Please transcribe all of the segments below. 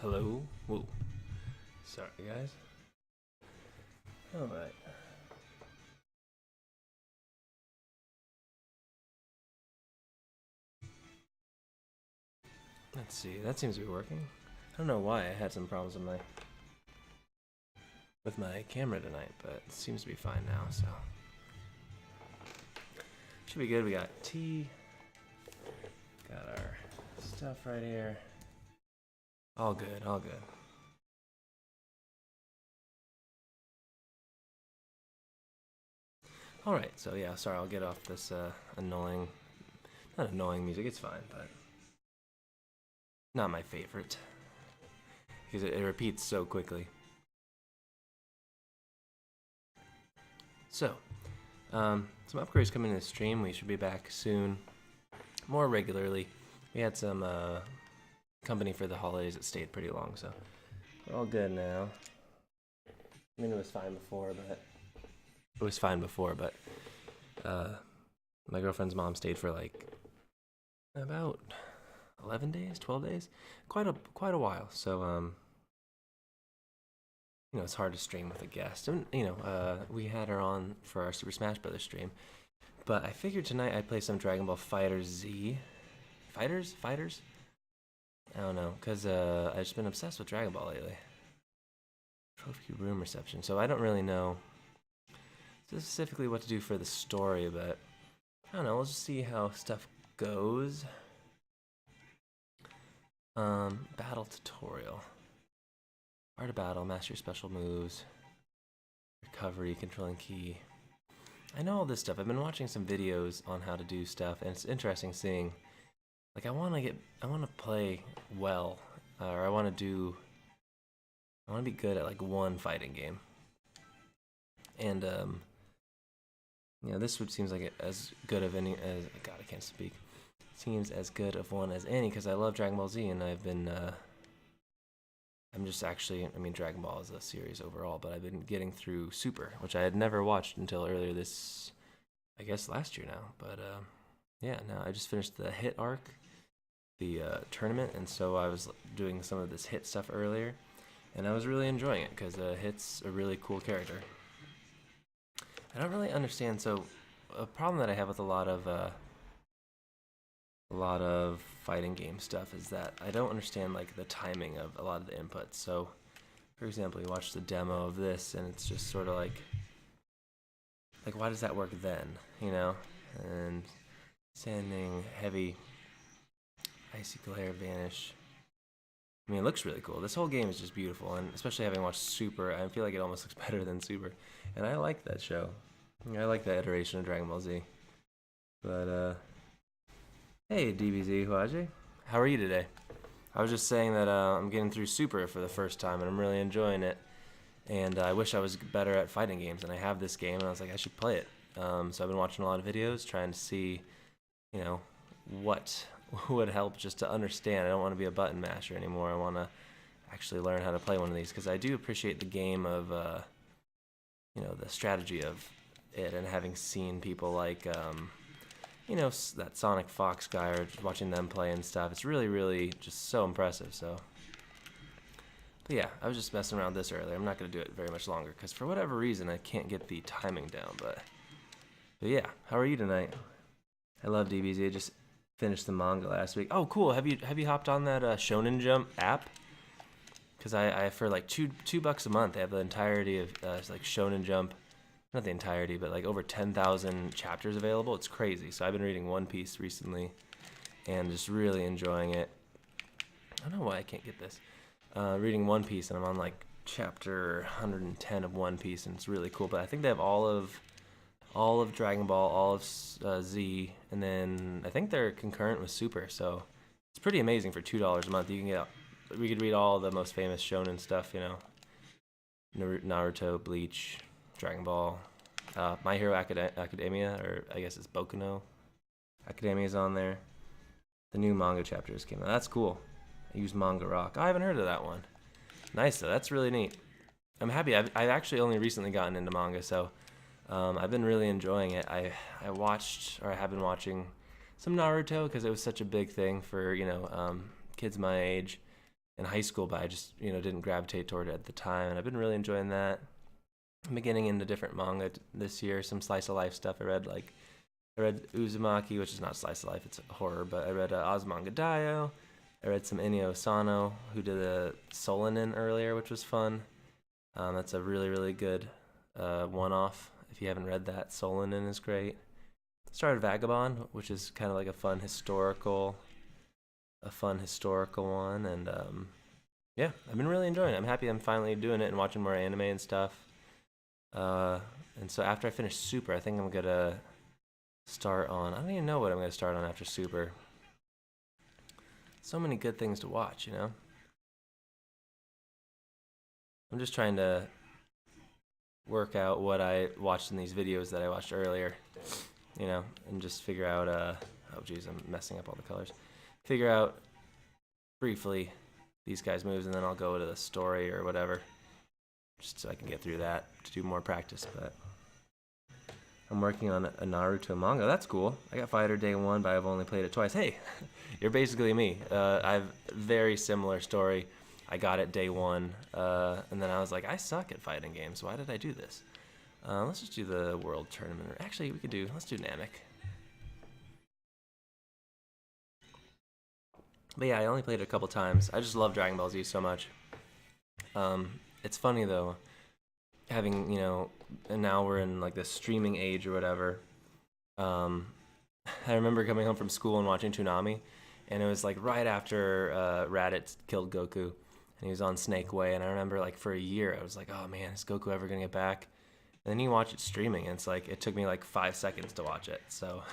Hello? Whoa. Sorry, guys. Alright. Let's see, that seems to be working. I don't know why I had some problems with my camera tonight, but it seems to be fine now, so. Should be good. We got tea. Got our stuff right here. All good, all good. Alright, so yeah, sorry, I'll get off this annoying, not annoying music, it's fine, but not my favorite. Because it repeats so quickly. So, some upgrades coming in the stream. We should be back soon, more regularly. We had some company for the holidays that stayed pretty long, so we're all good now. I mean, it was fine before, but my girlfriend's mom stayed for like about 11 days, 12 days, quite a while. So you know, it's hard to stream with a guest. And you know, we had her on for our Super Smash Brothers stream, but I figured tonight I'd play some Dragon Ball Fighter Z. Fighters? I don't know, cause I've just been obsessed with Dragon Ball lately. Trophy room reception. So I don't really know specifically what to do for the story, but I don't know. We'll just see how stuff goes. Battle tutorial. Art of battle, master your special moves, recovery, controlling key. I know all this stuff. I've been watching some videos on how to do stuff, and it's interesting seeing. Like I want to play well, or I want to be good at like one fighting game. And you know, this would seems like as good of any as God, I can't speak. Seems as good of one as any because I love Dragon Ball Z, and I've been I'm just actually, I mean, Dragon Ball is a series overall, but I've been getting through Super, which I had never watched until earlier this, I guess last year now. But yeah, now I just finished the hit arc, the tournament, and so I was doing some of this hit stuff earlier, and I was really enjoying it because Hit's a really cool character. I don't really understand. So a problem that I have with a lot of fighting game stuff is that I don't understand like the timing of a lot of the inputs. So, for example, you watch the demo of this, and it's just sort of like why does that work then? You know, and sanding, heavy, icy glare, vanish. I mean, it looks really cool. This whole game is just beautiful, and especially having watched Super, I feel like it almost looks better than Super. And I like that show. I like that iteration of Dragon Ball Z. But, hey, DBZ Huaji. How are you today? I was just saying that I'm getting through Super for the first time, and I'm really enjoying it. And I wish I was better at fighting games, and I have this game, and I was like, I should play it. So I've been watching a lot of videos, trying to see, you know, what would help just to understand. I don't want to be a button masher anymore. I want to actually learn how to play one of these, because I do appreciate the game of, you know, the strategy of it, and having seen people like, you know, that Sonic Fox guy, or just watching them play and stuff. It's really, really just so impressive, so. But yeah, I was just messing around this earlier. I'm not going to do it very much longer, because for whatever reason, I can't get the timing down, but yeah, how are you tonight? I love DBZ. I just finished the manga last week. Oh, cool. Have you hopped on that Shonen Jump app? Because I for like $2 a month, they have the entirety of like Shonen Jump. Not the entirety, but like over 10,000 chapters available. It's crazy. So I've been reading One Piece recently, and just really enjoying it. I don't know why I can't get this. Reading One Piece, and I'm on like chapter 110 of One Piece, and it's really cool. But I think they have all of Dragon Ball, all of Z, and then I think they're concurrent with Super. So it's pretty amazing for $2 a month. You can get, we could read all the most famous shonen stuff, you know, Naruto, Bleach, Dragon Ball, My Hero Academia, or I guess it's Boku no Academia's on there. The new manga chapters came out. That's cool. I use Manga Rock. I haven't heard of that one. Nice though. That's really neat. I'm happy. I've actually only recently gotten into manga, so I've been really enjoying it. I have been watching some Naruto because it was such a big thing for, you know, kids my age. in high school, but I just, didn't gravitate toward it at the time, and I've been really enjoying that. I'm getting into different manga this year, some slice of life stuff. I read Uzumaki, which is not slice of life, it's horror, but I read Ozumangadayo. I read some Inio Asano, who did a Solanin earlier, which was fun. That's a really, really good one-off. If you haven't read that, Solanin is great. Started Vagabond, which is kind of like a fun historical one, and yeah, I've been really enjoying it. I'm happy I'm finally doing it and watching more anime and stuff. And so after I finish Super, I think I'm gonna start on, I don't even know what I'm gonna start on after Super. So many good things to watch, I'm just trying to work out what I watched in these videos that I watched earlier, and just figure out, oh geez, I'm messing up all the colors. Figure out briefly these guys' moves, and then I'll go to the story or whatever, just so I can get through that to do more practice. But I'm working on a Naruto manga. That's cool. I got Fighter day 1, but I've only played it twice. Hey, you're basically me. I have a very similar story. I got it day 1, and then I was like, I suck at fighting games. Why did I do this? Let's just do the World Tournament. Actually, let's do Namek. But yeah, I only played it a couple times. I just love Dragon Ball Z so much. It's funny though, having, and now we're in like this streaming age or whatever. I remember coming home from school and watching Toonami, and it was like right after Raditz killed Goku, and he was on Snake Way, and I remember like for a year I was like, oh man, is Goku ever gonna get back? And then you watch it streaming, and it's like, it took me like 5 seconds to watch it. So,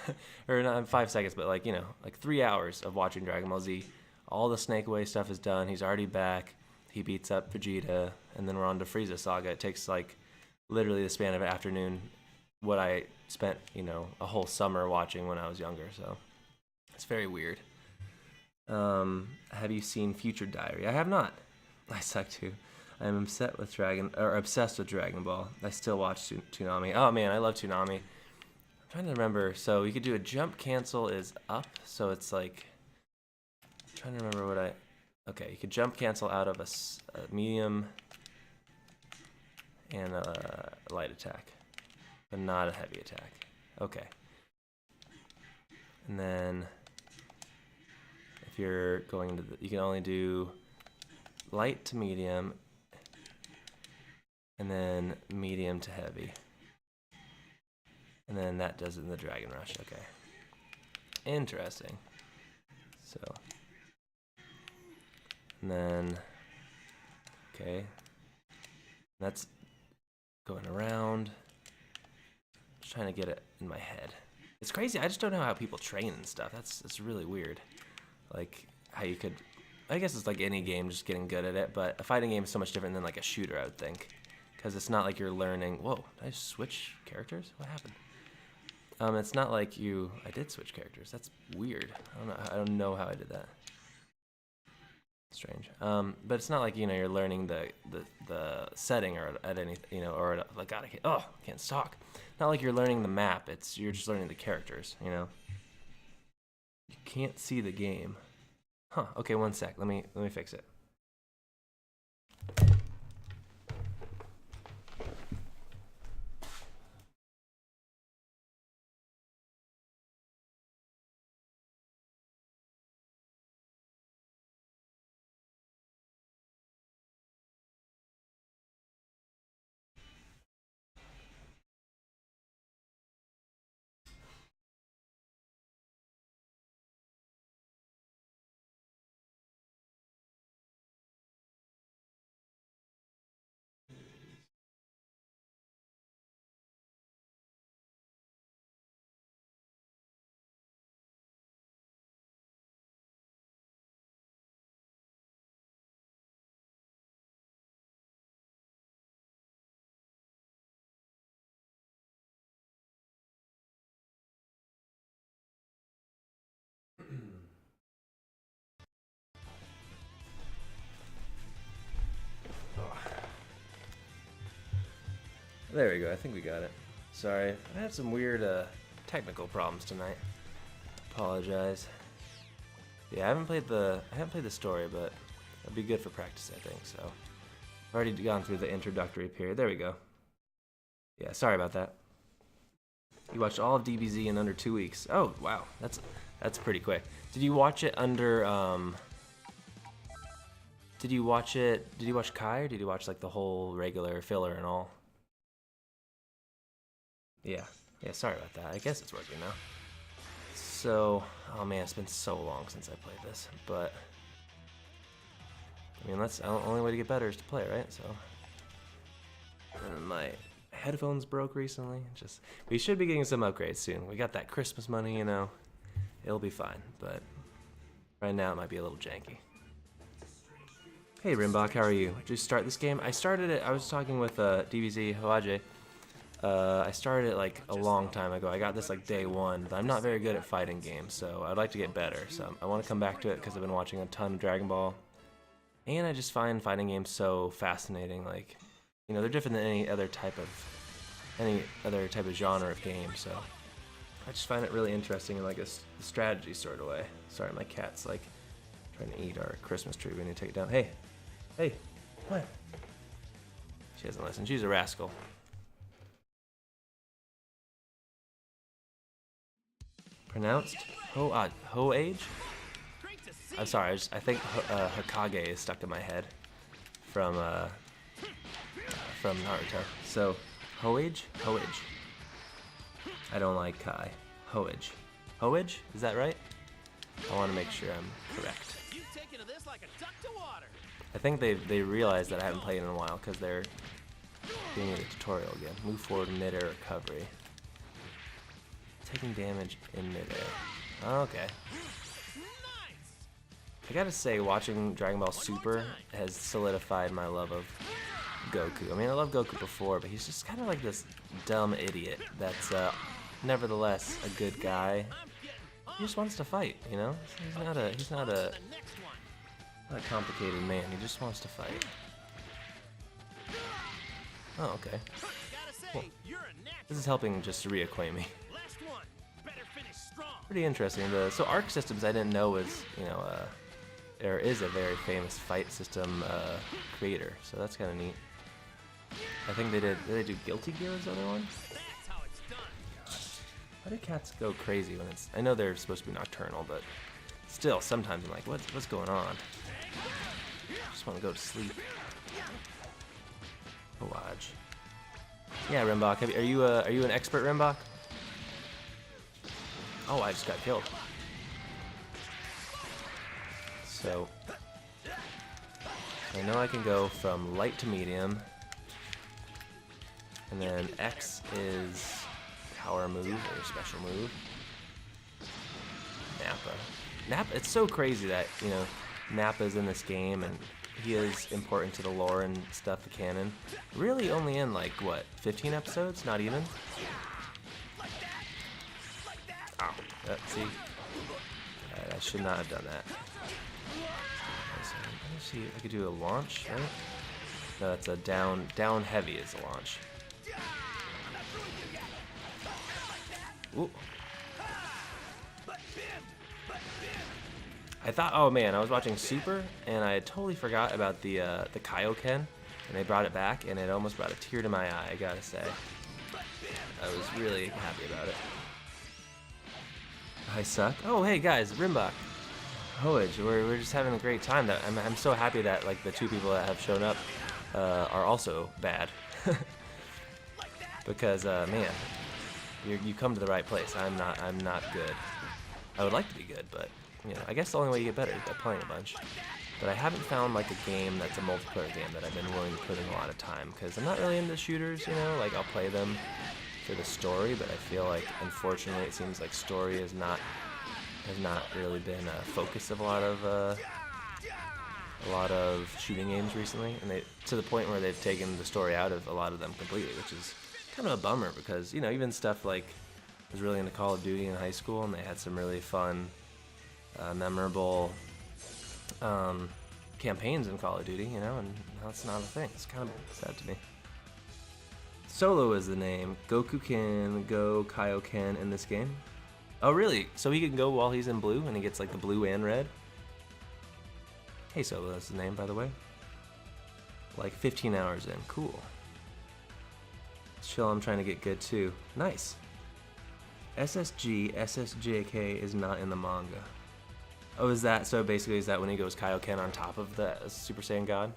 or not 5 seconds, but like, like 3 hours of watching Dragon Ball Z. All the Snake Way stuff is done. He's already back. He beats up Vegeta, and then we're on to Frieza Saga. It takes like literally the span of an afternoon, what I spent, a whole summer watching when I was younger. So it's very weird. Have you seen Future Diary? I have not. I suck too. I'm obsessed with Dragon Ball. I still watch Toonami. Oh man, I love Toonami. I'm trying to remember. So you could do a jump cancel is up. So it's like, I'm trying to remember okay, you could jump cancel out of a medium and a light attack, but not a heavy attack. Okay. And then if you're going to, you can only do light to medium, and then medium to heavy. And then that does it in the Dragon Rush. Okay. Interesting. So. And then, okay. That's going around. Just trying to get it in my head. It's crazy. I just don't know how people train and stuff. That's really weird. Like how you could, I guess it's like any game, just getting good at it. But a fighting game is so much different than like a shooter, I would think, because it's not like you're learning. Whoa, did I switch characters? What happened? It's not like I did switch characters. That's weird. I don't know how I did that. Strange. But it's not like, you're learning the setting or at any, or at, like, God, I can't talk. Not like you're learning the map. You're just learning the characters, You can't see the game. Huh. Okay, one sec. Let me fix it. There we go. I think we got it. Sorry, I had some weird technical problems tonight. Apologize. Yeah, I haven't played the story, but That'd be good for practice, I think. So I've already gone through the introductory period. There we go. Yeah, sorry about that. You watched all of DBZ in under 2 weeks. Oh, wow. That's pretty quick. Did you watch it under Did you watch Kai, or did you watch like the whole regular filler and all? Yeah. Yeah, sorry about that. I guess it's working now. So, oh man, it's been so long since I played this, but I mean, that's the only way to get better is to play, right? So, and my headphones broke recently. We should be getting some upgrades soon. We got that Christmas money, you know. It'll be fine, but right now it might be a little janky. Hey Rimbach, how are you? Did you start this game? I started it. I was talking with DBZ Hawaje. I started it like a long time ago. I got this like day one, but I'm not very good at fighting games, so I'd like to get better. So I want to come back to it because I've been watching a ton of Dragon Ball, and I just find fighting games so fascinating. Like, you know, they're different than any other type of genre of game. So I just find it really interesting in like a strategy sort of way. Sorry, my cat's like trying to eat our Christmas tree. We need to take it down. Hey, what? She doesn't listen. She's a rascal. Pronounced Ho-age? I'm sorry, I think Hokage is stuck in my head from Naruto. So, Ho-age? Ho-age. I don't like Kai. Ho-age. Ho-age? Is that right? I want to make sure I'm correct. I think they realized that I haven't played in a while because they're doing a tutorial again. Move forward in mid-air recovery. Taking damage in mid-air. Okay. I gotta say, watching Dragon Ball Super has solidified my love of Goku. I mean, I loved Goku before, but he's just kind of like this dumb idiot that's nevertheless a good guy. He just wants to fight, you know? He's not a complicated man. He just wants to fight. Oh, okay. Cool. This is helping just to reacquaint me. Pretty interesting. So Arc Systems I didn't know was, you know, or is a very famous fight system creator. So that's kind of neat. I think did they do Guilty Gear as the other one? God. Why do cats go crazy when it's? I know they're supposed to be nocturnal, but still, sometimes I'm like, what's going on? I just want to go to sleep. Watch. Yeah, Rimbach. Are you an expert, Rimbach? Oh, I just got killed. So I know I can go from light to medium, and then X is power move or special move. Nappa. It's so crazy that, you know, Nappa's in this game and he is important to the lore and stuff, the canon. Really only in like, what, 15 episodes? Not even? Oh, see? I should not have done that. Let me see, I could do a launch, right? No, that's a down heavy is a launch. Ooh. I thought, oh man, I was watching Super, and I totally forgot about the Kaioken, and they brought it back, and it almost brought a tear to my eye, I gotta say. I was really happy about it. I suck? Oh, hey guys, Rimbach. Hoage, we're just having a great time. I'm so happy that like the two people that have shown up are also bad. Because man, you come to the right place. I'm not good. I would like to be good, but you know, I guess the only way you get better is by playing a bunch. But I haven't found like a game that's a multiplayer game that I've been willing to put in a lot of time, because I'm not really into shooters, you know, like I'll play them for the story, but I feel like unfortunately it seems like story has not really been a focus of a lot of shooting games recently, and to the point where they've taken the story out of a lot of them completely, which is kind of a bummer, because, you know, even stuff like I was really into Call of Duty in high school, and they had some really fun, memorable campaigns in Call of Duty, you know, and now it's not a thing. It's kind of sad to me. Solo is the name. Goku can go Kaioken in this game. Oh, really? So he can go while he's in blue, and he gets like the blue and red? Hey Solo, that's the name, by the way. Like 15 hours in. Cool. Chill, I'm trying to get good too. Nice. SSJK is not in the manga. Oh, is that, so basically is that when he goes Kaioken on top of the Super Saiyan God?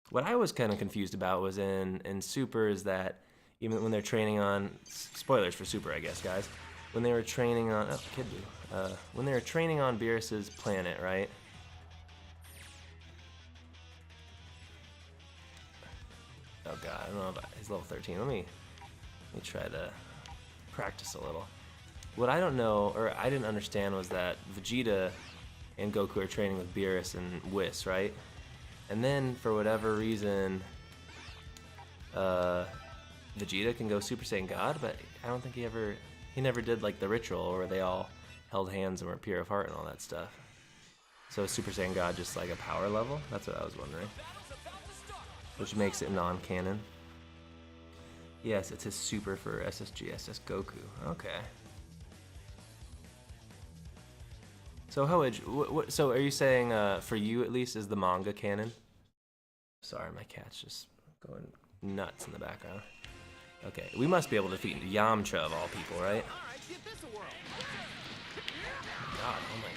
What I was kind of confused about was in Super is that even when they're training on, spoilers for Super I guess guys, when they were training on, oh, Kid Buu, when they were training on Beerus's planet, right? Oh god, I don't know about, he's level 13, let me try to practice a little. What I don't know, or I didn't understand, was that Vegeta and Goku are training with Beerus and Whis, right? And then, for whatever reason, Vegeta can go Super Saiyan God, but I don't think he never did like the ritual where they all held hands and were pure of heart and all that stuff. So is Super Saiyan God just like a power level? That's what I was wondering. Which makes it non-canon. Yes, it's his super for SSGSS Goku. Okay. So Hoaj, so are you saying for you at least is the manga canon? Sorry, my cat's just going nuts in the background. Okay, we must be able to defeat Yamcha of all people, right? Oh my god, all my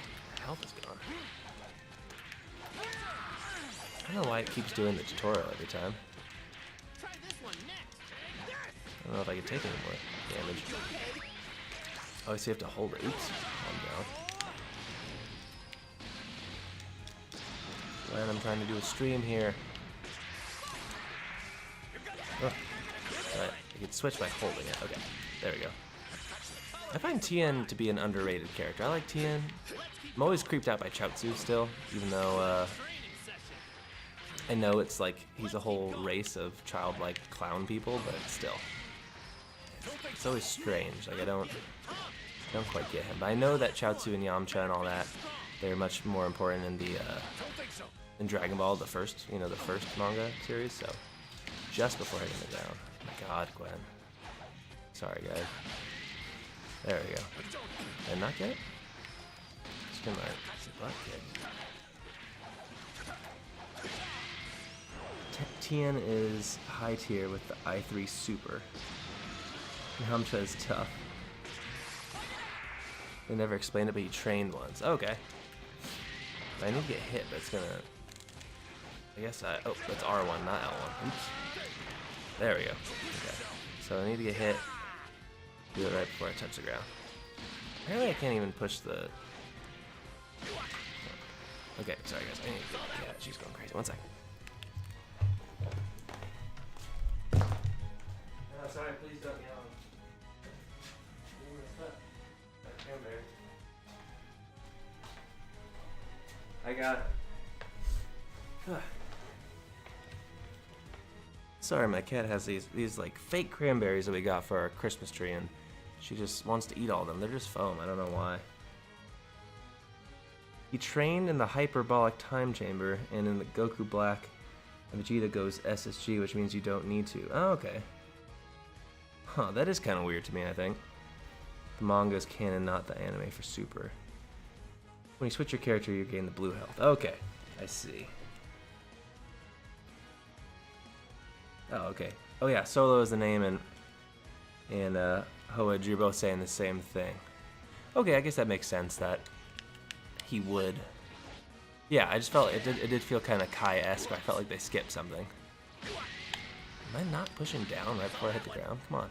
health is gone. I don't know why it keeps doing the tutorial every time. I don't know if I can take any more damage. Oh, so you have to hold it. Oops, calm down. Man, I'm trying to do a stream here. Oh. Alright, I can switch by holding it. Okay, there we go. I find Tien to be an underrated character. I like Tien. I'm always creeped out by Chaozu still, even though I know it's like he's a whole race of childlike clown people, but still. It's always strange. Like I don't quite get him. But I know that Chaozu and Yamcha and all that, they're much more important in the in Dragon Ball, the first manga series. So just before hitting it down. Oh my God, Gwen. Sorry, guys. There we go. Did I not get it? Just get my butt kicked. Tien is high tier with the I3 Super. Yamcha is tough. They never explained it, but he trained once. Okay. I need to get hit, but it's gonna... I guess oh, that's R1, not L1. Oops. There we go. Okay. So I need to get hit. Do it right before I touch the ground. Apparently I can't even push the... Okay, sorry guys. I need to get... Yeah, she's going crazy. One second. No, sorry, please don't yell. I got it. Sorry, my cat has these like fake cranberries that we got for our Christmas tree, and she just wants to eat all of them. They're just foam. I don't know why. He trained in the hyperbolic time chamber, and in the Goku Black, Vegeta goes SSG, which means you don't need to. Oh, okay. Huh, that is kind of weird to me, I think. The manga is canon, not the anime for Super. When you switch your character, you gain the blue health. Okay, I see. Oh, okay. Oh yeah, Solo is the name, and Hoaj, you're both saying the same thing. Okay, I guess that makes sense that he would. Yeah, I just felt it did feel kind of Kai-esque. I felt like they skipped something. Am I not pushing down right before I hit the ground? Come on.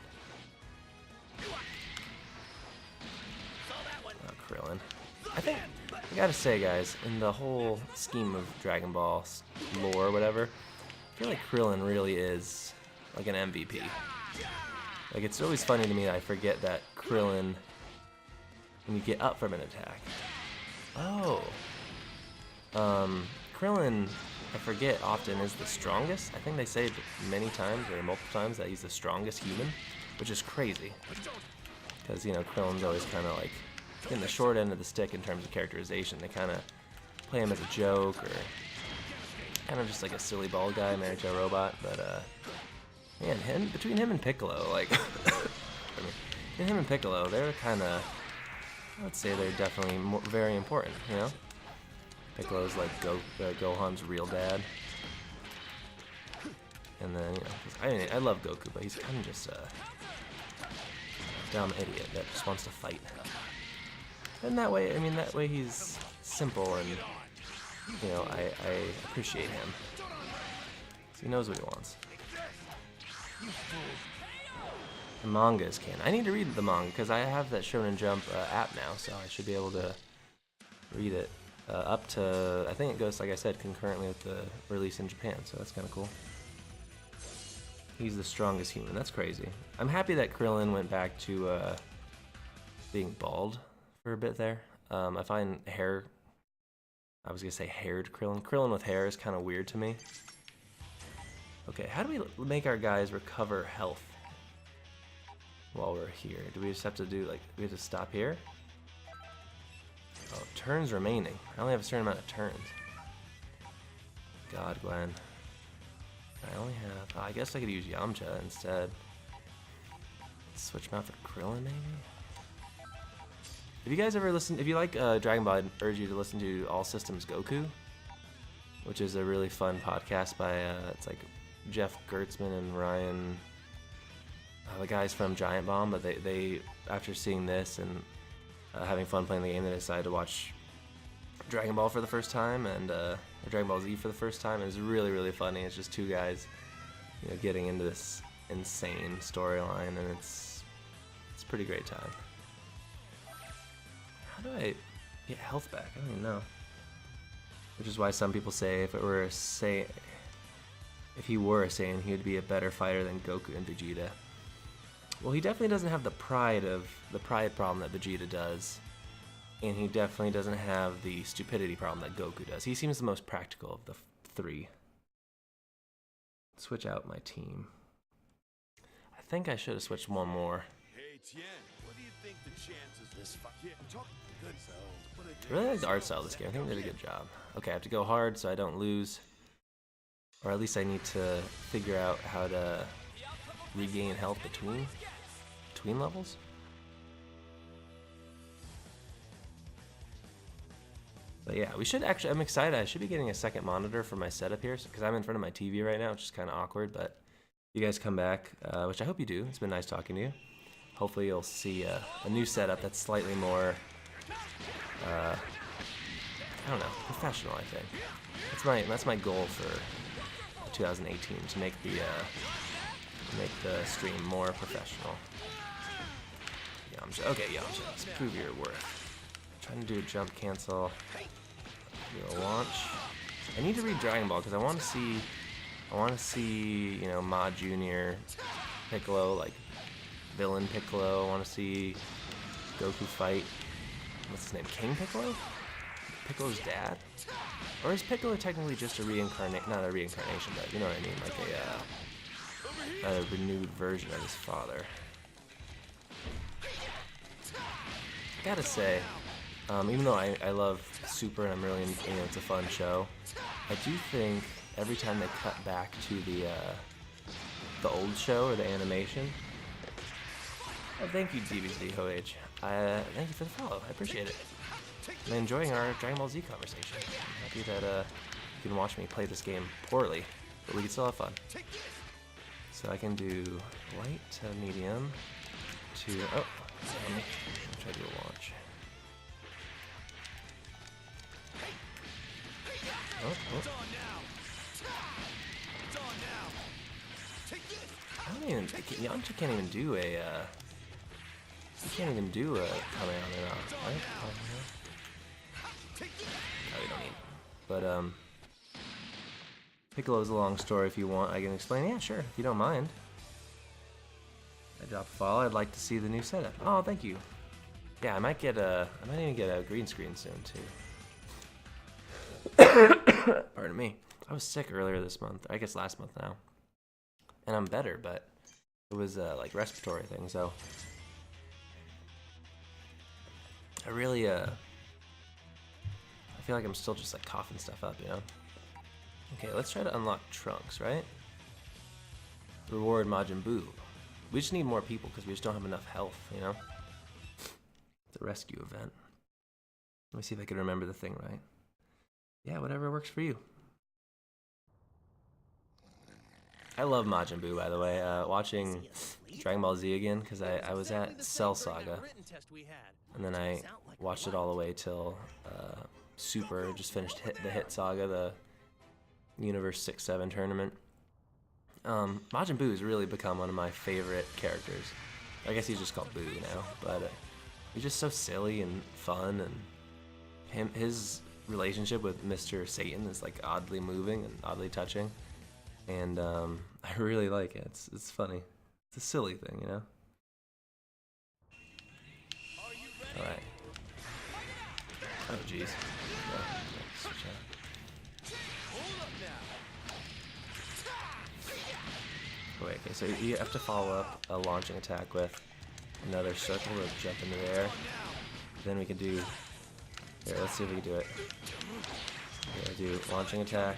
Oh, Krillin. I think, I gotta say guys, in the whole scheme of Dragon Ball lore or whatever, I feel like Krillin really is like an MVP. Like it's always funny to me that I forget that Krillin, when you get up from an attack. Oh. Krillin, I forget often, is the strongest. I think they say many times or multiple times that he's the strongest human, which is crazy. Because, you know, Krillin's always kind of like getting the short end of the stick in terms of characterization. They kind of play him as a joke or kind of just like a silly bald guy married to a robot. But, man, between him and Piccolo, like, between him and Piccolo, they're kind of, I would say they're definitely very important, you know? Piccolo's like Gohan's real dad. And then, you know, I love Goku, but he's kind of just a dumb idiot that just wants to fight. And that way, I mean, that way he's simple and, you know, I appreciate him. So he knows what he wants. The manga is canon. I need to read the manga because I have that Shonen Jump app now, so I should be able to read it up to, I think it goes, like I said, concurrently with the release in Japan, so that's kind of cool. He's the strongest human. That's crazy. I'm happy that Krillin went back to being bald for a bit there. I find hair, I was going to say haired Krillin. Krillin with hair is kind of weird to me. Okay, how do we make our guys recover health while we're here? Do we just have to do, like, we have to stop here? Oh, turns remaining. I only have a certain amount of turns. God, Glenn. I only have, oh, I guess I could use Yamcha instead. Switch him out for Krillin, maybe? Have you guys ever listened, if you like Dragon Ball, I'd urge you to listen to All Systems Goku, which is a really fun podcast by, it's like Jeff Gertzman and Ryan, the guys from Giant Bomb, but they after seeing this and having fun playing the game, they decided to watch Dragon Ball for the first time and Dragon Ball Z for the first time. It was really, really funny. It's just two guys, you know, getting into this insane storyline, and it's a pretty great time. How do I get health back? I don't even know. Which is why some people say if he were a Saiyan, he would be a better fighter than Goku and Vegeta. Well, he definitely doesn't have the pride problem that Vegeta does. And he definitely doesn't have the stupidity problem that Goku does. He seems the most practical of the three. Switch out my team. I think I should have switched one more. Hey, Tien, what do you think the chances this fight? Yeah, talk good I really like the art style of this game. I think they did a good job. Okay, I have to go hard so I don't lose. Or at least I need to figure out how to regain health between levels. But yeah, we should actually, I'm excited. I should be getting a second monitor for my setup here because I'm in front of my TV right now, which is kind of awkward, but you guys come back, which I hope you do. It's been nice talking to you. Hopefully you'll see a new setup that's slightly more, I don't know, professional, I think. That's my goal for 2018, to make the stream more professional. Yamcha, okay, Yamcha, let's prove your worth. Trying to do a jump cancel. Do a launch. I need to read Dragon Ball because I want to see, you know, Ma Junior, Piccolo, like villain Piccolo. I want to see Goku fight. What's his name? King Piccolo? Piccolo's dad? Or is Piccolo technically just a reincarnation? Not a reincarnation, but you know what I mean, like a renewed version of his father. I gotta say, even though I love Super and I'm really, you know, it's a fun show, I do think every time they cut back to the old show or the animation. Oh, thank you, DBZ Ho-H. Thank you for the follow. I appreciate it. I'm enjoying our Dragon Ball Z conversation. I'm happy that you can watch me play this game poorly, but we can still have fun. So I can do light to medium to, oh, let me try to do a launch. Oh. Yamcha can't even do a, he can't even do a Kamehameha, right? No, we don't need. But, Piccolo's a long story. If you want, I can explain. Yeah, sure, if you don't mind. I drop a follow. I'd like to see the new setup. Oh, thank you. Yeah, I might even get a green screen soon, too. Pardon me. I was sick earlier this month. I guess last month now. And I'm better, but it was like respiratory thing, so I really I feel like I'm still just like coughing stuff up, you know? Okay, let's try to unlock Trunks, right? Reward Majin Buu. We just need more people because we just don't have enough health, you know? The rescue event. Let me see if I can remember the thing right. yeah, whatever works for you. I love Majin Buu, by the way. Watching Dragon Ball Z again, because I was at Cell Saga, and then I watched it all the way till Super, just finished the Hit Saga, the Universe 6-7 tournament. Majin Buu has really become one of my favorite characters. I guess he's just called Buu now, but he's just so silly and fun, and his relationship with Mr. Satan is like oddly moving and oddly touching, and I really like it. It's funny. It's a silly thing, you know. All right. Oh jeez. Wait, okay, so you have to follow up a launching attack with another circle to jump into the air. Then we can do. Here, let's see if we can do it. Okay, do launching attack,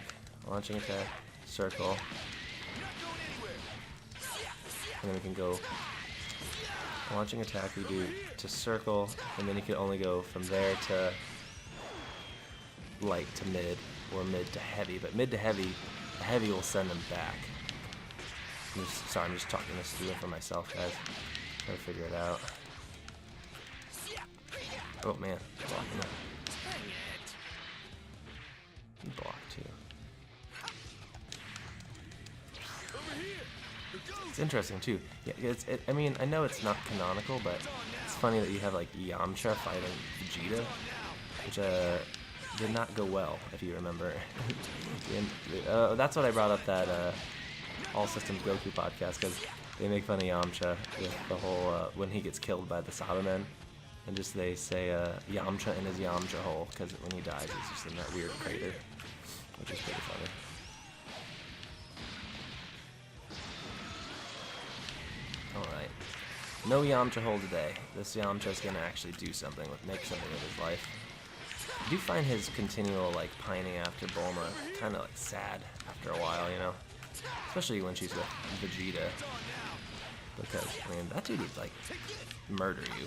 circle. And then we can go launching attack, we do to circle, and then you can only go from there to light to mid, or mid to heavy. But mid to heavy, the heavy will send them back. Sorry, I'm just talking this through for myself, guys. Try to figure it out. Oh man, blocking it. Block too. It's interesting too. Yeah, I mean, I know it's not canonical, but it's funny that you have like Yamcha fighting Vegeta, which did not go well, if you remember. That's what I brought up that All Systems Goku podcast, because they make fun of Yamcha with the whole when he gets killed by the Cybermen, and just they say Yamcha in his Yamcha hole, because when he dies he's just in that weird crater, which is pretty funny. Alright. No Yamcha hole today. This Yamcha's gonna actually do something, make something with his life. I do find his continual like pining after Bulma kind of like sad after a while, you know? Especially when she's with Vegeta. Because, I mean, that dude would like murder you.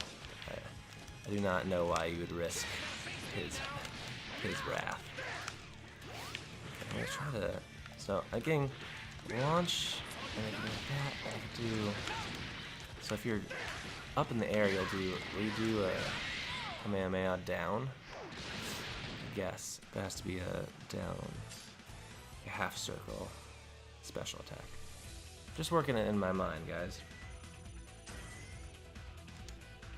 I do not know why you would risk his wrath. Okay, I'm gonna try to. So again, launch, and I can do that. I can do. So if you're up in the air, you do a Kamehameha down. I guess that has to be a down, a half circle, special attack. Just working it in my mind, guys.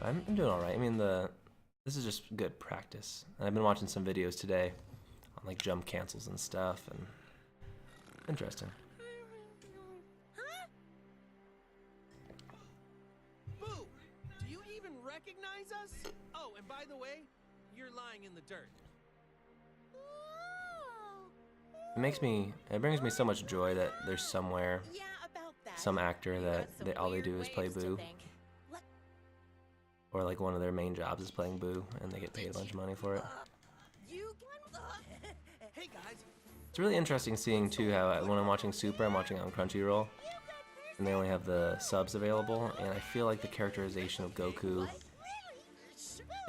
I'm doing all right. I mean, this is just good practice. And I've been watching some videos today on like jump cancels and stuff, and interesting. Boo! Do you even recognize us? Oh, and by the way, you're lying in the dirt. It brings me so much joy that there's somewhere, some actor that all they do is play Boo. Or like one of their main jobs is playing Boo, and they get paid a bunch of money for it. Hey guys. It's really interesting seeing too how when I'm watching Super, I'm watching on Crunchyroll, and they only have the subs available, and I feel like the characterization of Goku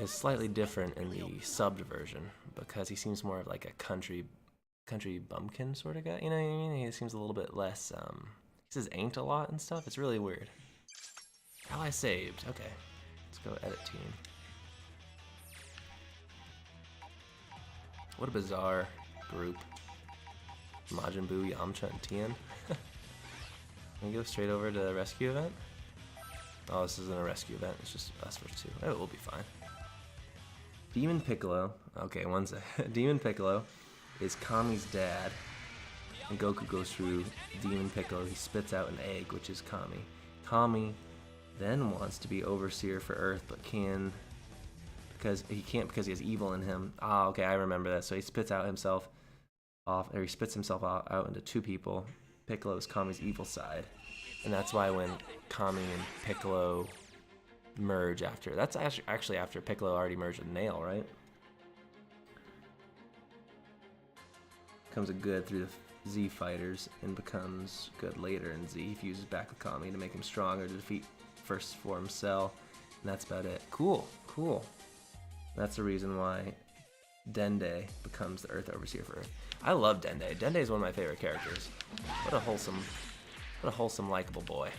is slightly different in the subbed version, because he seems more of like a country bumpkin sort of guy, you know what I mean? He seems a little bit less, he says ain't a lot and stuff. It's really weird. Ally saved. Okay, let's go edit team. What a bizarre group. Majin Buu, Yamcha, and Tien. Can we go straight over to the rescue event? Oh, this isn't a rescue event, it's just us versus two. Oh, we'll be fine. Demon Piccolo. Okay, one sec. Demon Piccolo is Kami's dad, and Goku goes through Demon Piccolo. He spits out an egg, which is Kami. Kami then wants to be overseer for Earth, but can't because he has evil in him. Ah, okay, I remember that. So he spits himself out into two people. Piccolo is Kami's evil side, and that's why when Kami and Piccolo merge after, that's actually after Piccolo already merged with Nail, right? Becomes a good through the Z fighters and becomes good later in Z. He fuses back with Kami to make him stronger to defeat first form Cell, and that's about it. Cool. That's the reason why Dende becomes the Earth Overseer for Earth. I love Dende. Dende is one of my favorite characters. What a wholesome, likable boy.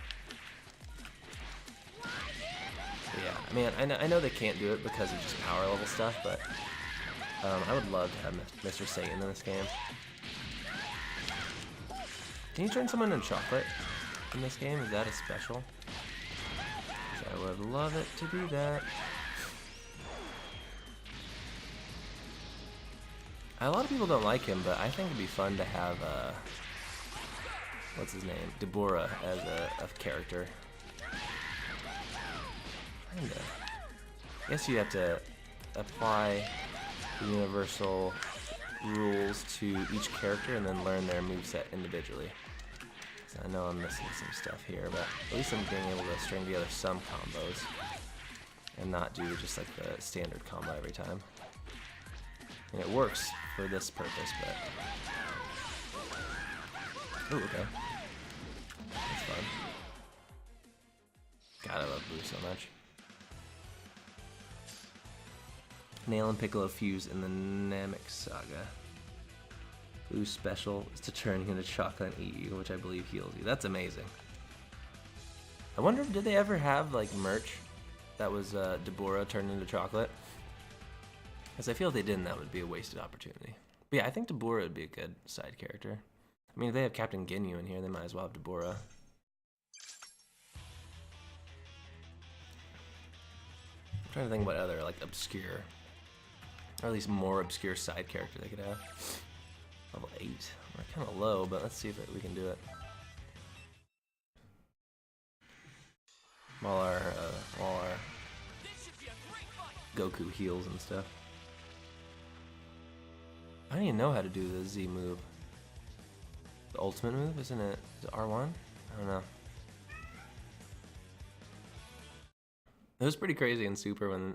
But yeah, I mean, I know they can't do it because of just power level stuff, but I would love to have Mr. Satan in this game. Can you turn someone into chocolate in this game? Is that a special? 'Cause I would love it to be that. A lot of people don't like him, but I think it'd be fun to have, what's his name? Deborah as a character. Kinda. I guess you have to apply the universal rules to each character and then learn their moveset individually. So I know I'm missing some stuff here, but at least I'm being able to string together some combos and not do just like the standard combo every time. And it works for this purpose, but... Ooh, okay. That's fun. God, I love Blue so much. Nail and Piccolo fuse in the Namek Saga. Blue's special is to turn you into chocolate and eat you, which I believe heals you. That's amazing. I wonder, did they ever have like merch that was Deborah turned into chocolate? Because I feel if they didn't, that would be a wasted opportunity. But yeah, I think Deborah would be a good side character. I mean, if they have Captain Ginyu in here, they might as well have Deborah. I'm trying to think what other like obscure, or at least more obscure side character they could have. Level 8. We're kind of low, but let's see if we can do it. While our Goku heals and stuff. I don't even know how to do the Z move. The ultimate move, isn't it? Is it R1? I don't know. It was pretty crazy in Super when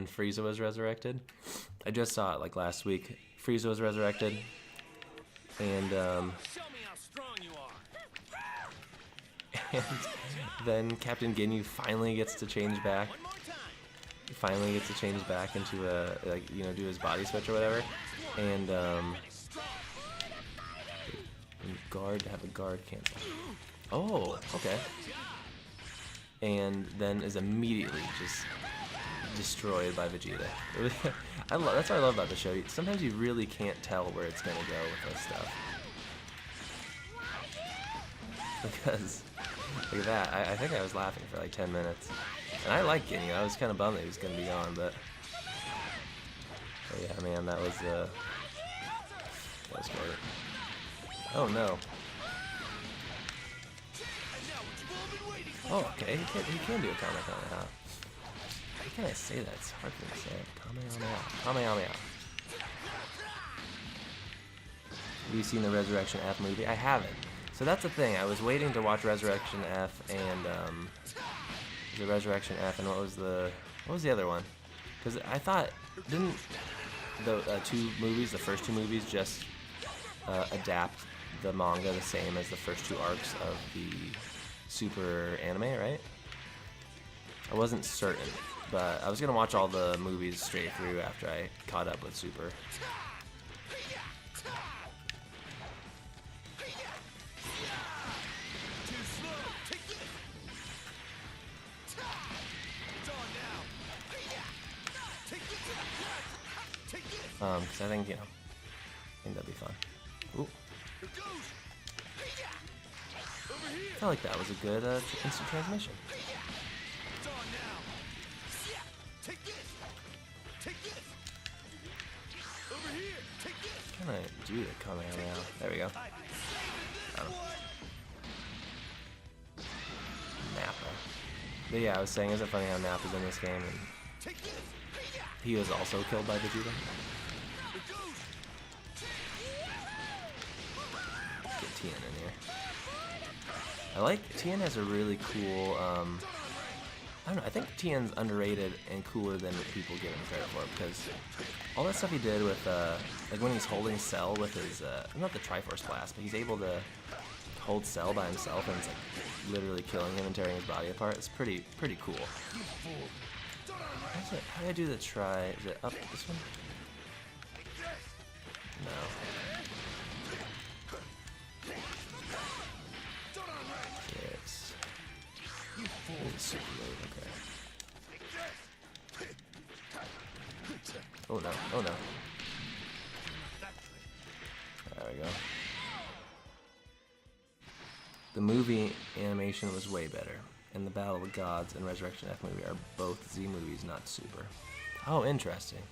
Frieza was resurrected. I just saw it like last week. Frieza was resurrected, and and then Captain Ginyu finally gets to change back. He finally gets to change back into a do his body switch or whatever, and have a guard cancel. Oh, okay. And then is immediately just destroyed by Vegeta. That's what I love about the show. Sometimes you really can't tell where it's gonna go with this stuff. Because look at that. I think I was laughing for like 10 minutes. And I like Ginyu. I was kind of bummed that he was gonna be gone, but yeah, man, that was great. Oh no. Oh, okay, he can do a Kamehameha. How can I say that? It's hard for me to say. Kamehameha. Kamehameha. Have you seen the Resurrection F movie? I haven't. So that's the thing. I was waiting to watch Resurrection F and the Resurrection F and what was the other one? Because I thought, didn't the the first two movies just adapt the manga the same as the first two arcs of the Super anime, right? I wasn't certain, but I was gonna watch all the movies straight through after I caught up with Super. Because I think, that'd be fun. Ooh. I felt like that was a good instant transmission. Can I do the Kamehameha? There we go. Nappa. But yeah, I was saying, isn't it funny how Nappa's in this game and he was also killed by Vegeta? Let's get Tien in here. I like, Tien has a really cool, I don't know, I think Tien's underrated and cooler than people give him credit for, because all that stuff he did with, like when he's holding Cell with his, not the Triforce Blast, but he's able to hold Cell by himself and it's like literally killing him and tearing his body apart. It's pretty cool. How do I do the try? Is it up this one? No. Yes. This is super move, okay. Oh no, oh no. There we go. The movie animation was way better, and the Battle of the Gods and Resurrection F movie are both Z movies, not Super. Oh, interesting.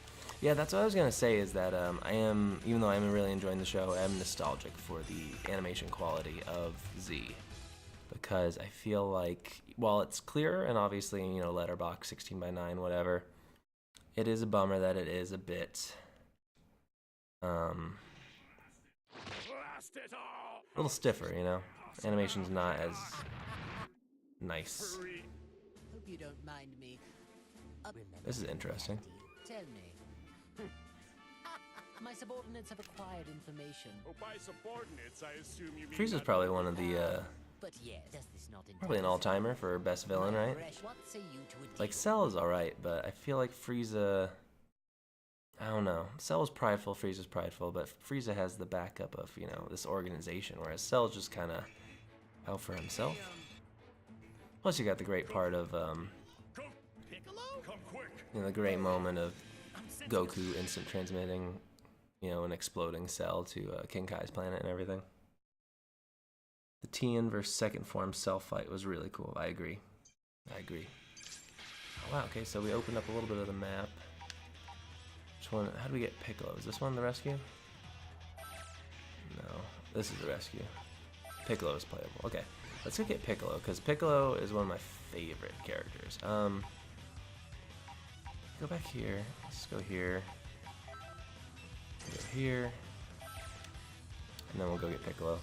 Yeah, that's what I was gonna say. Is that I am, even though I'm really enjoying the show, I'm nostalgic for the animation quality of Z, because I feel like while it's clearer and obviously letterbox 16:9 whatever, it is a bummer that it is a bit a little stiffer, Animation's not as nice. Hope you don't mind me. This is interesting. Tell me. My subordinates have acquired information. Oh, by subordinates, I assume you mean Frieza's probably one of the But yes, does this not probably an all-timer for best villain, right? What say you to a Like deal? Cell is alright, but I feel like Frieza, I don't know. Cell is prideful, Frieza's prideful, but Frieza has the backup of, this organization, whereas Cell's just kind of out for himself. Plus you got the great part of, Piccolo? come quick. the great moment of Goku instant transmitting, an exploding Cell to King Kai's planet and everything. The Tien versus second form Cell fight was really cool. I agree. Oh, wow, okay, so we opened up a little bit of the map. Which one? How do we get Piccolo? Is this one the rescue? No, this is the rescue. Piccolo is playable. Okay, let's go get Piccolo, because Piccolo is one of my favorite characters. Go back here. Let's go here. Go here. And then we'll go get Piccolo.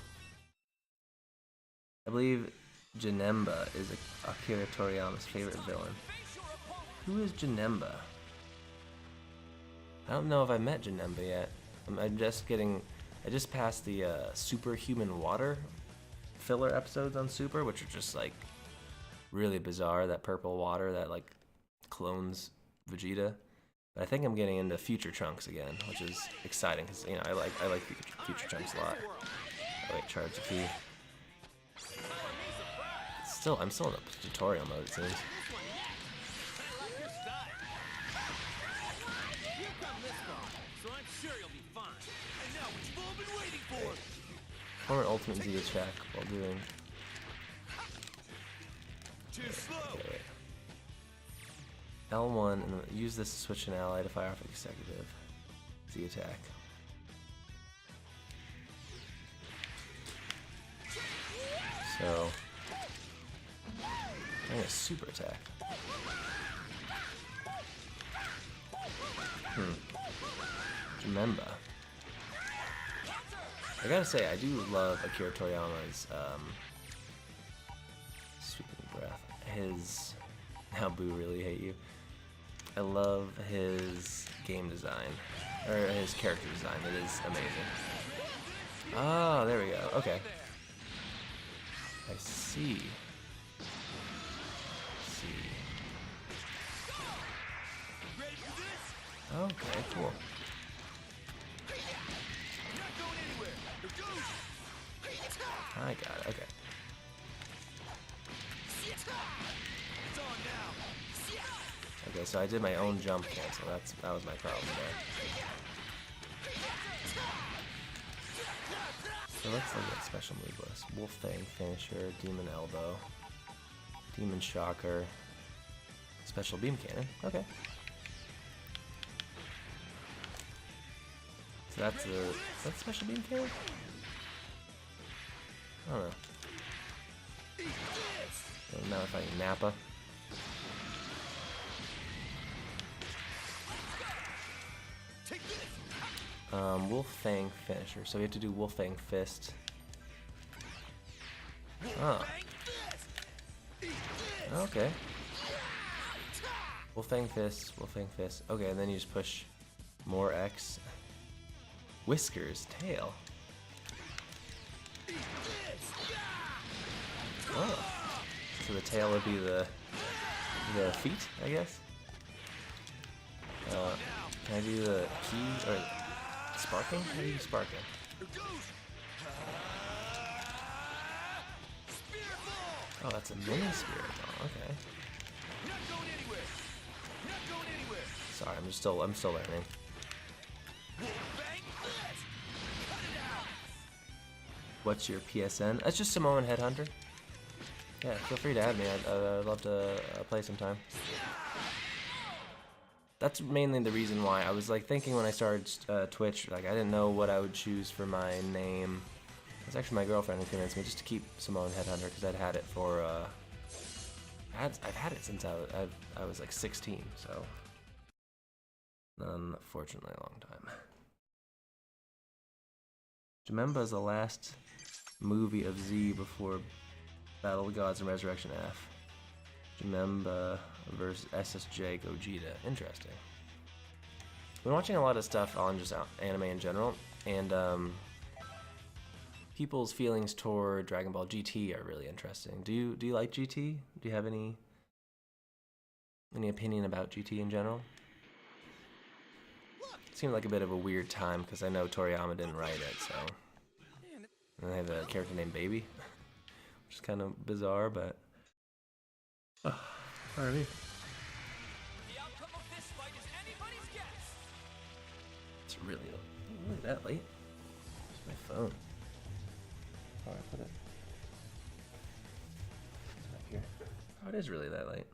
I believe Janemba is Akira Toriyama's favorite villain. Who is Janemba? I don't know if I met Janemba yet. I just passed the Superhuman Water filler episodes on Super, which are just like really bizarre. That purple water that like clones Vegeta. But I think I'm getting into Future Trunks again, which is exciting because I like Future Trunks a lot. Oh wait, charge the key. I'm still in the tutorial mode, it seems. Here come this car, so I'm sure you'll be fine. And now what you've all been waiting for. Former Ultimate Z attack while doing. Too slow. Okay, wait. L1 and then use this to switch an ally to fire off executive. Z attack. So. I think a super attack. Remember. I gotta say, I do love Akira Toriyama's sweeping breath. His how Boo really hate you. I love his game design. Or his character design. It is amazing. Oh, there we go. Okay. I see. Okay, cool. I got it, okay. Okay, so I did my own jump cancel. That was my problem there. So let's look at special move list. Wolf Fang Finisher, Demon Elbow, Demon Shocker, Special Beam Cannon. Okay. So that's the Special Beam Cannon? I don't know. So now we're fighting Nappa. Wolf Fang Finisher. So we have to do Wolf Fang Fist. Oh. Okay. Wolf Fang Fist, Wolf Fang Fist. Okay, and then you just push more X. Whiskers, tail. Oh. So the tail would be the feet, I guess. Can I do the key or Sparking? How do you sparking? Oh, that's a mini spirit ball. Okay. Sorry, I'm still learning. What's your PSN? That's just Samoan Headhunter. Yeah, feel free to add me. I'd love to play sometime. That's mainly the reason why I was like thinking when I started Twitch, like I didn't know what I would choose for my name. It was actually my girlfriend who convinced me just to keep Samoan Headhunter because I'd had it for I've had it since I was like 16, so unfortunately a long time. Jamemba is the last movie of Z before Battle of the Gods and Resurrection F. Jamemba versus SSJ Gogeta. Interesting. I've been watching a lot of stuff on just anime in general, and people's feelings toward Dragon Ball GT are really interesting. Do you like GT? Do you have any opinion about GT in general? It seemed like a bit of a weird time because I know Toriyama didn't write it, so. And they have a character named Baby, which is kind of bizarre, but. Pardon me. The outcome of this fight is anybody's guess. It's really that late. Where's my phone? Oh, I put it back here. Oh, it is really that late.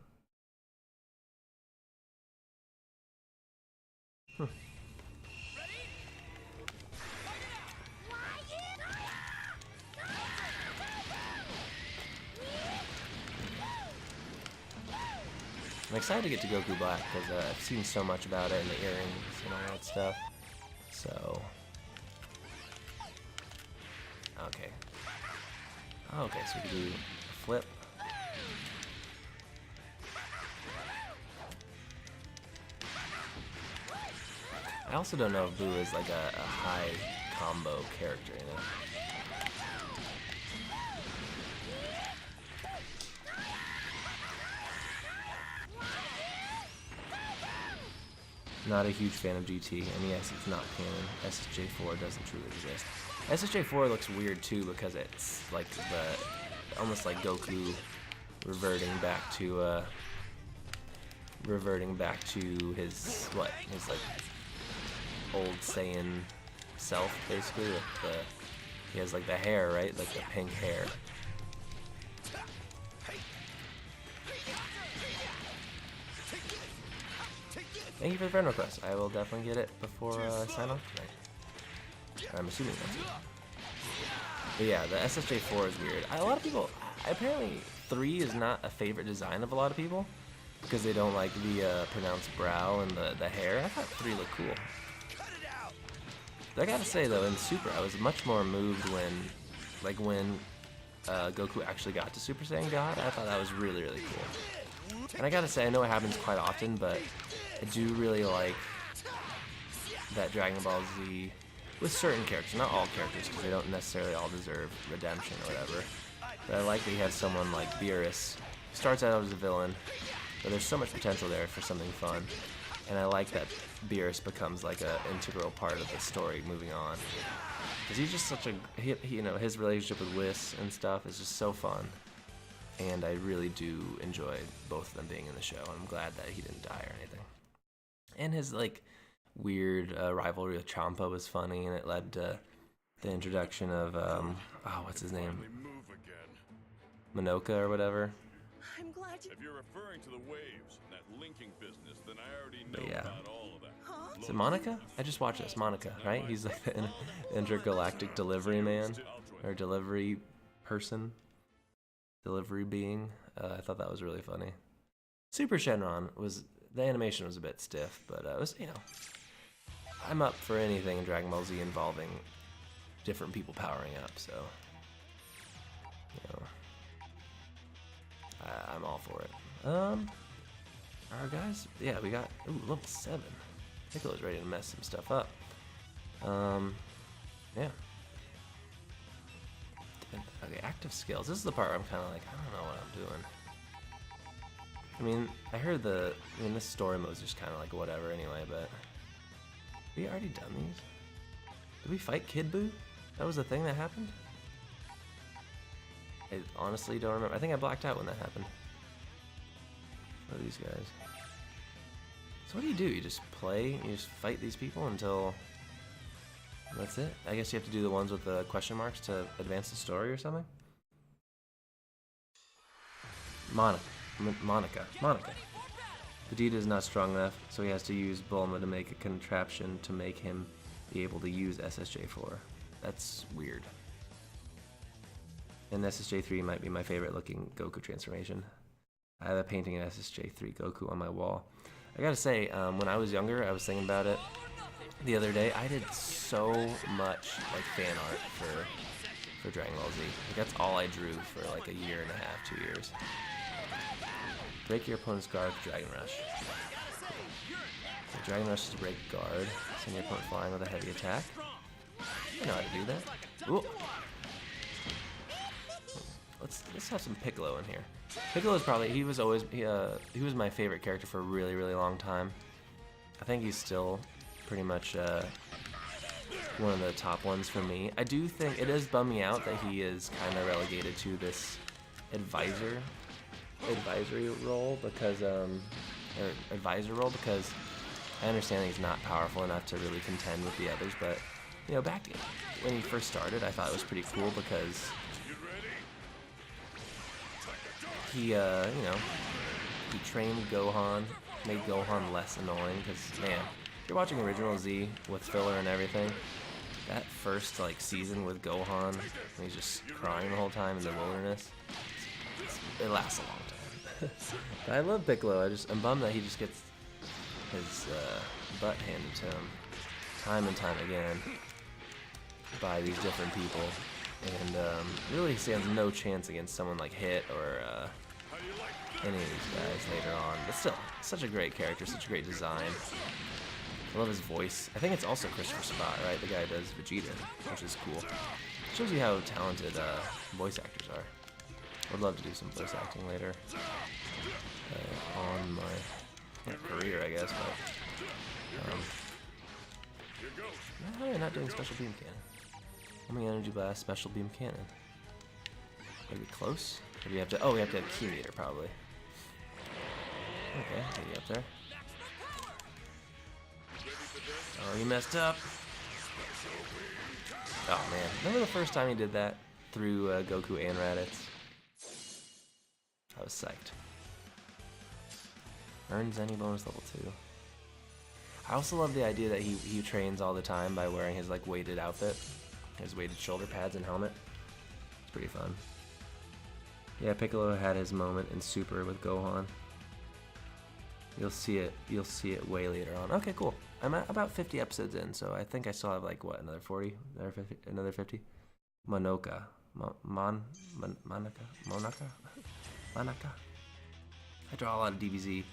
I'm excited to get to Goku Black because I've seen so much about it and the earrings and all that stuff. So, okay. Okay, so we can do a flip. I also don't know if Boo is like a high combo character, you know? Not a huge fan of GT, and yes, it's not canon. SSJ4 doesn't truly exist. SSJ4 looks weird too because it's like almost like Goku reverting back to his like old Saiyan self, basically. With he has like the hair, right? Like the pink hair. Thank you for the friend request. I will definitely get it before I sign off tonight. I'm assuming that's it. But yeah, the SSJ4 is weird. A lot of people, apparently 3 is not a favorite design of a lot of people because they don't like the pronounced brow and the hair. I thought 3 looked cool. I gotta say though, in Super, I was much more moved when Goku actually got to Super Saiyan God. I thought that was really, really cool. And I gotta say, I know it happens quite often, but I do really like that Dragon Ball Z, with certain characters, not all characters, because they don't necessarily all deserve redemption or whatever. But I like that he has someone like Beerus, who starts out as a villain, but there's so much potential there for something fun. And I like that Beerus becomes like an integral part of the story moving on. Because he's just such a, you know, his relationship with Whis and stuff is just so fun. And I really do enjoy both of them being in the show. I'm glad that he didn't die or anything. And his like weird rivalry with Champa was funny, and it led to the introduction of what's his name? Minoka or whatever. I'm glad you... If you're referring to the waves and that linking business, then I already know But yeah. about all of that. Huh? Is it Monica? I just watched this. Monica, right? He's like the intergalactic delivery man or delivery person, delivery being. I thought that was really funny. Super Shenron was, the animation was a bit stiff, but it was, you know, I'm up for anything in Dragon Ball Z involving different people powering up, so, you know, I'm all for it. Alright guys, yeah, we got, level 7. Piccolo's ready to mess some stuff up. Yeah. Okay, active skills. This is the part where I'm kind of like, I don't know what I'm doing. I mean, this story mode is just kind of like whatever anyway, but we already done these? Did we fight Kid Buu? That was the thing that happened? I honestly don't remember. I think I blacked out when that happened. What are these guys? So what do? You just play, you just fight these people until that's it? I guess you have to do the ones with the question marks to advance the story or something? Monica. Vegeta is not strong enough, so he has to use Bulma to make a contraption to make him be able to use SSJ4. That's weird. And SSJ3 might be my favorite looking Goku transformation. I have a painting of SSJ3 Goku on my wall. I gotta say, when I was younger, I was thinking about it the other day. I did so much like fan art for Dragon Ball Z. Like, that's all I drew for like a year and a half, 2 years. Break your opponent's guard with Dragon Rush. So Dragon Rush is to break guard. Send your opponent flying with a heavy attack. I know how to do that. Ooh. Let's have some Piccolo in here. Piccolo is probably he was my favorite character for a really long time. I think he's still pretty much one of the top ones for me. I do think it does bum me out that he is kind of relegated to this advisory role because advisor role because I understand that he's not powerful enough to really contend with the others, but you know, back when he first started, I thought it was pretty cool because he, you know, he trained Gohan, made Gohan less annoying. Because man, if you're watching original Z with filler and everything, that first like season with Gohan, and he's just crying the whole time in the wilderness, it lasts a long time. But I love Piccolo. I'm bummed that he just gets his butt handed to him time and time again by these different people, and really stands no chance against someone like Hit or any of these guys later on. But still, such a great character, such a great design. I love his voice. I think it's also Christopher Sabat, right? The guy who does Vegeta, which is cool. Shows you how talented voice actors are. I'd love to do some voice acting later on my career, I guess. But no, you're not doing special beam cannon. Homing energy blast, special beam cannon. Are we close? Or do we have to? Oh, we have to have key meter probably. Okay, maybe up there. Oh, you messed up. Oh man, remember the first time he did that through Goku and Raditz? I was psyched. Earns any bonus level 2. I also love the idea that he trains all the time by wearing his like weighted outfit, his weighted shoulder pads and helmet. It's pretty fun. Yeah, Piccolo had his moment in Super with Gohan. You'll see it way later on. Okay, cool. I'm at about 50 episodes in, so I think I still have like what, another 40, another 50. Monoka, Monaca. I draw a lot of DBZ,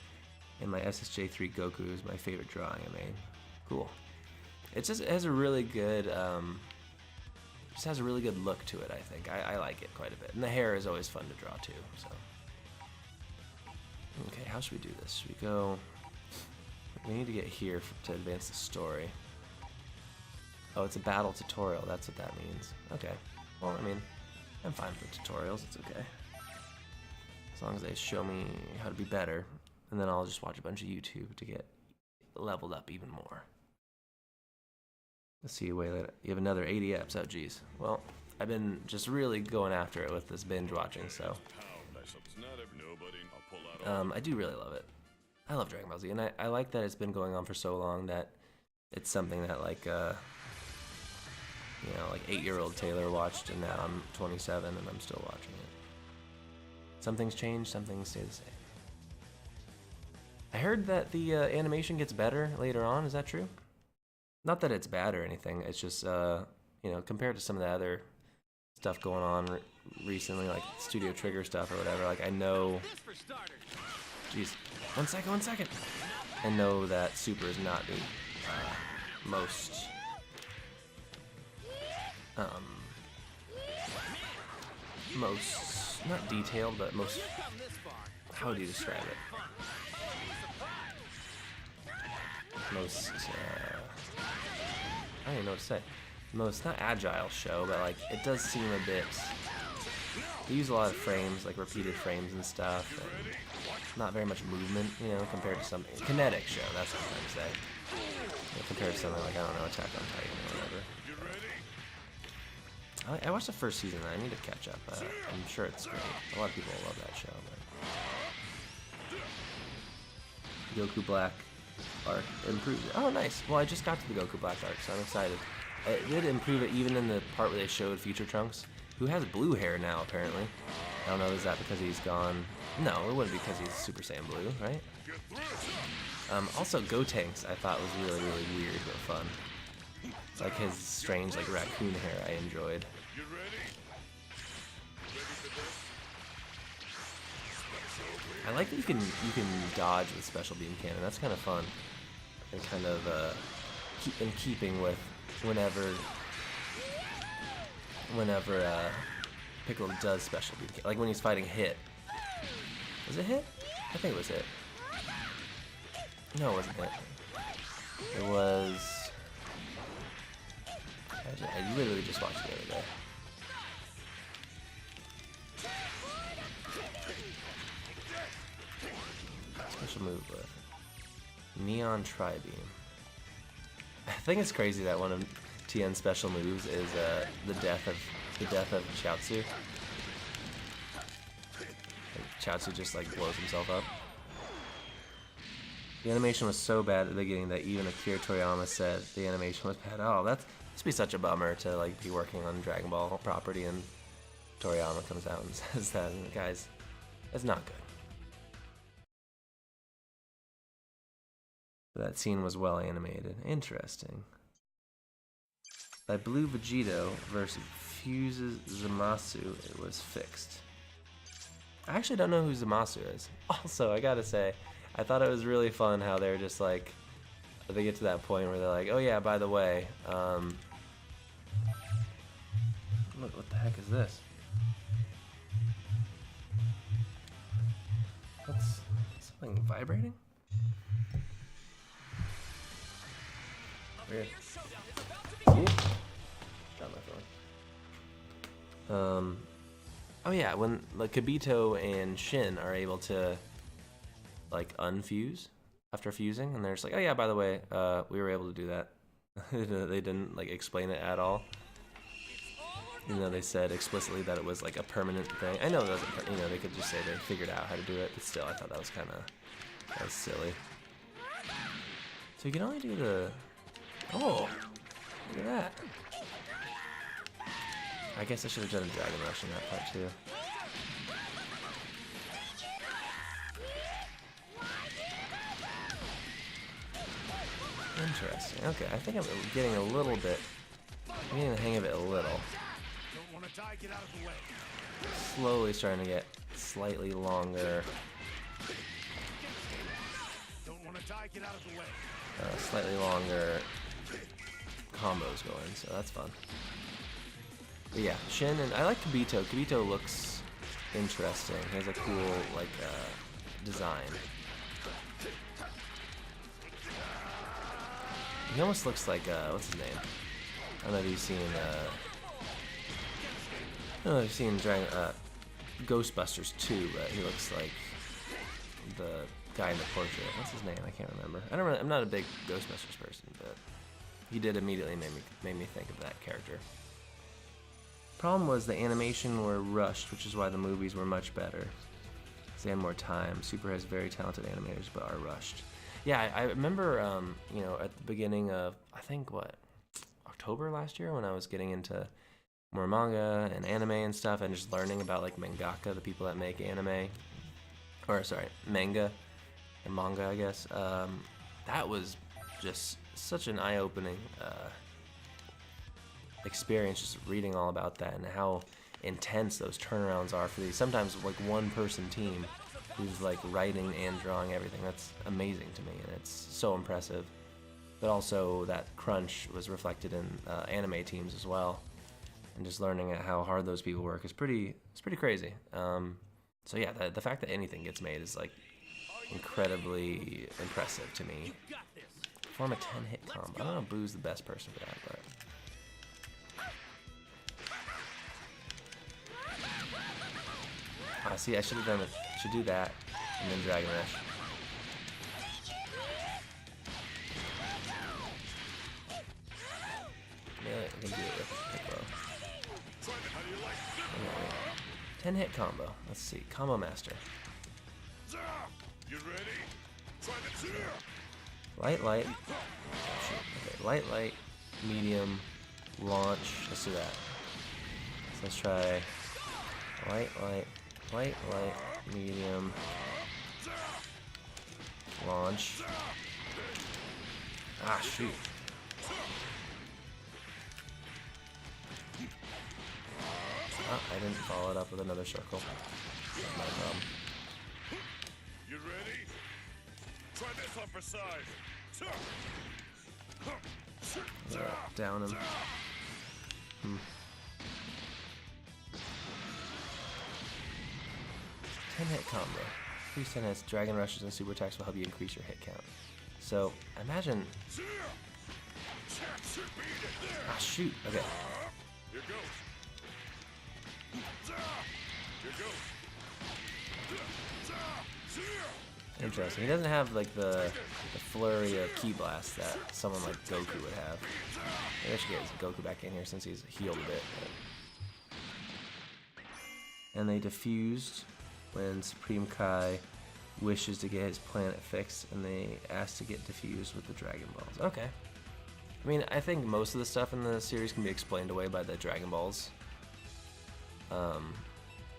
and my SSJ3 Goku is my favorite drawing I made. Cool. It has a really good, just has a really good look to it. I think I like it quite a bit, and the hair is always fun to draw too. So, okay, how should we do this? Should we go? We need to get here to advance the story. Oh, it's a battle tutorial. That's what that means. Okay. Well, I mean, I'm fine for tutorials. It's okay. As long as they show me how to be better, and then I'll just watch a bunch of YouTube to get leveled up even more. Let's see you way later. You have another 80 eps. Oh, geez. Well, I've been just really going after it with this binge watching, so. I do really love it. I love Dragon Ball Z, and I like that it's been going on for so long that it's something that like, you know, like 8-year-old Taylor watched, and now I'm 27 and I'm still watching it. Some things change, some things stay the same. I heard that the animation gets better later on. Is that true? Not that it's bad or anything. It's just, you know, compared to some of the other stuff going on recently, like Studio Trigger stuff or whatever. Like I know, jeez, one second. I know that Super is not the most not detailed, but most, how would you describe it? Most, I don't even know what to say. most, not agile show, but like it does seem a bit. They use a lot of frames, like repeated frames and stuff, and not very much movement, you know, compared to something kinetic show. That's what I'm trying to say. You know, compared to something like, I don't know, Attack on Titan or whatever. I watched the first season. I need to catch up. I'm sure it's great. A lot of people love that show. But Goku Black arc improved it. Oh, nice. Well, I just got to the Goku Black arc, so I'm excited. It did improve it even in the part where they showed Future Trunks, who has blue hair now, apparently. I don't know, is that because he's gone? No, it wouldn't be because he's Super Saiyan Blue, right? Also, Gotenks I thought was really, really weird but fun. Like his strange, like raccoon hair, I enjoyed. I like that you can dodge with Special Beam Cannon. That's kind of fun, and kind of in keeping with whenever Piccolo does Special Beam Cannon. Like when he's fighting Hit. Was it Hit? I think it was Hit. No, it wasn't Hit. It was. I literally just watched it the other day. Special move, but Neon Tri-Beam. I think it's crazy that one of Tien's special moves is the death of Chiaotzu. Like, Chiaotzu just like blows himself up. The animation was so bad at the beginning that even Akira Toriyama said the animation was bad. Oh, that's must be such a bummer to like be working on Dragon Ball property and Toriyama comes out and says that, and guys, that's not good. That scene was well animated. Interesting. By Blue Vegito versus Fuses Zamasu, it was fixed. I actually don't know who Zamasu is. Also, I gotta say, I thought it was really fun how they're just like, they get to that point where they're like, oh yeah, by the way, what the heck is this? What's something vibrating? Weird. Ooh. Got my phone. Oh yeah, when like Kibito and Shin are able to like unfuse after fusing, and they're just like, oh yeah, by the way, we were able to do that. They didn't like explain it at all. You know, they said explicitly that it was like a permanent thing. I know it wasn't, you know, they could just say they figured out how to do it, but still, I thought that was kind of silly. So you can only do the. Oh, look at that. I guess I should have done a Dragon Rush in that part too. Interesting. Okay, I think I'm getting a little bit. I'm getting the hang of it a little. Slowly starting to get slightly longer. Slightly longer combos going, so that's fun. But yeah, Shin, and I like Kibito. Kibito looks interesting. He has a cool like design. He almost looks like what's his name? I don't know if you've seen Ghostbusters 2, but he looks like the guy in the portrait. What's his name? I can't remember. I'm not a big Ghostbusters person, but he did immediately made me think of that character. Problem was the animation were rushed, which is why the movies were much better. They had more time. Super has very talented animators, but are rushed. Yeah, I remember, you know, at the beginning of, I think, October last year, when I was getting into more manga and anime and stuff, and just learning about, like, mangaka, the people that make anime, or, sorry, manga, or manga, I guess. That was just such an eye-opening experience, just reading all about that, and how intense those turnarounds are for these, sometimes, like, one-person team who's like writing and drawing everything. That's amazing to me, and it's so impressive. But also that crunch was reflected in anime teams as well, and just learning how hard those people work is pretty crazy. So yeah, the fact that anything gets made is like incredibly impressive to me. Form a 10-hit combo. I don't know if Boo's the best person for that, but See, I should have done it. Should do that, and then Dragon Rush. Melee, I can do it with Piccolo. 10-hit combo. Let's see. Combo Master. You ready? Try the tear. Light, light. Oh, shoot. Okay, light, light, medium, launch. Let's do that. So let's try light, light, light, light, medium, launch. Ah, shoot. Oh, I didn't follow it up with another circle. That's my problem. You ready? Try this on for size. Down him. 10-hit combo. Increase 10 hits, Dragon Rushes and Super Attacks will help you increase your hit count. So, imagine... Ah, shoot. Okay. Here goes. Here goes. Interesting. He doesn't have, like, the flurry of Ki Blast that someone like Goku would have. Maybe I should get Goku back in here since he's healed a bit. And they diffused when Supreme Kai wishes to get his planet fixed, and they asked to get diffused with the Dragon Balls. Okay. I mean, I think most of the stuff in the series can be explained away by the Dragon Balls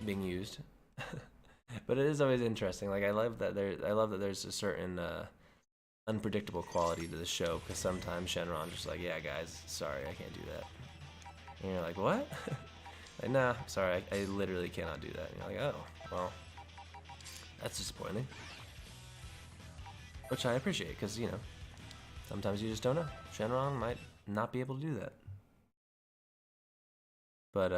being used. But it is always interesting. Like, I love that there's a certain unpredictable quality to the show, because sometimes Shenron's just like, yeah, guys, sorry, I can't do that. And you're like, what? Like, nah, sorry, I literally cannot do that. And you're like, oh, well, that's disappointing. Which I appreciate, because, you know, sometimes you just don't know. Shenron might not be able to do that. But,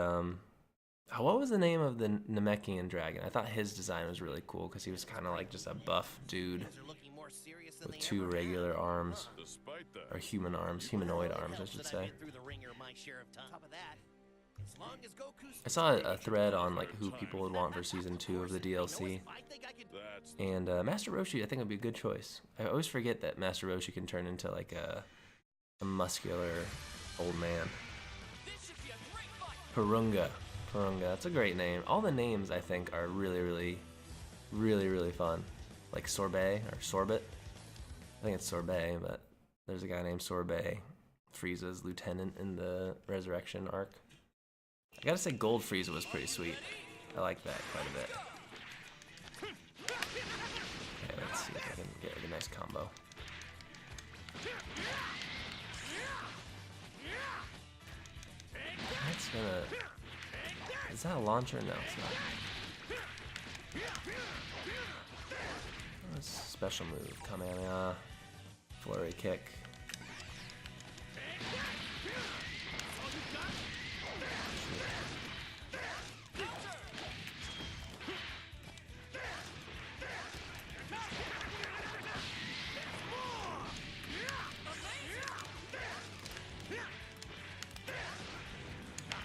what was the name of the Namekian dragon? I thought his design was really cool, because he was kind of like just a buff dude with two regular arms. Or human arms, humanoid arms, I should say. I saw a thread on like who people would want for season 2 of the DLC, and Master Roshi I think would be a good choice. I always forget that Master Roshi can turn into like a muscular old man. Purunga, that's a great name. All the names I think are really fun. Like Sorbet or Sorbet. I think it's Sorbet, but there's a guy named Sorbet, Frieza's lieutenant in the Resurrection arc. I gotta say Gold Frieza was pretty sweet. I like that quite a bit. Okay, let's see if I can get a nice combo. That's gonna... Is that a launcher? No, it's not. That's a special move. Kamehameha. Flurry kick.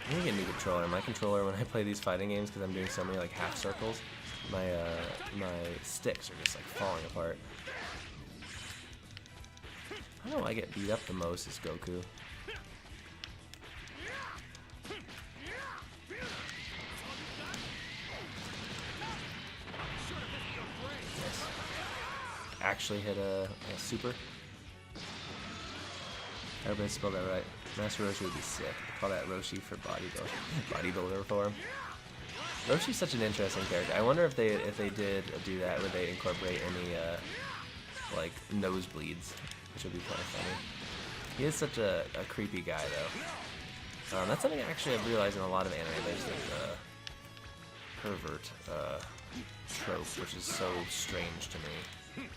I need to get a new controller. My controller, when I play these fighting games, because I'm doing so many like half circles, my sticks are just like falling apart. I don't know why I get beat up the most is Goku. Yes. Actually hit a super. Everybody spelled that right. Master Roshi would be sick. Call that Roshi for bodybuilder form. Roshi's such an interesting character. I wonder if they did do that, would they incorporate any like nosebleeds, which would be kind of funny. He is such a creepy guy though. That's something actually I've realized in a lot of anime. There's this pervert trope, which is so strange to me.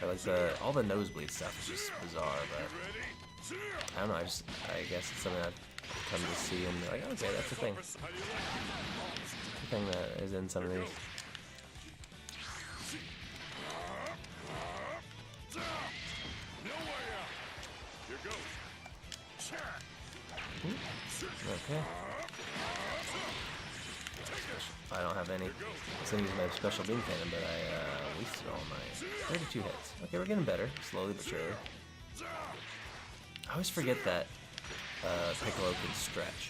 Like all the nosebleed stuff is just bizarre, but I don't know. I guess it's something I've come to see and be like, okay, that's a thing. It's a thing that is in some of these. Okay. I don't have any. I was gonna use my special beam cannon, but I wasted all my 32 hits. Okay, we're getting better, slowly but surely. I always forget that Piccolo can stretch.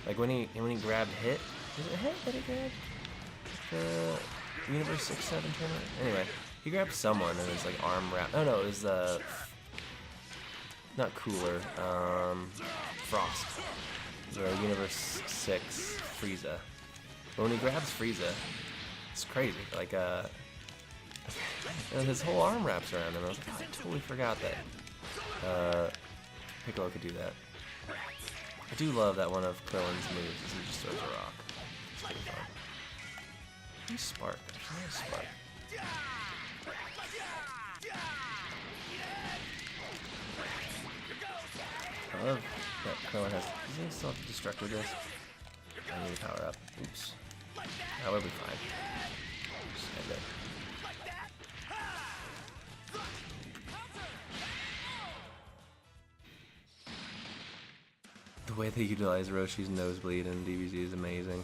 Like when he grabbed hit, is it hit that he grabbed? The Universe 6-7 tournament? Anyway, he grabbed someone and his like arm wrap. Oh no, it was not Cooler, Frost. The Universe 6 Frieza. But when he grabs Frieza, it's crazy. Like and his whole arm wraps around him. I was like, oh, I totally forgot that Piccolo could do that. I do love that one of Krillin's moves is he just throws a rock. It's pretty fun. He's Spark. Actually, Spark. I love that Krillin has. Does he still have Destructo Disc? I need to power up. Oops. That would be fine. Just end it. The way they utilize Roshi's nosebleed in DBZ is amazing.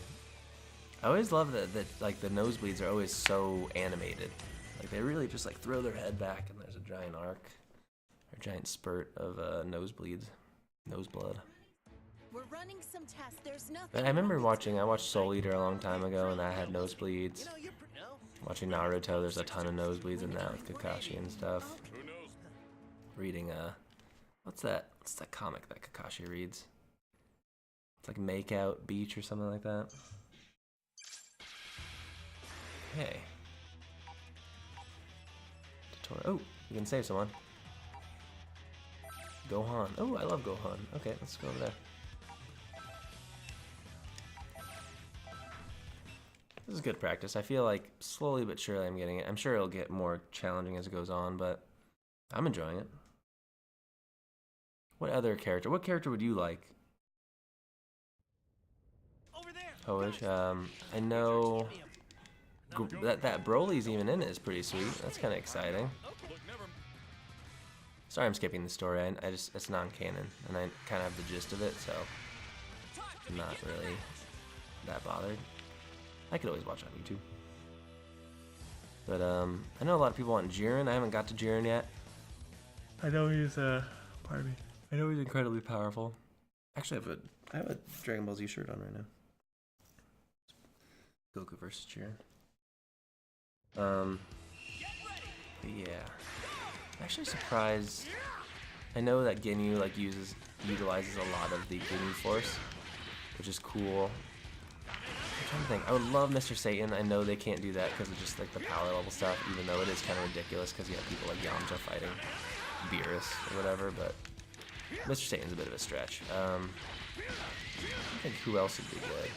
I always love that like the nosebleeds are always so animated. Like they really just like throw their head back and there's a giant arc, or giant spurt of nosebleeds, noseblood. We're running some tests. There's nothing. But I watched Soul Eater a long time ago and that had nosebleeds. Watching Naruto, there's a ton of nosebleeds in that with Kakashi and stuff. Who knows? Reading what's that comic that Kakashi reads? It's like Makeout Beach or something like that. Hey. Tutorial. Oh, you can save someone. Gohan. Oh, I love Gohan. Okay, let's go over there. This is good practice. I feel like slowly but surely I'm getting it. I'm sure it'll get more challenging as it goes on, but I'm enjoying it. What character would you like? Hoish. I know that Broly's even in it is pretty sweet. That's kind of exciting. Sorry, I'm skipping the story. It's non-canon, and I kind of have the gist of it, so I'm not really that bothered. I could always watch on YouTube. But I know a lot of people want Jiren. I haven't got to Jiren yet. I know he's pardon me. I know he's incredibly powerful. Actually, I have a Dragon Ball Z shirt on right now. Goku versus Jiren. Yeah. I'm actually surprised. I know that Ginyu like utilizes a lot of the Ginyu Force, which is cool. I'm trying to think. I would love Mr. Satan. I know they can't do that because of just like the power level stuff, even though it is kind of ridiculous because you have people like Yamcha fighting Beerus or whatever, but Mr. Satan's a bit of a stretch. I think who else would be good?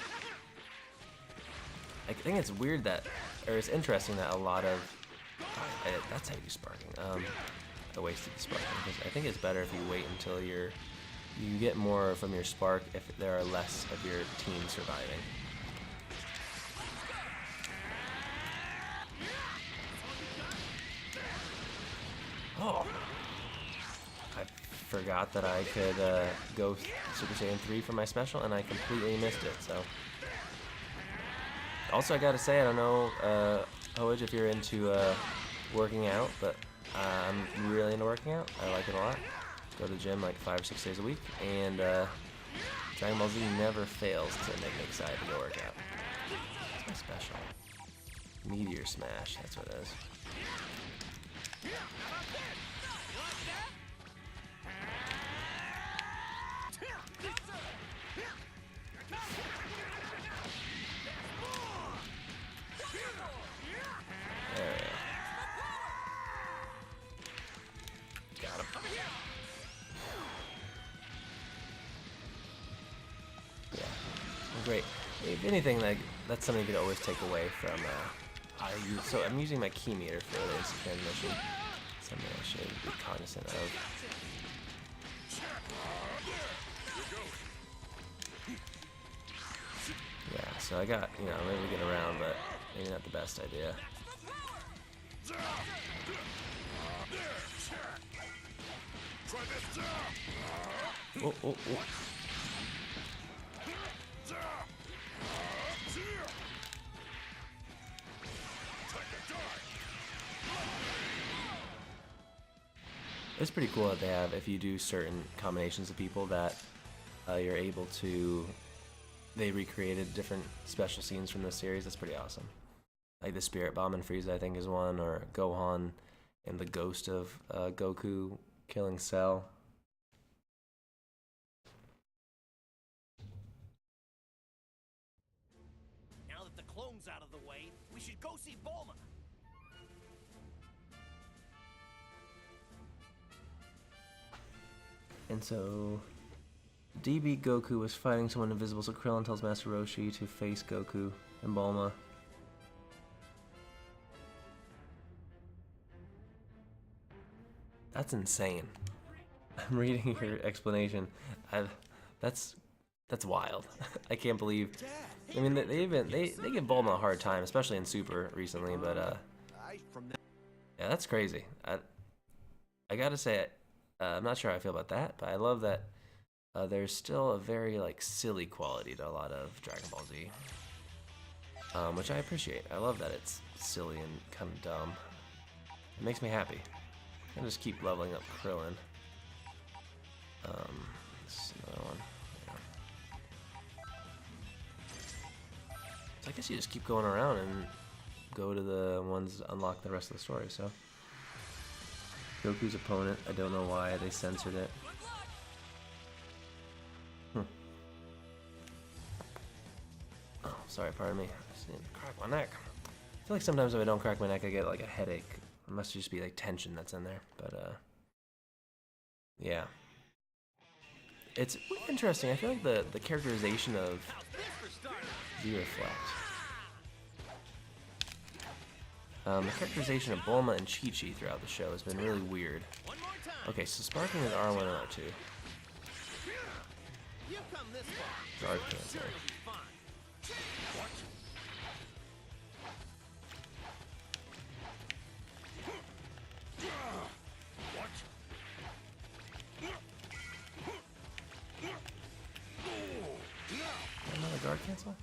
I think it's weird that, or it's interesting that a lot of, that's how you do sparking. I wasted the sparking because I think it's better if you wait until you get more from your spark if there are less of your team surviving. Oh, I forgot that I could go Super Saiyan 3 for my special, and I completely missed it. So. Also, I gotta say, I don't know, Hoish, if you're into working out, but I'm really into working out. I like it a lot. Go to the gym like 5 or 6 days a week, and Dragon Ball Z never fails to make me excited to go work out. It's my special. Meteor Smash, that's what it is. Great. If anything, like that's something you could always take away from. So I'm using my key meter for the instant transmission. Something I should be cognizant of. Yeah. So I got, I'm able to get around, but maybe not the best idea. Oh, oh, oh. It's pretty cool that they have, if you do certain combinations of people, that you're able to. They recreated different special scenes from this series. That's pretty awesome. Like the Spirit Bomb and Frieza, I think, is one, or Gohan and the ghost of Goku killing Cell. Now that the clone's out of the way, we should go see Bulma. And so, DB Goku was fighting someone invisible, so Krillin tells Master Roshi to face Goku and Bulma. That's insane. I'm reading your explanation. That's wild. I can't believe. I mean, they give Bulma a hard time, especially in Super recently. But yeah, that's crazy. I gotta say, I'm not sure how I feel about that, but I love that there's still a very like silly quality to a lot of Dragon Ball Z, which I appreciate. I love that it's silly and kind of dumb. It makes me happy. I just keep leveling up Krillin. This is another one. Yeah. So I guess you just keep going around and go to the ones that unlock the rest of the story. So Goku's opponent. I don't know why they censored it. Oh, sorry, pardon me. I just need to crack my neck. I feel like sometimes if I don't crack my neck, I get like a headache. It must just be like tension that's in there. But yeah. It's interesting. I feel like the characterization of Z-Reflect. The characterization of Bulma and Chi-Chi throughout the show has been really weird. Okay, so sparking is R1 and R2. Guard cancel. Another guard cancel?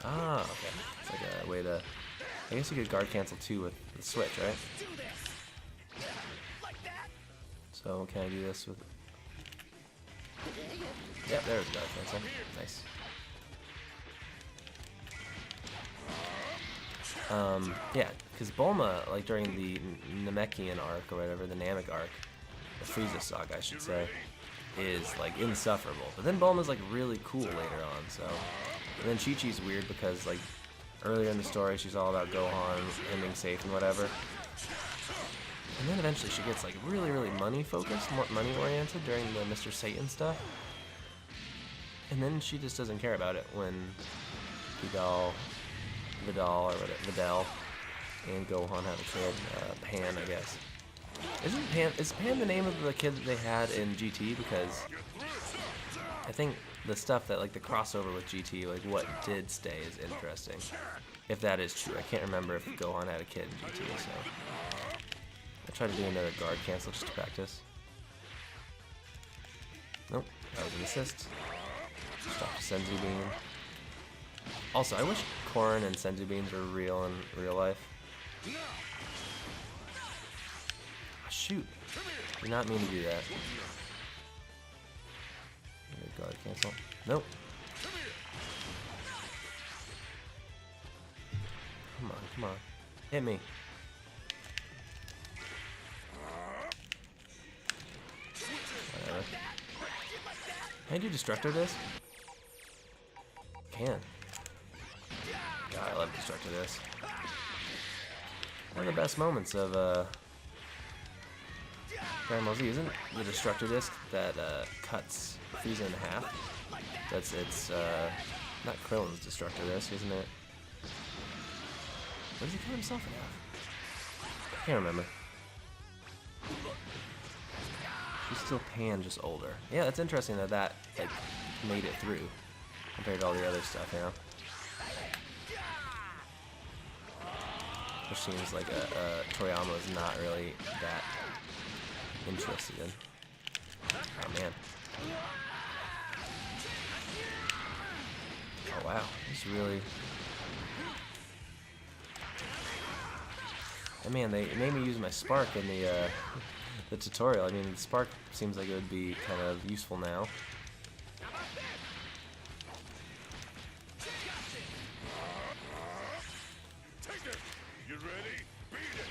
Ah, okay. It's like a way to. I guess you could guard cancel too with the switch, right? So can I do this with? Yeah, there's guard cancel. Nice. Yeah, because Bulma, like during the Namekian arc or whatever, the Namek arc, the Frieza saga, I should say, is like insufferable. But then Bulma's like really cool later on. So, and then Chi-Chi's weird because like earlier in the story, she's all about Gohan and being safe and whatever. And then eventually she gets like really, really money focused, more money oriented during the Mr. Satan stuff. And then she just doesn't care about it when Vidal or whatever, Videl and Gohan have a kid. Pan, I guess. Is Pan the name of the kid that they had in GT? Because I think the stuff that like the crossover with GT, like what did stay, is interesting. If that is true, I can't remember if Gohan had a kid in GT. So I'll try to do another guard cancel just to practice. Nope, that was an assist. Stop Senzu Bean. Also, I wish Corrin and Senzu Beans were real in real life. Oh, shoot. Did not mean to do that. Guard cancel. Nope. Come on, come on. Hit me. Whatever. Can I do Destructo Disc? Can. God, I love Destructo Disc. One of the best moments of Dragon Ball Z, isn't the Destructo Disc that cuts Frieza in half? It's not Krillin's Destructo Disc, isn't it? What does he cut himself in half? I can't remember. She's still Pan, just older. Yeah, that's interesting that like made it through compared to all the other stuff, you know? Which seems like Toriyama is not really that interested in. Oh man. Oh wow, he's really. And man, they made me use my spark in the tutorial. I mean, the spark seems like it would be kind of useful now. Take it! You ready? Beat it!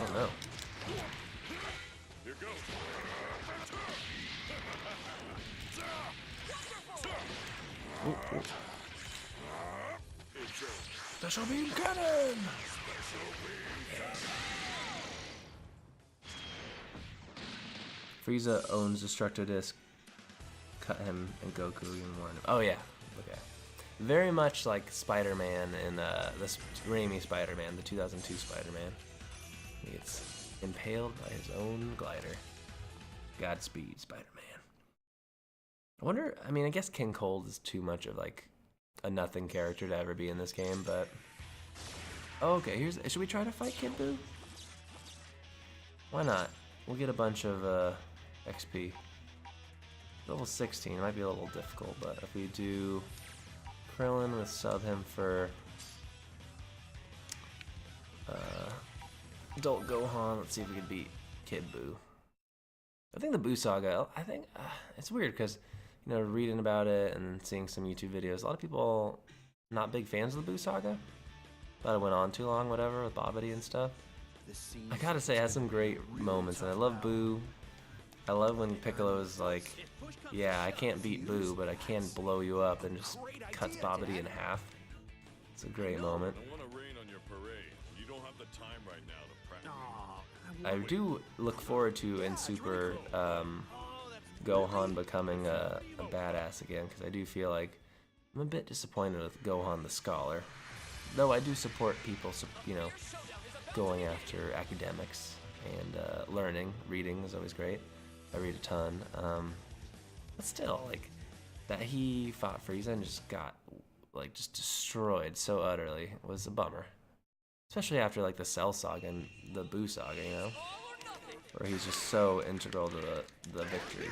Oh no. Here goes. Ooh, ooh. It's over. Special beam cannon! Frieza owns Destructo Disc. Cut him and Goku even more. Oh yeah, okay. Very much like Spider-Man in the Raimi Spider-Man, the 2002 Spider-Man. He gets impaled by his own glider. Godspeed, Spider-Man. I wonder, I mean, I guess King Cold is too much of like a nothing character to ever be in this game, but... Oh, okay, should we try to fight Kid Buu? Why not? We'll get a bunch of XP. Level 16 might be a little difficult, but if we do Krillin, we'll sub him for Adult Gohan. Let's see if we can beat Kid Buu. I think the Buu Saga, I think it's weird because, you know, reading about it and seeing some YouTube videos, a lot of people not big fans of the Buu Saga. Thought it went on too long, whatever, with Babidi and stuff. I gotta say, it has some great moments, and I love Buu. I love when Piccolo's like, yeah, I can't beat Buu, but I can blow you up, and just cuts Babidi in half. It's a great moment. I want to rain on your parade. You don't have the time right now to practice. I do look forward to in Super Gohan becoming a badass again, because I do feel like I'm a bit disappointed with Gohan the Scholar. Though I do support people, you know, going after academics and learning. Reading is always great. I read a ton. But still, like, that he fought Frieza and just got, like, just destroyed so utterly was a bummer. Especially after, like, the Cell Saga and the Buu Saga, you know? Where he's just so integral to the victory.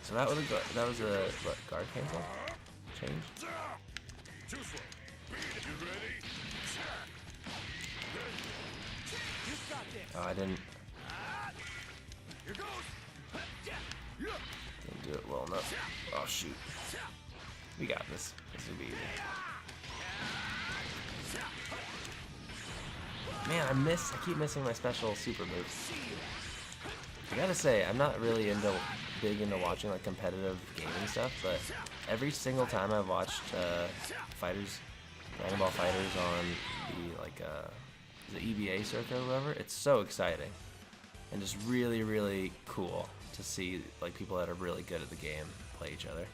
So that was a what, guard cancel? Change? Too slow. You ready? Oh, I didn't Here goes. do it well enough. Oh shoot. We got this. This will be easy. Man, I keep missing my special super moves. I gotta say, I'm not really big into watching like competitive gaming stuff, but every single time I've watched Fighterz, Dragon Ball Fighterz on the EVA circuit or whatever, it's so exciting and just really, really cool to see like people that are really good at the game play each other.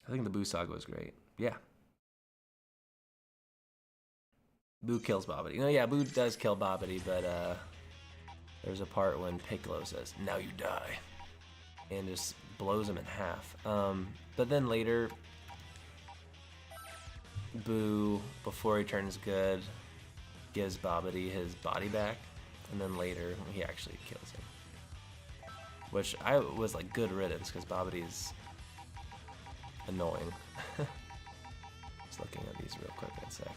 I think the Buu Saga was great. Yeah. Buu kills Babidi. You know, yeah, Buu does kill Babidi, but there's a part when Piccolo says, "Now you die," and just blows him in half. But then later, Buu, before he turns good, gives Babidi his body back, and then later he actually kills him. Which I was like, good riddance, because Babidi is annoying. Just looking at these real quick in a sec.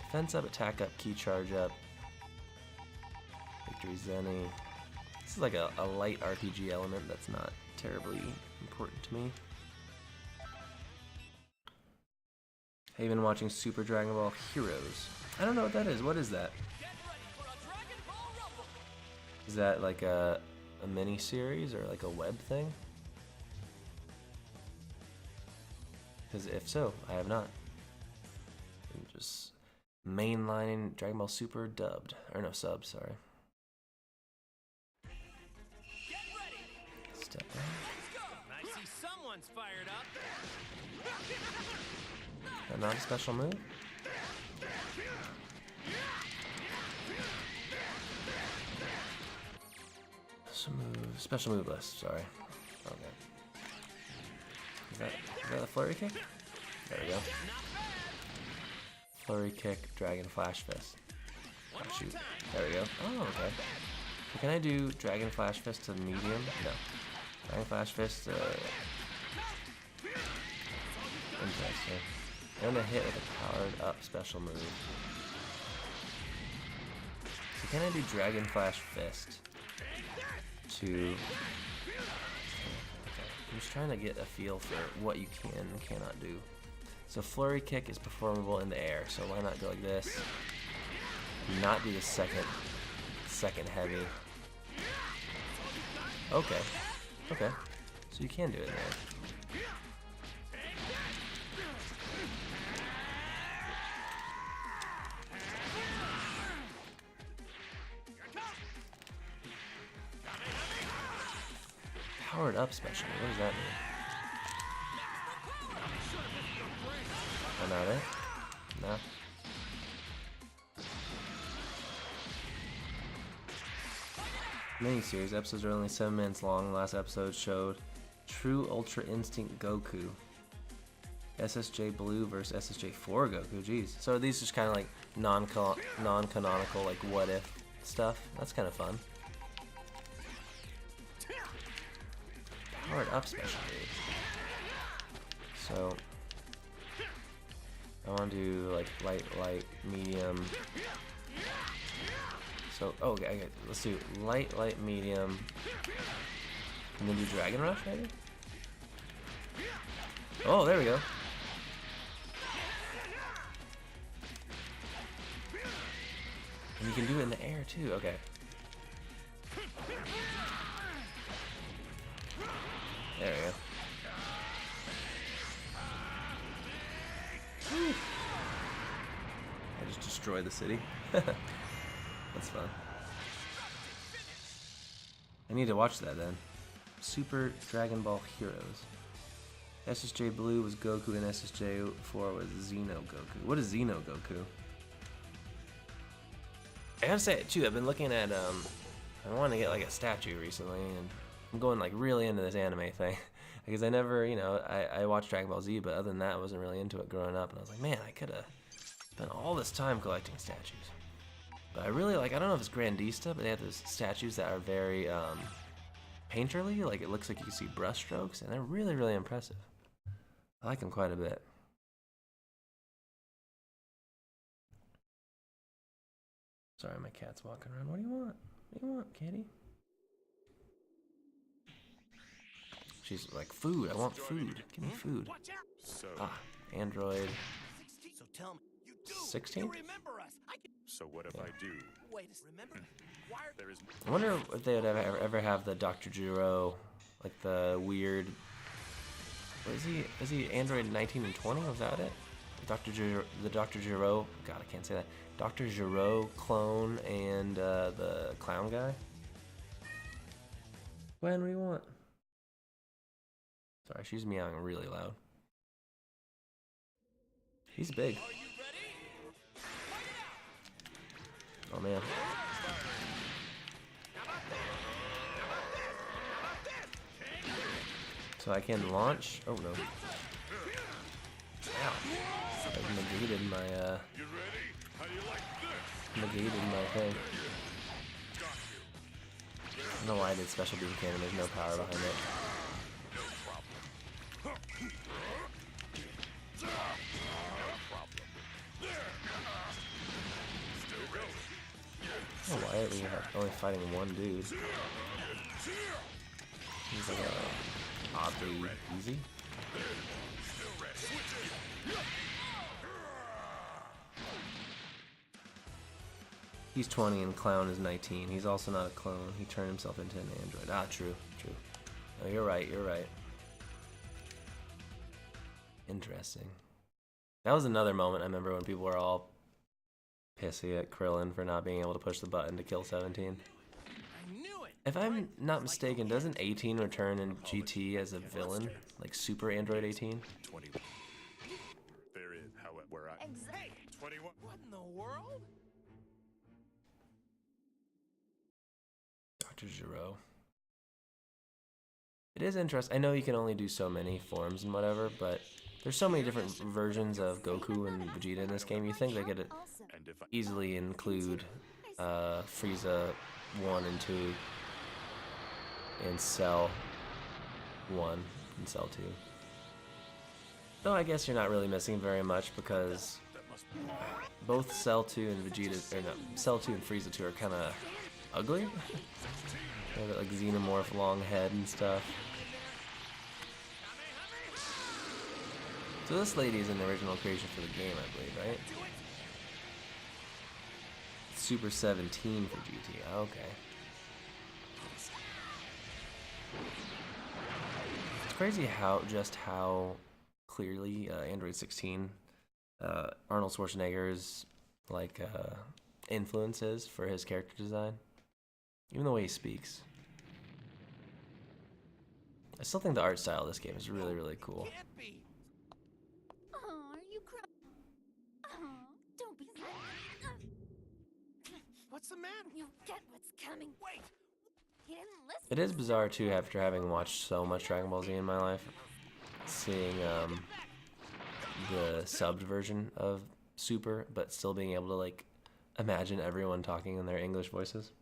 Defense up, attack up, key charge up. Victory Zenny. This is like a light RPG element that's not terribly important to me. Have you been watching Super Dragon Ball Heroes? I don't know what that is. What is that? Is that like a mini series or like a web thing? Because if so, I have not. I'm just mainlining Dragon Ball Super dubbed. Or no, sub, sorry. Step back. I see someone's fired up. Is that not a special move? Special move list, sorry. Okay. Is that a flurry kick? There we go. Flurry kick, Dragon Flash Fist. One Oh, more shoot. time. There we go. Oh, okay. So can I do Dragon Flash Fist to medium? No. Dragon Flash Fist, interesting. And a hit with a powered up special move. So can I do Dragon Flash Fist to... Okay. I'm just trying to get a feel for what you can and cannot do. So Flurry Kick is performable in the air, so why not go like this? Not do the second heavy. Okay. Okay. So you can do it there. Powered up special. What does that mean? Oh, not it? No. Miniseries episodes are only 7 minutes long. Last episode showed True Ultra Instinct Goku, SSJ Blue versus SSJ4 Goku. Jeez. So are these just kind of like non-canonical, like what if stuff? That's kind of fun. Powered up special move. So I want to do like light, medium. So okay, let's do light, medium, and then do Dragon Rush maybe. Oh, there we go. And you can do it in the air too. Okay. There we go. Whew. I just destroyed the city. That's fun. I need to watch that then. Super Dragon Ball Heroes. SSJ Blue was Goku and SSJ4 was Xeno Goku. What is Xeno Goku? I gotta say too, I've been looking at I want to get like a statue recently, and I'm going like really into this anime thing because I never, you know, I watched Dragon Ball Z, but other than that, I wasn't really into it growing up, and I was like, man, I could have spent all this time collecting statues. But I really like, I don't know if it's Grandista, but they have those statues that are very painterly, like it looks like you can see brush strokes, and they're really, really impressive. I like them quite a bit. Sorry, my cat's walking around. What do you want? What do you want, kitty? She's like, food, I want food. Give me food. Watch out. So, Ah, Android 16. So tell me, you do. 16? You remember us? I can so what if I do? wait a second. Remember? Why are There is I wonder if they would ever have the Dr. Giro, like the weird. What is he? Is he Android 19 and 20? Was that it? The Dr. Giro. God, I can't say that. Dr. Giro clone and the clown guy. When what do you want? Sorry, she's meowing really loud. He's big. you ready? Oh man. So I can launch. Oh no. Ow. I've negated my you ready? How do you like this? negated my thing. I don't know why I did special beam cannon. There's no power behind it. Oh, why are we only fighting one dude? He's like oddly easy. He's 20 and Clown is 19. He's also not a clone. He turned himself into an android. Ah, true, true. Oh, you're right, you're right. Interesting. That was another moment I remember when people were all pissy at Krillin for not being able to push the button to kill 17. I knew it. If I'm not mistaken, doesn't 18 return in GT as a villain? Like Super Android 18? 21. There is, however, where I. Hey, 21. what in the world? Dr. Giro. It is interesting. I know you can only do so many forms and whatever, but There's so many different versions of Goku and Vegeta in this game. You think they could Also, And if I easily include Frieza 1 and 2 and Cell 1 and Cell 2. Though I guess you're not really missing very much because both Cell 2 and Vegeta, or no, Cell 2 and Frieza 2 are kind of ugly. They got like xenomorph long head and stuff. So this lady is an original creation for the game, I believe, right? Super 17 for GT. Okay. It's crazy how clearly Android 16 Arnold Schwarzenegger's like influences for his character design, even the way he speaks. I still think the art style of this game is really, really cool. Can't be. oh, are you crying? Oh, don't be sad. What's the matter? You get what's coming. Wait. He didn't listen. It is bizarre too, after having watched so much Dragon Ball Z in my life, seeing the subbed version of Super, but still being able to like imagine everyone talking in their English voices.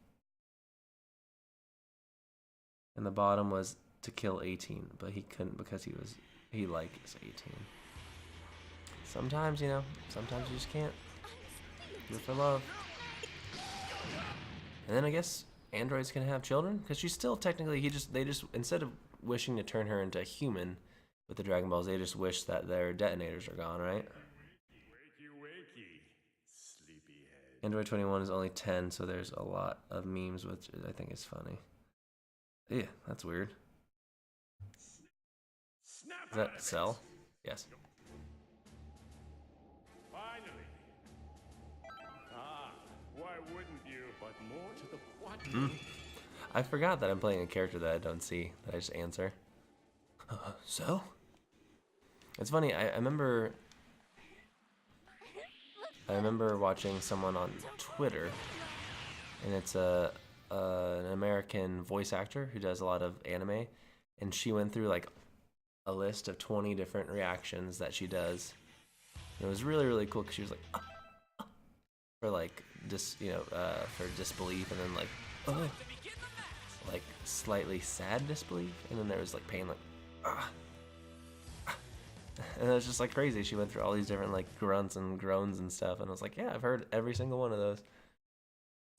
And the bottom was to kill 18, but he couldn't because he likes 18. Sometimes, you know, sometimes you just can't. Do it for love. And then I guess androids can have children because she's still technically they just instead of wishing to turn her into a human with the Dragon Balls, they just wish that their detonators are gone, right? wakey, sleepyhead. Android 21 is only 10, so there's a lot of memes, which I think is funny. Yeah, that's weird. Snap Is that Cell? Yes. Finally. Ah, why wouldn't you? But more to the what? I forgot that I'm playing a character that I don't see, that I just answer. Cell? It's funny, I remember watching someone on Twitter, and it's an American voice actor who does a lot of anime, and she went through like a list of 20 different reactions that she does. And it was really, really cool because she was like, for like for disbelief, and then like slightly sad disbelief, and then there was like pain, like and it was just like crazy. She went through all these different like grunts and groans and stuff, and I was like, yeah, I've heard every single one of those.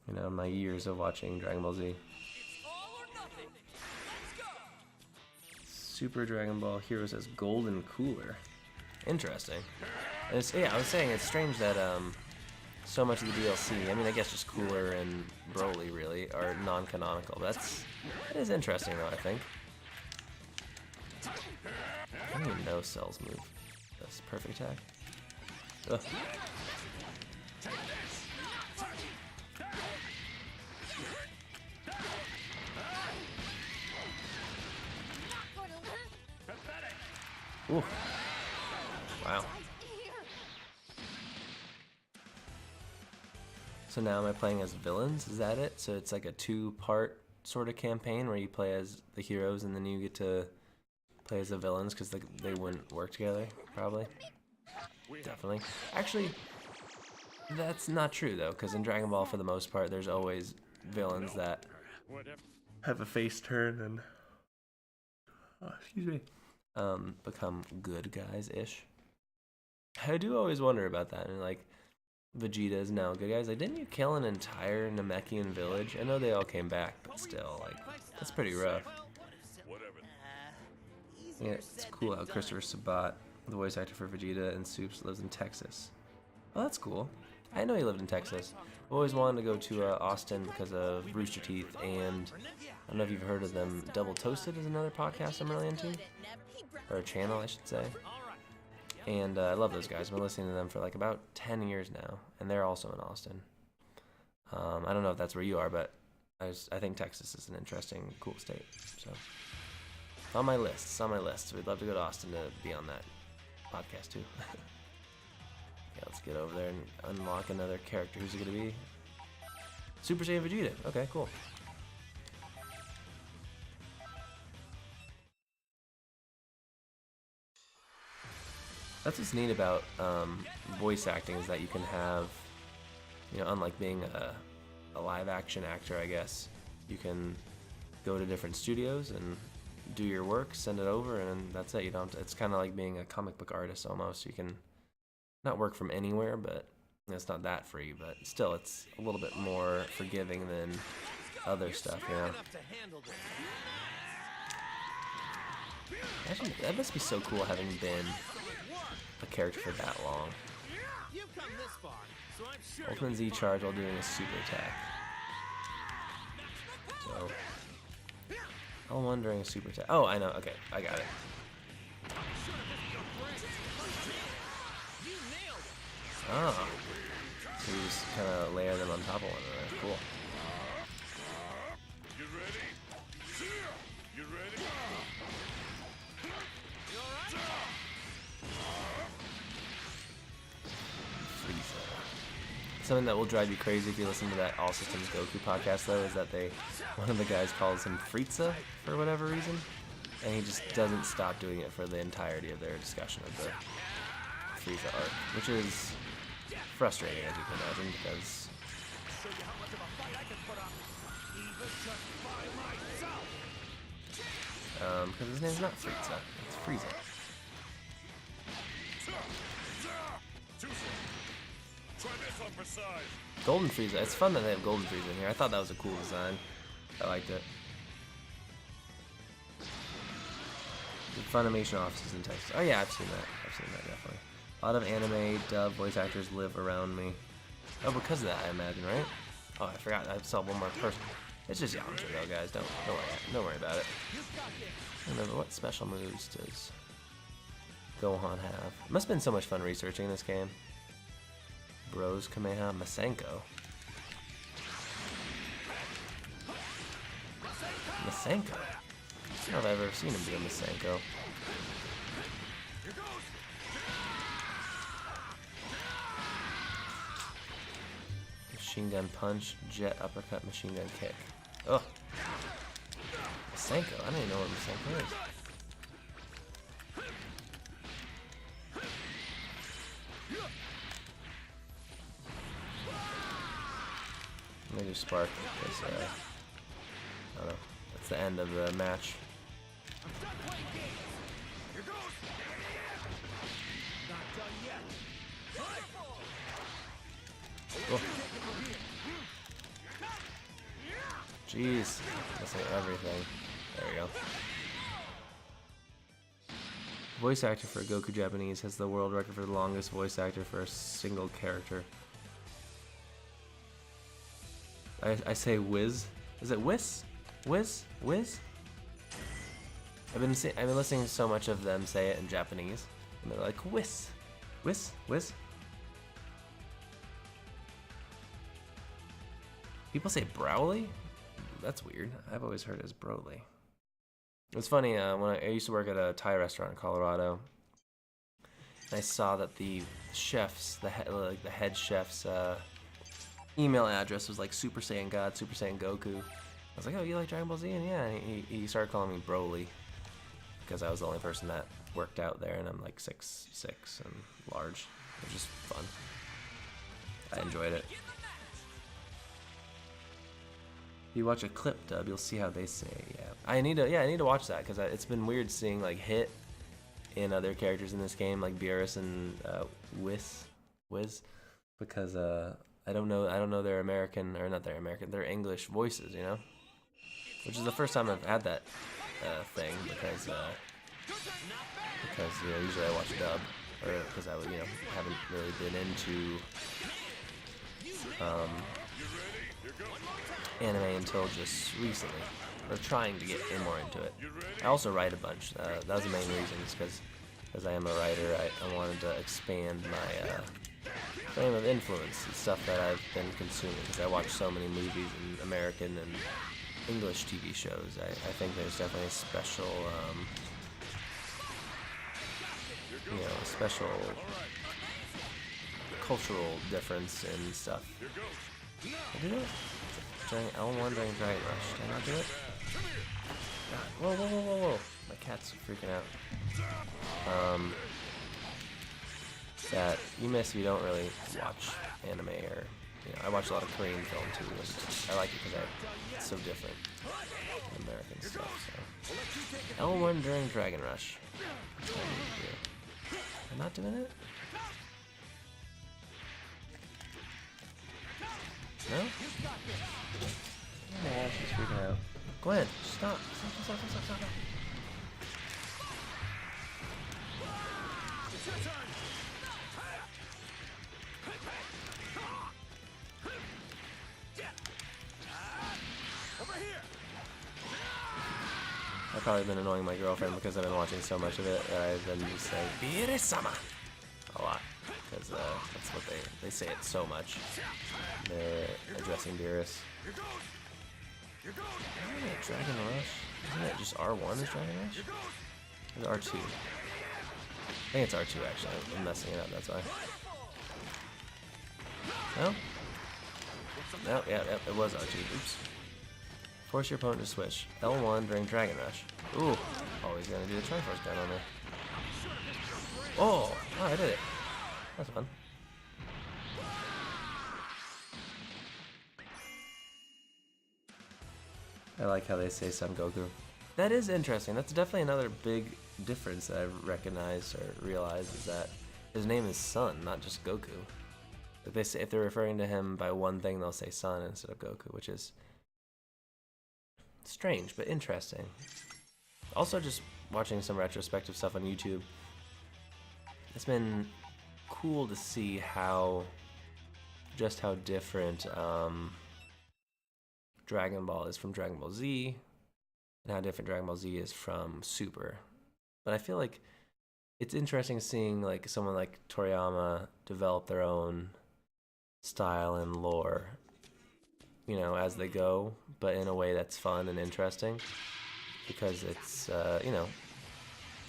You know, in my years of watching Dragon Ball Z. It's all or nothing. Let's go. Super Dragon Ball Heroes as Golden Cooler. Interesting. And it's, yeah, I was saying it's strange that so much of the DLC, I mean, I guess just Cooler and Broly really are non-canonical. That is interesting though, I think. I don't even know Cell's move. That's perfect attack. Ugh. Ooh. Wow. So now am I playing as villains? Is that it? So it's like a two-part sort of campaign where you play as the heroes and then you get to play as the villains because they wouldn't work together, probably. Definitely. Actually, that's not true though, because in Dragon Ball, for the most part, there's always villains that have a face turn and excuse me, become good guys-ish. I do always wonder about that, and like Vegeta is now good guys. Like, didn't you kill an entire Namekian village? I know they all came back, but still, like, that's pretty rough. Whatever. Yeah, it's cool how Christopher Sabat, the voice actor for Vegeta and Soups, lives in Texas. Oh, that's cool. I didn't know he lived in Texas. I've always wanted to go to Austin because of Rooster Teeth, and I don't know if you've heard of them. Double Toasted is another podcast I'm really into, or a channel, I should say. And I love those guys. I've been listening to them for like about 10 years now, and they're also in Austin. I don't know if that's where you are, but I think Texas is an interesting, cool state. So it's on my list. It's on my list. We'd love to go to Austin to be on that podcast too. Yeah, let's get over there and unlock another character. Who's it gonna be? Super Saiyan Vegeta. Okay, cool. That's what's neat about voice acting, is that you can have, you know, unlike being a live action actor, I guess, you can go to different studios and do your work, send it over, and that's it. You don't. It's kind of like being a comic book artist almost. You can not work from anywhere, but it's not that free. But still, it's a little bit more forgiving than other stuff, you know. Actually, that must be so cool having been a character for that long. You've come this far, so I'm sure Ultimate Z charge while doing a super attack. So, L1 during a super attack. Oh, I know. Okay, I got it. you nailed it. Oh, so you just kind of layer them on top of one another. Cool. You ready? You ready? You all right? Frieza. Something that will drive you crazy if you listen to that All Systems Goku podcast, though, is that one of the guys calls him Frieza for whatever reason, and he just doesn't stop doing it for the entirety of their discussion of the Frieza arc, which is frustrating, as you can imagine, because his name's not Frieza, it's Frieza. Try this on for size. Golden Frieza. It's fun that they have Golden Frieza in here. I thought that was a cool design. I liked it. The Funimation offices in Texas. Oh yeah, I've seen that. I've seen that, definitely. A lot of anime dub voice actors live around me. Oh, because of that, I imagine, right? Oh, I forgot. I saw one more person. It's just Yamcha, though, guys. Don't worry about it. Remember, what special moves does Gohan have? It must have been so much fun researching this game. Bros Kameha Masenko. Masenko? I don't know if I've ever seen him do a Masenko. Machine gun punch, jet uppercut, machine gun kick. Ugh. Masenko? I don't even know what Masenko is. Let me do Spark, because, I don't know, that's the end of the match. Oh. Jeez, missing everything. There we go. Voice actor for Goku Japanese has the world record for the longest voice actor for a single character. I say whiz. Is it whiz? Whiz? Whiz? I've been listening to so much of them say it in Japanese, and they're like whiz, whiz, whiz. People say Browley? That's weird. I've always heard it as Broly. It's funny, when I used to work at a Thai restaurant in Colorado, I saw that the chef's, the head chef's email address was like Super Saiyan God, Super Saiyan Goku. I was like, oh, you like Dragon Ball Z? And yeah, and he started calling me Broly, because I was the only person that worked out there, and I'm like 6'6" and large. It was just fun. I enjoyed it. If you watch a clip dub, you'll see how they say. Yeah, I need to watch that, because it's been weird seeing like Hit in other characters in this game, like Beerus and Wiz, because I don't know their American, or not their American, their English voices, you know, which is the first time I've had that thing, because you know, usually I watch dub, or because I haven't really been into anime until just recently, or trying to get more into it. I also write a bunch. That was the main reason, is because as I am a writer, I wanted to expand my frame of influence, the stuff that I've been consuming, because I watch so many movies and American and English TV shows. I think there's definitely a special, a special cultural difference in stuff. I did it? During L1 during Dragon Rush. Did I not do it? God. Whoa. My cat's freaking out. that you miss if you don't really watch anime or, you know, I watch a lot of Korean film too, and I like it because it's so different than American stuff. So L1 during Dragon Rush. That's what I need to do. I'm not doing it? No? Yeah, she's freaking out. Gwen, stop. Stop. I've probably been annoying my girlfriend because I've been watching so much of it that I've been just saying Beerus-sama a lot, because that's what they say it so much. They're addressing Beerus. Dragon Rush? Isn't it just R1 is Dragon Rush? Or R2? I think it's R2 actually. I'm messing it up, that's why. No? No, yeah, it was R2. Oops. Force your opponent to switch. L1 during Dragon Rush. Ooh. Oh, he's gonna do the Triforce gun on me. Oh! Oh, I did it. That's fun. I like how they say Son Goku. That is interesting. That's definitely another big difference that I've recognized or realized, is that his name is Son, not just Goku. If they say, if they're referring to him by one thing, they'll say Son instead of Goku, which is strange but interesting. Also, just watching some retrospective stuff on YouTube, it's been cool to see how different Dragon Ball is from Dragon Ball Z, and how different Dragon Ball Z is from Super. But I feel like it's interesting seeing like someone like Toriyama develop their own style and lore, you know, as they go, but in a way that's fun and interesting, because it's you know,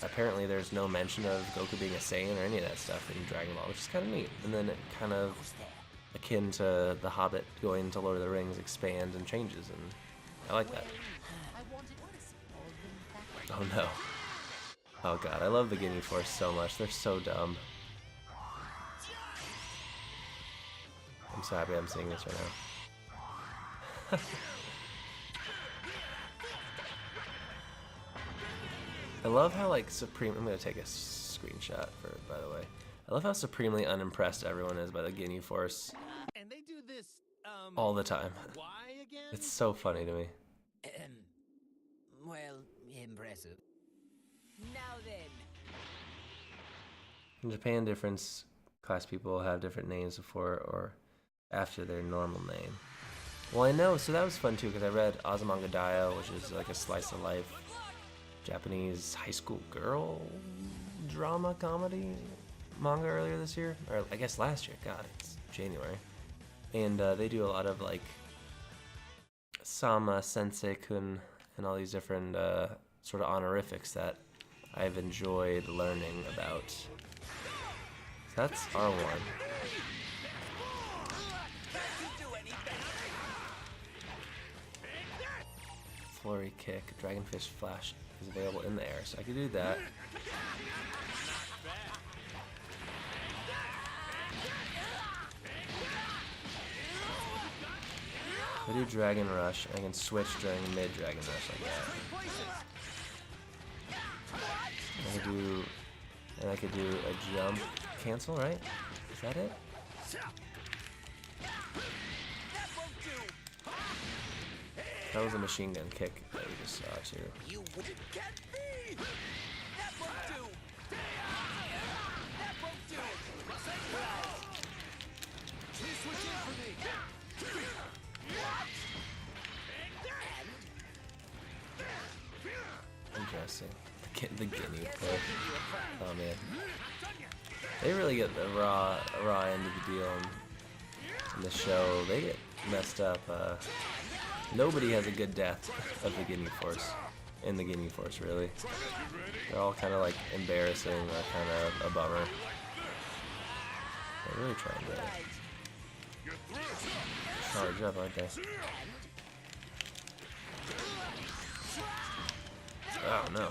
apparently there's no mention of Goku being a Saiyan or any of that stuff in Dragon Ball, which is kind of neat. And then it kind of, akin to The Hobbit going to Lord of the Rings, expands and changes, and I like that. Oh no. Oh god, I love the Ginyu Force so much. They're so dumb. I'm so happy I'm seeing this right now. I love how like supreme. I'm gonna take a screenshot for it, by the way. I love how supremely unimpressed everyone is by the Ginyu Force And they do this, all the time. why again? It's so funny to me. Well, impressive. Now then. In Japan, different class people have different names before or after their normal name. Well, I know, so that was fun too, because I read Azumanga Daioh, which is like a slice of life Japanese high school girl drama comedy manga earlier this year, or I guess last year. God, it's January. And they do a lot of like Sama Sensei-kun and all these different sort of honorifics that I've enjoyed learning about. So that's R1. Flurry kick, Dragonfish Flash is available in the air, so I could do that. If I do Dragon Rush, I can switch during mid-Dragon Rush like that. I could do a jump cancel, right? Is that it? That was a machine gun kick that we just saw too. You wouldn't get me! That won't do! That won't do! Please switch in for me! Interesting. The Ginyu Force. Oh man. They really get the raw end of the deal in the show. They get messed up. Nobody has a good death of the Ginyu Force. In the Ginyu Force, really. They're all kind of like embarrassing, or kind of a bummer. They're really trying to charge up, aren't they? Oh no.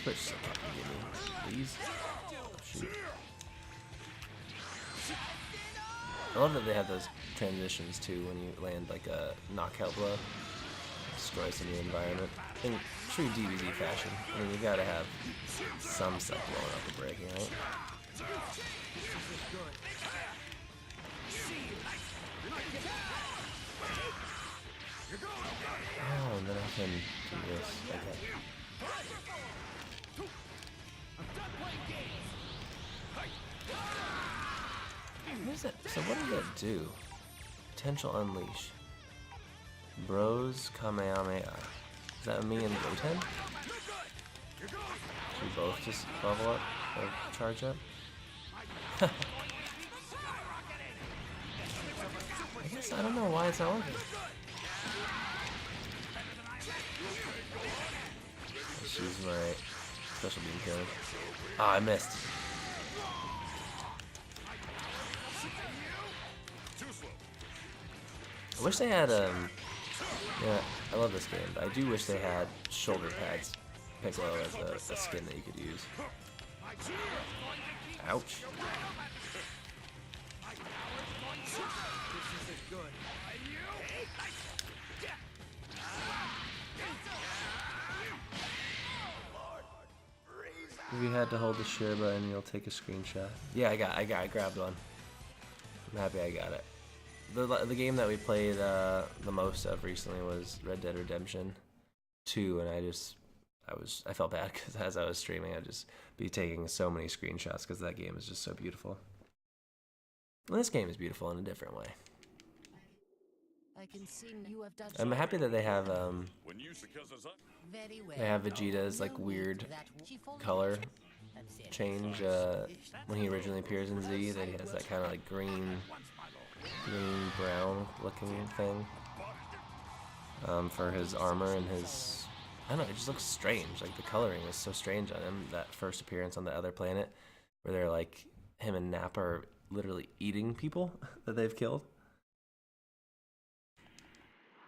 Switch some give me, please. Oh, shoot. I love that they have those transitions too when you land like a knockout blow. Destroy some of the environment. In true DBZ fashion. I mean, you gotta have some stuff blowing up and breaking, right? Oh, and then I can do this. Okay. What is that? So what does that do? Potential unleash. Bros Kamehameha. Is that me and Goten? Should we both just level up or charge up? I guess I don't know why it's not working. She's my special beam killer. Ah, I missed. I wish they had yeah, I love this game, but I do wish they had shoulder pads Piccolo as a skin that you could use. Ouch. If you had to hold the share button, you'll take a screenshot. Yeah, I grabbed one. I'm happy I got it. The game that we played the most of recently was Red Dead Redemption 2, and I felt bad because as I was streaming, I'd just be taking so many screenshots because that game is just so beautiful. And this game is beautiful in a different way. I'm happy that they have Vegeta's like weird color change when he originally appears in Z. That he has that kind of like green brown looking thing for his armor and his, I don't know, it just looks strange. Like the coloring is so strange on him. That first appearance on the other planet where they're like, him and Nappa are literally eating people that they've killed.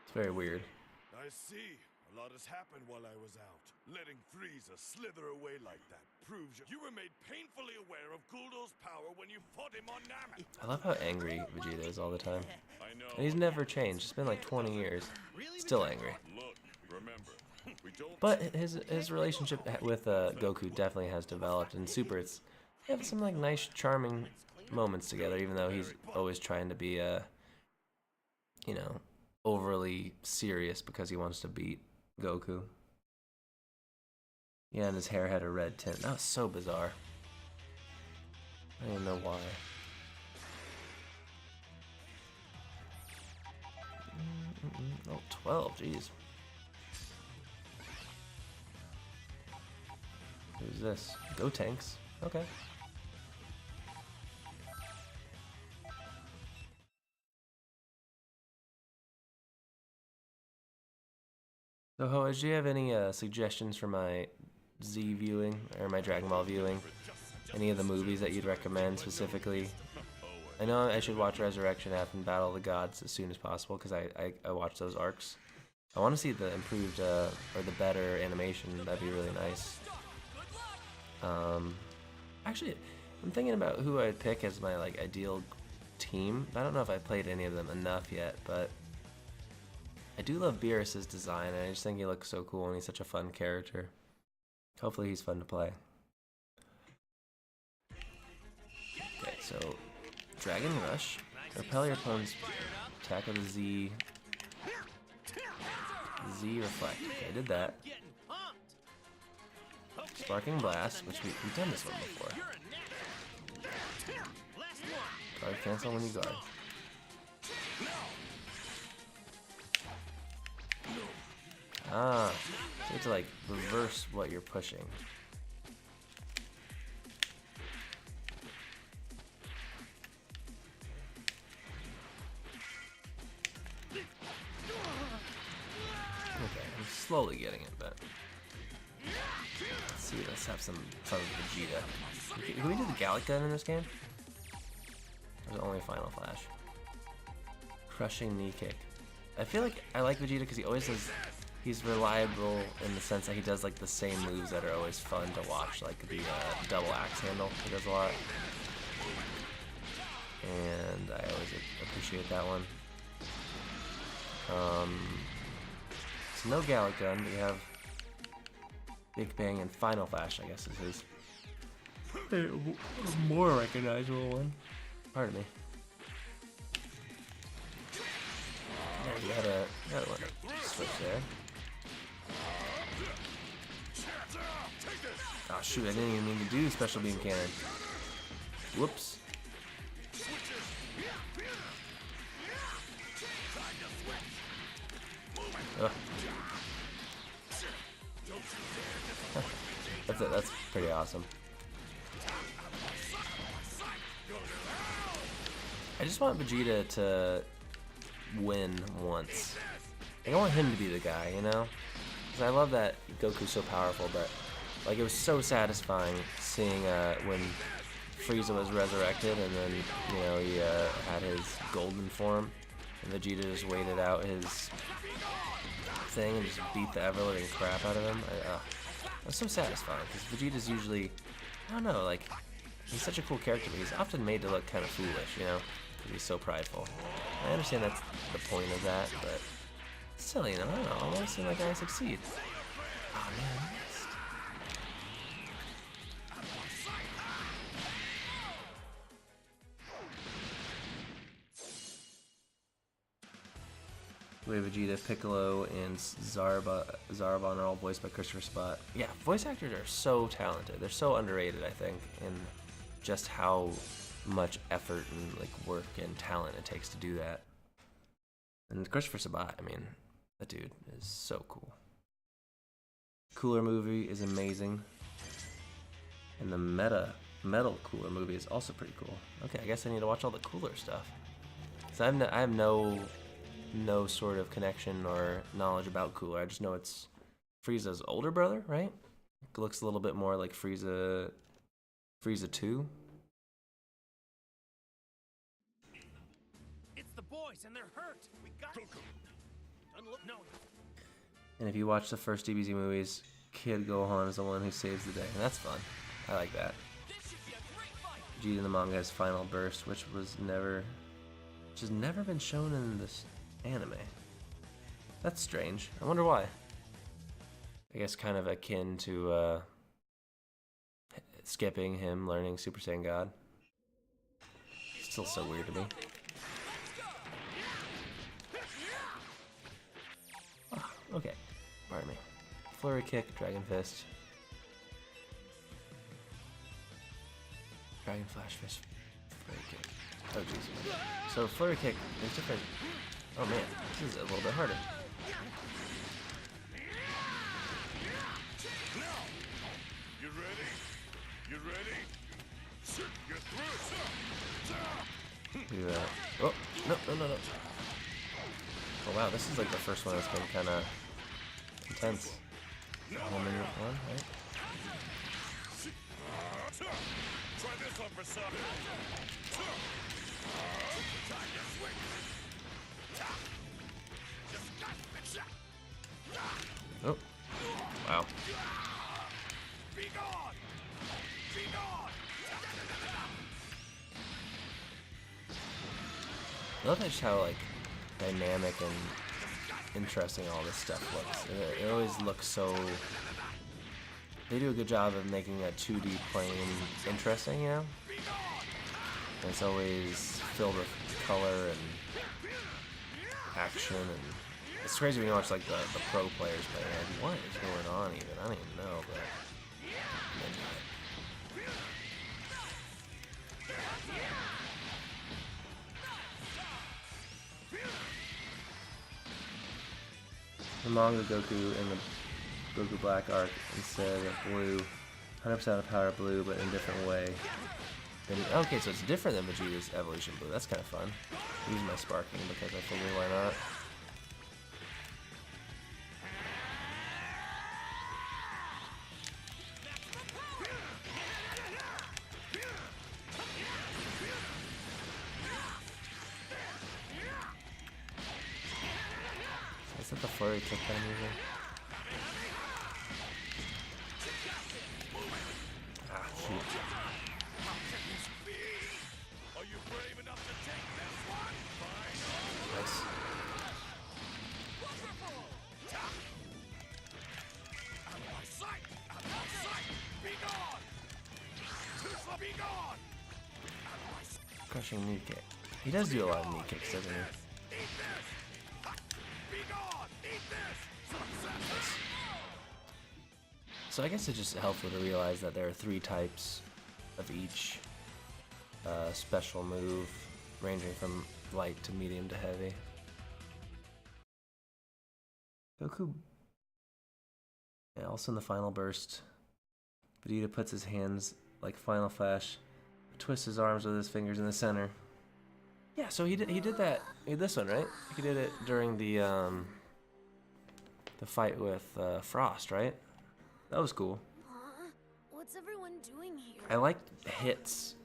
It's very weird. I see. A lot has happened while I was out. Letting Frieza slither away like that proves you were made painfully aware of Guldo's power when you fought him on Namek. I love how angry Vegeta is all the time. I know. And he's never changed. It's been like 20 years. Still angry. Look, remember, we don't. But his relationship with Goku definitely has developed. In Super, they have some like nice, charming moments together, even though he's always trying to be you know, overly serious because he wants to beat Goku. Yeah, and his hair had a red tint. That was so bizarre. I don't even know why. Oh, 12, jeez. Who's this? Go Tanks. Okay. So, Hoa, do you have any suggestions for my Z viewing or my Dragon Ball viewing? Any of the movies that you'd recommend specifically? I know I should watch Resurrection F and Battle of the Gods as soon as possible because I watched those arcs. I want to see the improved or the better animation. That'd be really nice. Actually, I'm thinking about who I'd pick as my like ideal team. I don't know if I've played any of them enough yet, but I do love Beerus's design, and I just think he looks so cool, and he's such a fun character. Hopefully he's fun to play. Okay, so Dragon Rush. Repel your opponent's attack with a Z. Z Reflect. Okay, I did that. Sparking Blast, which we've done this one before. Guard cancel when you guard. Ah, so you have to like reverse what you're pushing. Okay, I'm slowly getting it, but let's see. Let's have some fun with Vegeta. Can we do the Gallic Gun in this game? Or is it only Final Flash? Crushing Knee Kick. I feel like I like Vegeta because he always does he's reliable in the sense that he does like the same moves that are always fun to watch, like the double axe handle. He does a lot, and I always appreciate that one. So no Gallic Gun, but you have Big Bang and Final Flash, I guess is his more recognizable one. Pardon me. Yeah, you had a switch there. Oh shoot, I didn't even mean to do Special Beam Cannon. Whoops. Ugh. That's pretty awesome. I just want Vegeta to win once. I want him to be the guy, you know? Because I love that Goku's so powerful, but like it was so satisfying seeing when Frieza was resurrected and then, you know, he had his golden form and Vegeta just waited out his thing and just beat the ever-living crap out of him. It was so satisfying because Vegeta's usually, I don't know, like, he's such a cool character, but he's often made to look kind of foolish, you know, because he's so prideful. I understand that's the point of that, but still, you know, I don't know, I want to see my guy succeed. Oh man, I missed. We have Vegeta, Piccolo, and Zarbon are all voiced by Christopher Spott. Yeah, voice actors are so talented. They're so underrated, I think, in just how much effort and like work and talent it takes to do that. And Christopher Sabat, I mean, that dude is so cool. Cooler movie is amazing. And the Metal Cooler movie is also pretty cool. Okay, I guess I need to watch all the cooler stuff. So I have no sort of connection or knowledge about Cooler. I just know it's Frieza's older brother, right? It looks a little bit more like Frieza 2. It's the boys, and they're hurt. We got to no. And if you watch the first DBZ movies, Kid Gohan is the one who saves the day, and that's fun. I like that. This should be a great fight. Vegeta in the manga's final burst, which has never been shown in this anime. That's strange. I wonder why. I guess kind of akin to skipping him learning Super Saiyan God. Still so weird to me. Oh, okay. Pardon me. Flurry kick, Dragon Fist. Dragon Flash Fist. Flurry kick. Oh jeez. So flurry kick, there's different. Oh man, this is a little bit harder. You ready? You ready? Get through. Do that. Oh, no. Oh wow, this is like the first one that's been kind of intense. 1 minute one, right? Try this one for some. Oh, wow. Be gone! Be gone! I love just how like dynamic and interesting all this stuff looks. It always looks so. They do a good job of making a 2D plane interesting, you know? And it's always filled with color and action, and it's crazy when you watch like the pro players play. Like, what is going on even? I don't even know, but the manga Goku in the Goku Black arc instead of blue, 100% of power blue, but in a different way. Okay, so it's different than Vegeta's evolution blue. That's kind of fun. Use my sparking because I figured why not. Is that the flurry kick that I'm using? Ah, shoot. Are you brave enough to take this one? Nice. Out of my sight! Out of my sight! Be gone! Be gone! Out of my sight! Crushing knee kick. He does do a lot of knee kicks, doesn't he? Eat this! Be gone! Eat this! Success! So I guess it's just helpful to realize that there are 3 types of each special move, ranging from light to medium to heavy. Goku. Yeah, also in the final burst, Vegeta puts his hands like Final Flash, twists his arms with his fingers in the center. Yeah, so he did that. He did this one, right? He did it during the fight with Frost, right? That was cool. What's everyone doing here? I liked hits.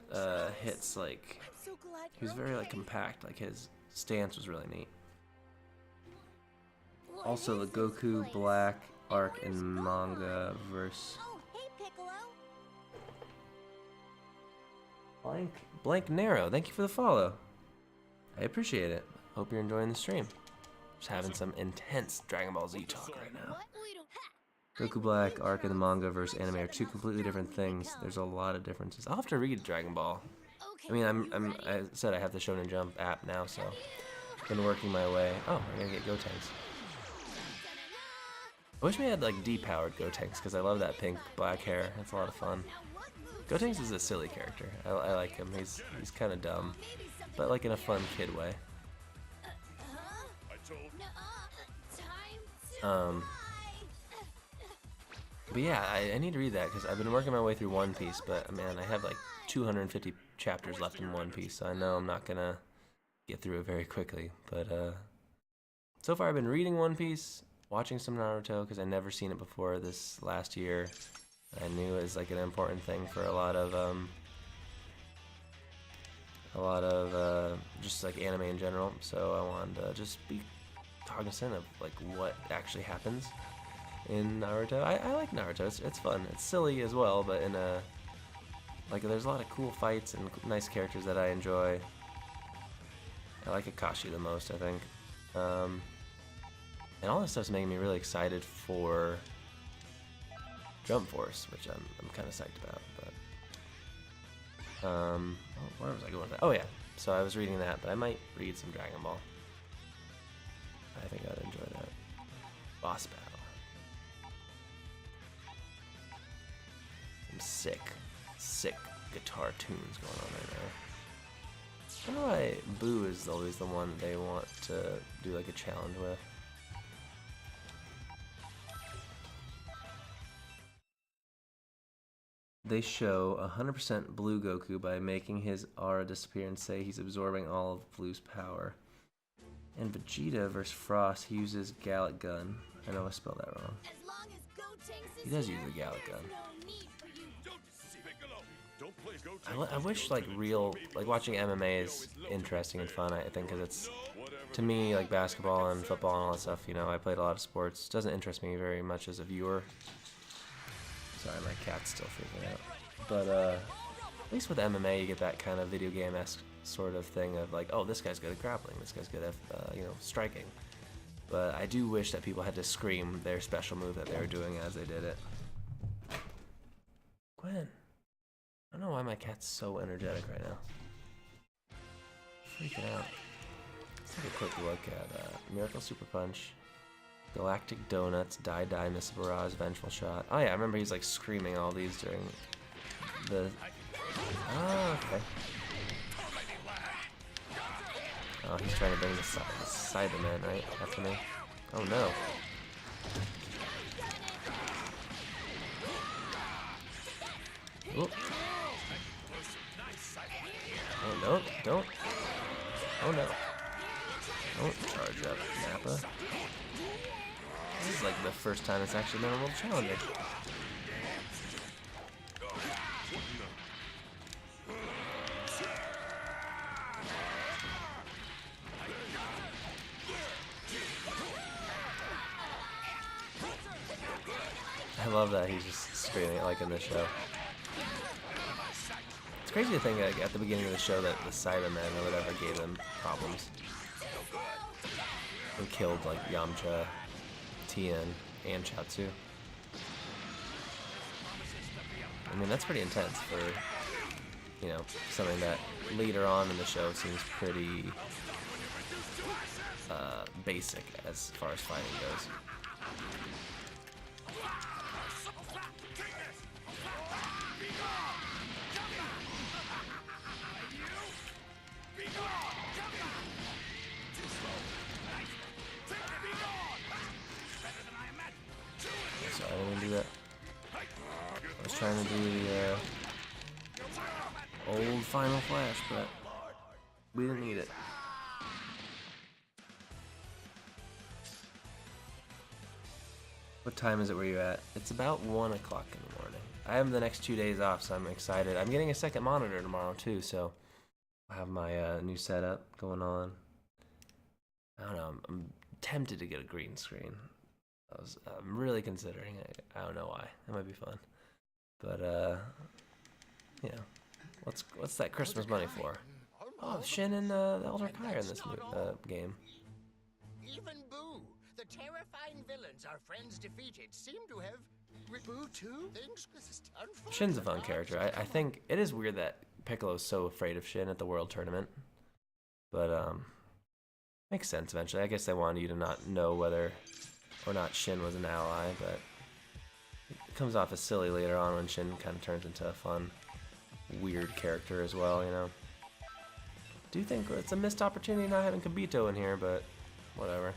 Hits like I'm so glad he was you're very like okay. compact. Like his stance was really neat. What Also, the is this Goku place? Black arc Where's in Gohan? manga verse. Oh, hey Piccolo. Blank Narrow. Thank you for the follow. I appreciate it. Hope you're enjoying the stream. Just having some intense Dragon Ball Z talk right now. What? We don't. Goku Black arc in the manga versus anime are 2 completely different things. There's a lot of differences. I'll have to read Dragon Ball. Okay. I mean, you ready? I said I have the Shonen Jump app now, so been working my way. Oh, I'm gonna get Gotenks. I wish we had like depowered Gotenks because I love that pink black hair. It's a lot of fun. Gotenks is a silly character. I like him. He's kind of dumb, but like in a fun kid way. I told Time to But yeah, I need to read that because I've been working my way through One Piece, but man, I have like 250 chapters left in One Piece, so I know I'm not gonna get through it very quickly. But so far I've been reading One Piece, watching some Naruto because I never seen it before this last year. I knew it was like an important thing for a lot of just like anime in general. So I wanted to just be cognizant of like what actually happens in Naruto. I like Naruto. It's fun. It's silly as well, but in a like there's a lot of cool fights and nice characters that I enjoy. I like Akashi the most, I think. And all this stuff's making me really excited for Jump Force, which I'm kind of psyched about. But where was I going with that? Oh yeah, so I was reading that, but I might read some Dragon Ball. I think I'd enjoy that. Boss battle. Some sick guitar tunes going on right now. I don't know why Boo is always the one they want to do like a challenge with. They show 100% Blue Goku by making his aura disappear and say he's absorbing all of Blue's power. And Vegeta versus Frost, he uses Gallic Gun. I know I spelled that wrong. As long as Gotenks is He does here, use the Gallic Gun. there's no need for you. don't see Piccolo. Don't play Goten. I wish like real, like watching MMA is interesting and fun, I think, because it's, to me, like basketball and football and all that stuff, you know, I played a lot of sports. It doesn't interest me very much as a viewer. Sorry, my cat's still freaking out. But at least with MMA, you get that kind of video game-esque sort of thing of like, oh, this guy's good at grappling, this guy's good at, striking. But I do wish that people had to scream their special move that they were doing as they did it. Gwen. I don't know why my cat's so energetic right now. Freaking out. Let's take a quick look at Miracle Super Punch, Galactic Donuts, Die Die, Miss Barrage, Vengeful Shot. Oh yeah, I remember he's like screaming all these during the... Oh, okay. Oh, he's trying to bring the Cyberman, right? After me. Oh no. Oop. Oh, don't. Oh no. Don't charge up, Nappa. This is like the first time it's actually been a little challenging. love that he's just screaming it like in the show. It's crazy to think like, at the beginning of the show that the Cybermen or whatever gave them problems and killed like Yamcha, Tien, and Chaozu. I mean, that's pretty intense for, you know, something that later on in the show seems pretty basic as far as fighting goes. Sorry, I didn't do that. I was trying to do the old Final Flash, but we didn't need it. What time is it where you're at? It's about 1 o'clock in the morning. I have the next 2 days off, so I'm excited. I'm getting a second monitor tomorrow too, so I have my new setup going on. I don't know, I'm tempted to get a green screen. I'm really considering it. I don't know why. It might be fun. But, you know, what's that Christmas money for? Oh, Shin and the Elder Kai are in this game. Even Boo, the terrifying villains our friends defeated, seem to have Boo too. Shin's a fun character. I think it is weird that Piccolo's so afraid of Shin at the World Tournament. But, makes sense eventually. I guess they wanted you to not know whether or not Shin was an ally, but it comes off as silly later on when Shin kind of turns into a fun, weird character as well, you know. Do think it's a missed opportunity not having Kibito in here, but whatever.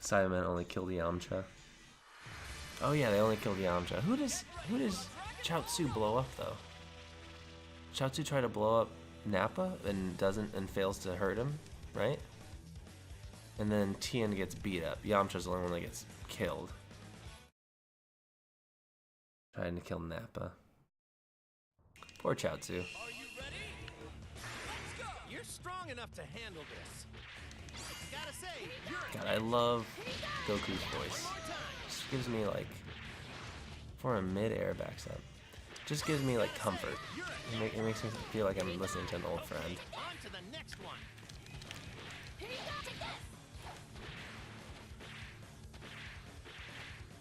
Cybermen only killed Yamcha. Oh yeah, they only killed Yamcha. Who does Chaozu blow up though? Chaozu tried to blow up Nappa and fails to hurt him, right? And then Tien gets beat up. Yamcha's the only one that gets killed. Trying to kill Nappa. Poor Chaozu. Are you ready? Let's go. You're strong enough to handle this. Gotta say, you're God, I love Goku's voice. Just gives me like, for a mid-air backs up, just gives me like comfort. It makes me feel like I'm listening to an old friend. on to the next one.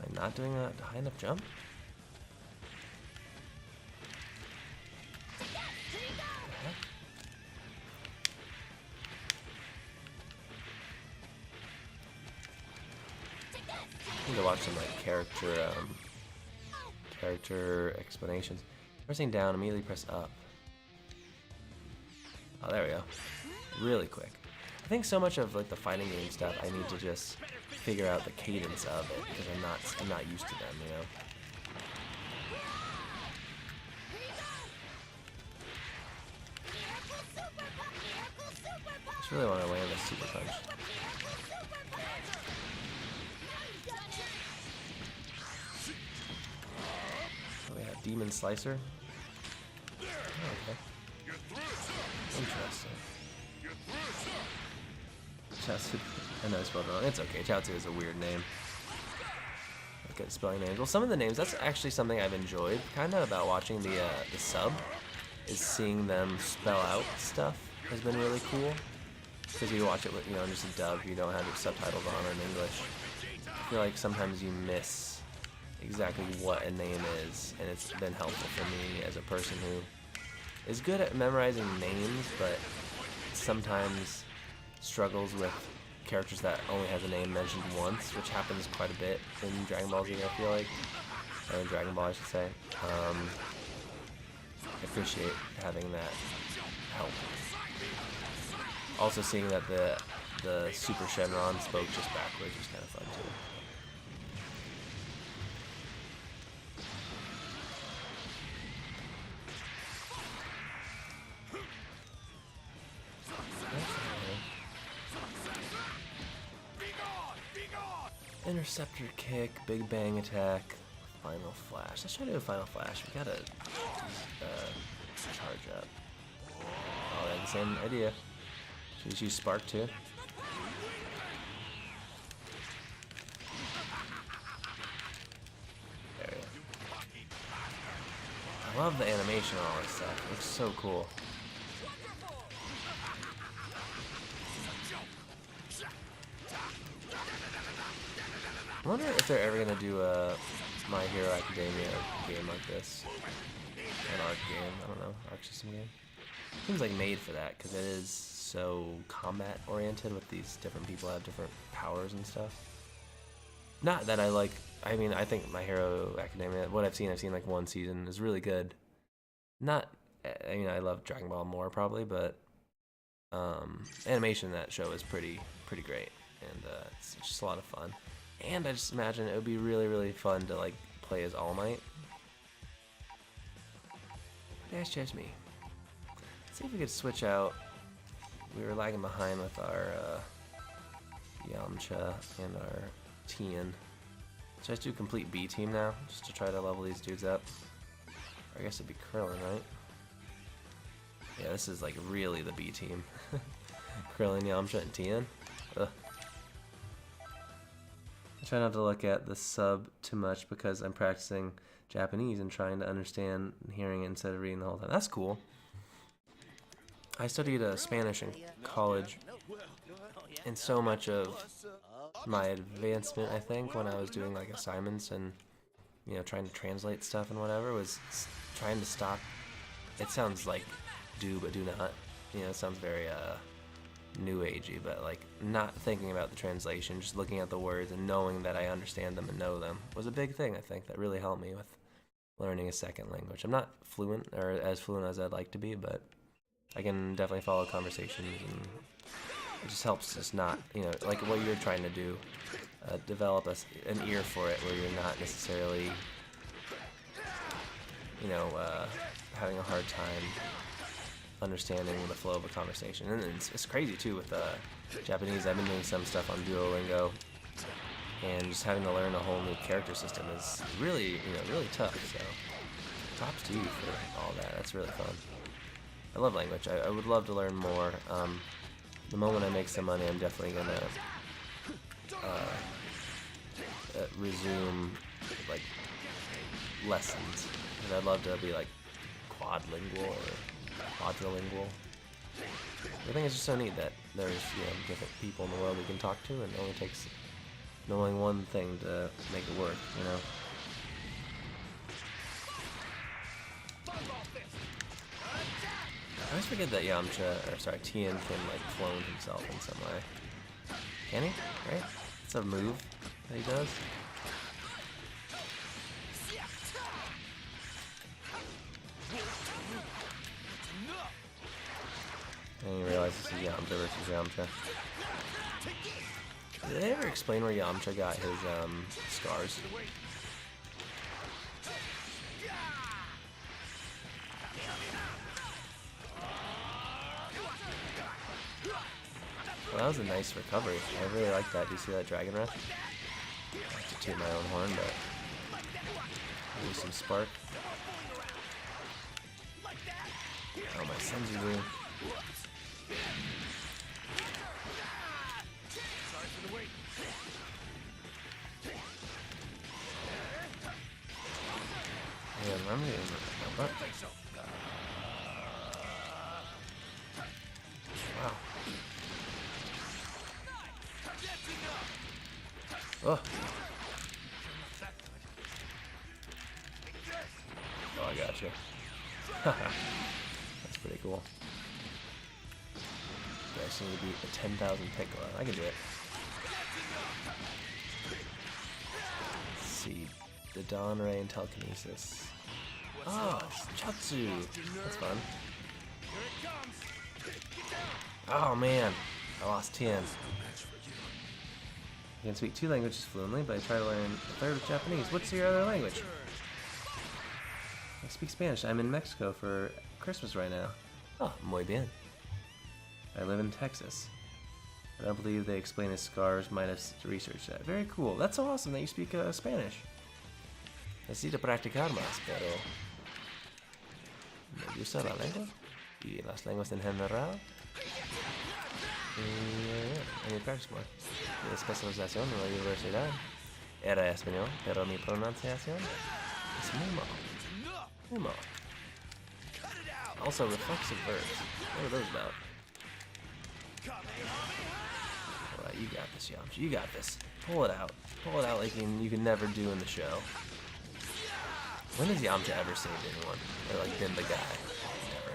Am I not doing a high enough jump? I need to watch some like character explanations. Pressing down, immediately press up. Oh, there we go. Really quick. I think so much of like the fighting game stuff, I need to just figure out the cadence of it because I'm not used to them, you know. I just really want to land a super punch. Oh, we have Demon Slicer. Oh, okay. Interesting. Chaozu. I know I spelled it wrong. It's okay. Chaozu is a weird name. Look at spelling names. Well, some of the names, that's actually something I've enjoyed kind of about watching the sub, is seeing them spell out stuff has been really cool. Because you watch it with, you know, just a dub, you don't have your subtitles on or in English. I feel like sometimes you miss exactly what a name is, and it's been helpful for me as a person who is good at memorizing names, but sometimes struggles with characters that only has a name mentioned once, which happens quite a bit in Dragon Ball Z, I feel like. Or in Dragon Ball, I should say. I appreciate having that help. Also seeing that the Super Shenron spoke just backwards was kind of fun too. Interceptor kick, Big Bang attack, Final Flash. Let's try to do a Final Flash. We gotta charge up. Oh, they have the same idea. Should we just use Spark too? love the animation on all this stuff. It's so cool. I wonder if they're ever gonna do a My Hero Academia game like this. An arc game, I don't know, arc system game. Seems like made for that because it is so combat oriented with these different people have different powers and stuff. Not that I like, I mean, I think My Hero Academia, what I've seen like one season is really good. Not, I mean, I love Dragon Ball more probably, but animation in that show is pretty great, and it's just a lot of fun. And I just imagine it would be really fun to like play as All Might. That's just me. Let's see if we could switch out. We were lagging behind with our Yamcha and our Tien. Should I just do complete B team now, just to try to level these dudes up? I guess it'd be Krillin, right? Yeah, this is like really the B team. Krillin, Yamcha, and Tien. Ugh. I try not to look at the sub too much because I'm practicing Japanese and trying to understand and hearing it instead of reading the whole time. That's cool. I studied Spanish in college, and so much of my advancement, I think, when I was doing like assignments and, you know, trying to translate stuff and whatever, was trying to stop. It sounds like do but do not. You know, it sounds very new agey, but like not thinking about the translation, just looking at the words and knowing that I understand them and know them was a big thing, I think, that really helped me with learning a second language. I'm not fluent, or as fluent as I'd like to be, but I can definitely follow conversations, and it just helps us not, you know, like what you're trying to do, develop an ear for it where you're not necessarily, you know, having a hard time understanding the flow of a conversation. And it's crazy too with Japanese. I've been doing some stuff on Duolingo, and just having to learn a whole new character system is really, you know, really tough. So props to you for all that. That's really fun. I love language. I would love to learn more. The moment I make some money, I'm definitely gonna resume like lessons, and I'd love to be like quadlingual or quadrilingual. I think it's just so neat that there's, you know, different people in the world we can talk to, and it only takes knowing one thing to make it work, you know. I always forget that Yamcha, or sorry, Tien can like clone himself in some way. Can he? Right? It's a move that he does. And you realize this is Yamcha versus Yamcha. Did they ever explain where Yamcha got his scars? Well, that was a nice recovery. I really like that. Do you see that Dragon Breath? I like to toot my own horn, but use some spark. Oh, my Senzu. Yeah, remember what? Wow. Oh. Oh, I got you. That's pretty cool. I just need to beat the 10,000 Piccolo. I can do it. Let's see. The Dawn Ray and Telekinesis. Oh, Chatsu. That's fun. Oh man, I lost 10. I can speak 2 languages fluently, but I try to learn a third of Japanese. What's your other language? I speak Spanish. I'm in Mexico for Christmas right now. Oh, muy bien. I live in Texas. I don't believe they explain his scars. Might have researched that. Very cool. That's so awesome that you speak Spanish. Necesito practicar más, pero me gusta la lengua y las lenguas en general. Y mi practice more. Mi especialización en la universidad era español, pero mi pronunciación es muy mal. Muy mal. Also, reflexive verbs. What are those about? Alright, you got this, Yamcha. You got this. Pull it out. Pull it out like you can never do in the show. When has Yamcha ever saved anyone? Or like been the guy? Never.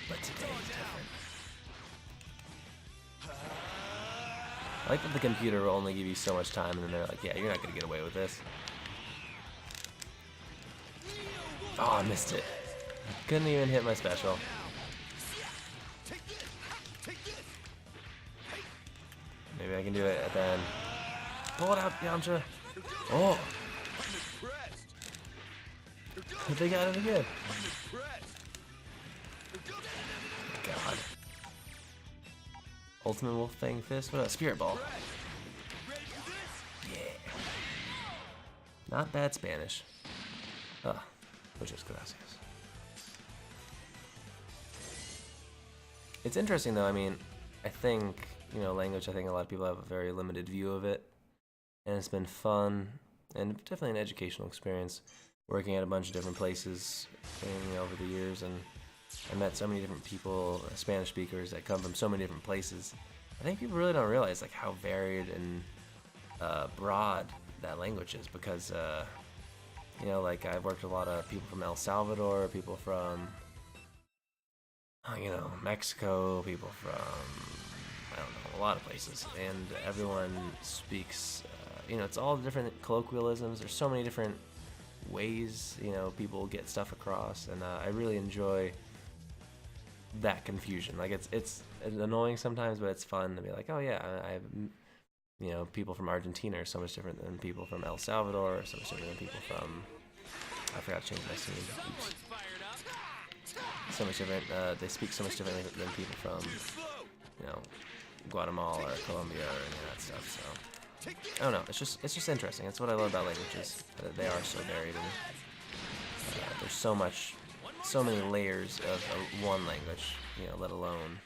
But today is different. I like that the computer will only give you so much time and then they're like, yeah, you're not gonna get away with this. Oh, I missed it. I couldn't even hit my special. Maybe I can do it at the end. Pull it out, Yamcha. Oh! They got it again. God. Ultimate Wolf Fang Fist? What else? Spirit Ball. Yeah. Not bad Spanish. Muchas gracias. It's interesting though, I mean, I think, language, I think a lot of people have a very limited view of it. And it's been fun and definitely an educational experience working at a bunch of different places over the years. And I met so many different people, Spanish speakers that come from so many different places. I think people really don't realize like how varied and broad that language is because like I've worked with a lot of people from El Salvador, people from Mexico, people from I don't know, a lot of places, and everyone speaks it's all different colloquialisms. There's so many different ways people get stuff across, and I really enjoy that confusion. Like it's annoying sometimes, but it's fun to be like, oh yeah, I people from Argentina are so much different than people from El Salvador, or so much different than people from I forgot to change my scene. Oops. So much different. They speak so much differently than people from Guatemala or Colombia or any of that stuff. So I don't know. It's just interesting. That's what I love about languages. They are so varied, and there's so many layers of one language. Let alone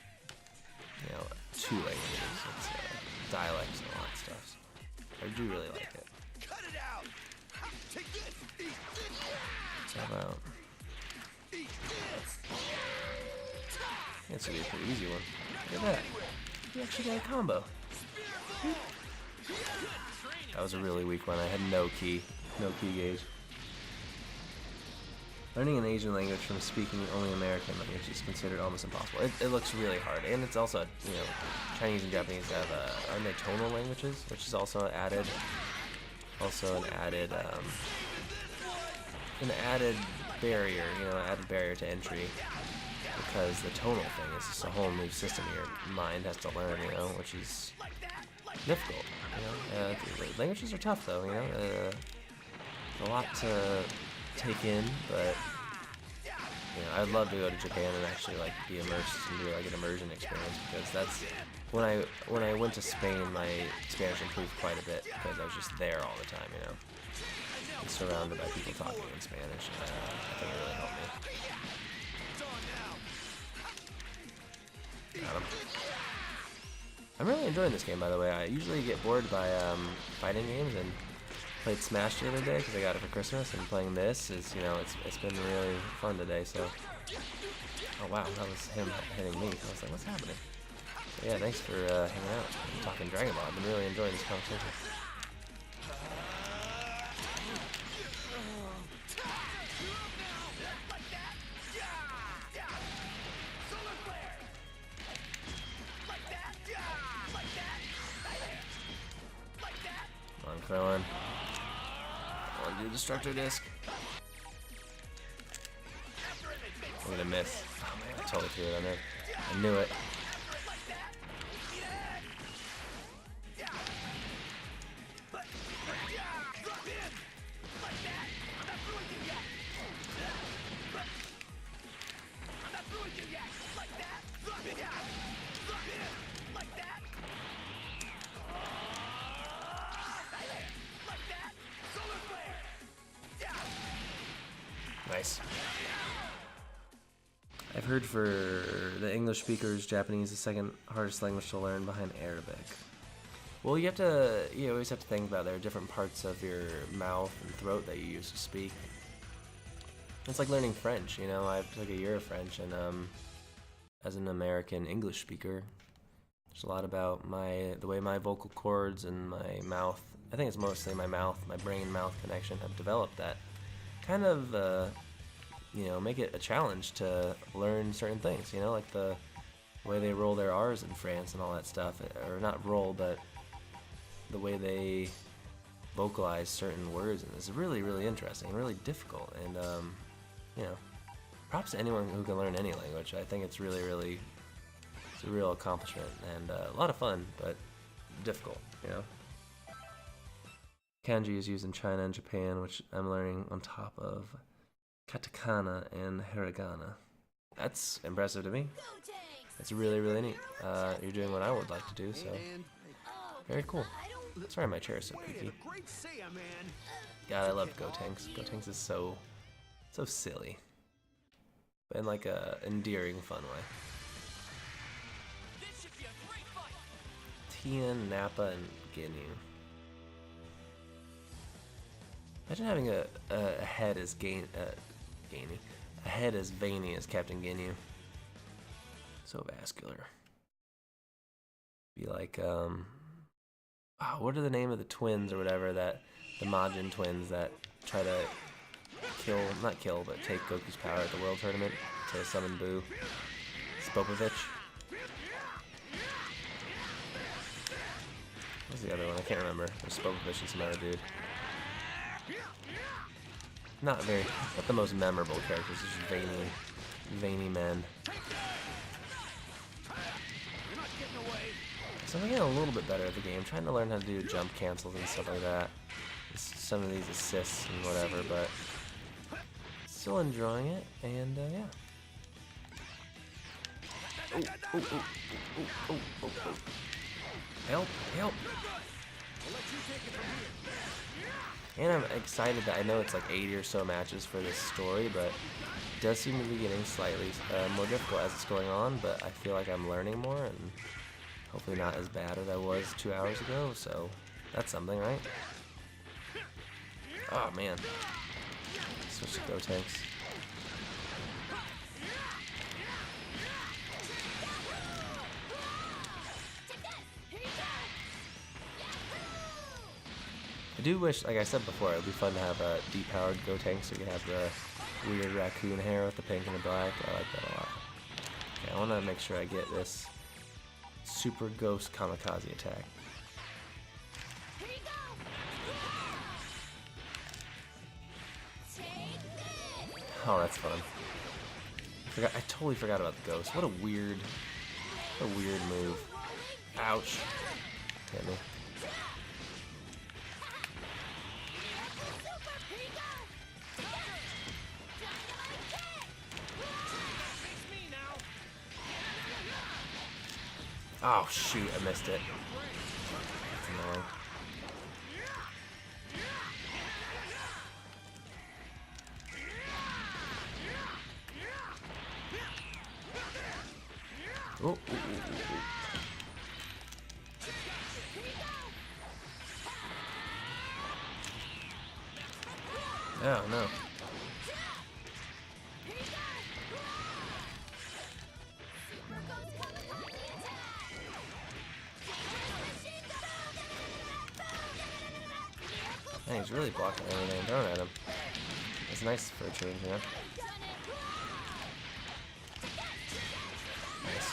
two languages. It's dialects and a lot of stuff. So I do really like it. How about? It's gonna be a pretty easy one. Look at that. You actually got a combo. That was a really weak one. I had no key gauge. Learning an Asian language from speaking only American language is considered almost impossible. It looks really hard, and it's also Chinese and Japanese have aren't they tonal languages, which is also an added barrier, added barrier to entry, because the tonal thing is just a whole new system your mind has to learn, which is difficult. Languages are tough though, a lot to take in, but I'd love to go to Japan and actually like be immersed and do like an immersion experience, because that's when I went to Spain, my Spanish improved quite a bit because I was just there all the time, and surrounded by people talking in Spanish. I think it really helped me. Got him. I'm really enjoying this game, by the way. I usually get bored by fighting games, and played Smash the other day because I got it for Christmas, and playing this is, it's been really fun today. So, oh wow, that was him hitting me. I was like, what's happening? So yeah, thanks for hanging out and talking Dragon Ball. I've been really enjoying this conversation. Come on, Krillin. I want to do Destructor Disc. I'm gonna miss. Oh man, I totally threw it on there. I knew it. Nice. I've heard for the English speakers, Japanese is the second hardest language to learn behind Arabic. Well, you always have to think about there are different parts of your mouth and throat that you use to speak. It's like learning French, you know. I took a year of French, and as an American English speaker, there's a lot about the way my vocal cords and my mouth, I think it's mostly my mouth, my brain-mouth connection have developed that kind of, you know, make it a challenge to learn certain things, you know, like the way they roll their R's in France and all that stuff, or not roll, but the way they vocalize certain words, and it's really, really interesting and really difficult, and, you know, props to anyone who can learn any language. I think it's really, really, it's a real accomplishment, and a lot of fun, but difficult, you know. Kanji is used in China and Japan, which I'm learning on top of katakana and hiragana. That's impressive to me. It's really, really neat. You're doing what I would like to do, so very cool. Sorry, my chair is so creaky. God, I love Gotenks. Gotenks is so silly, but in like a endearing, fun way. Tien, Nappa, and Ginyu. Imagine having a head as a head as veiny as Captain Ginyu. So vascular. Be like, what are the name of the twins or whatever, that the Majin twins that try to not kill, but take Goku's power at the World Tournament to summon Buu? Spopovich. What's the other one? I can't remember. There's Spopovich and some other dude. Not the most memorable characters, just veiny men. So I'm getting a little bit better at the game, trying to learn how to do jump cancels and stuff like that. Some of these assists and whatever, but still enjoying it, and yeah. Oh. Help. And I'm excited that I know it's like 80 or so matches for this story, but it does seem to be getting slightly more difficult as it's going on, but I feel like I'm learning more, and hopefully not as bad as I was 2 hours ago, so that's something, right? Oh man. Switch to Gotenks. I do wish, like I said before, it would be fun to have a depowered Gotenks, so you can have the weird raccoon hair with the pink and the black. I like that a lot. Okay, I want to make sure I get this Super Ghost Kamikaze attack. Oh, that's fun. I totally forgot about the ghost. What a weird move. Ouch. Hit me. Oh shoot, I missed it. That's annoying. Oh, oh no. Man, he's really blocking everything I'm throwing at him. It's nice for a change, you know? Nice.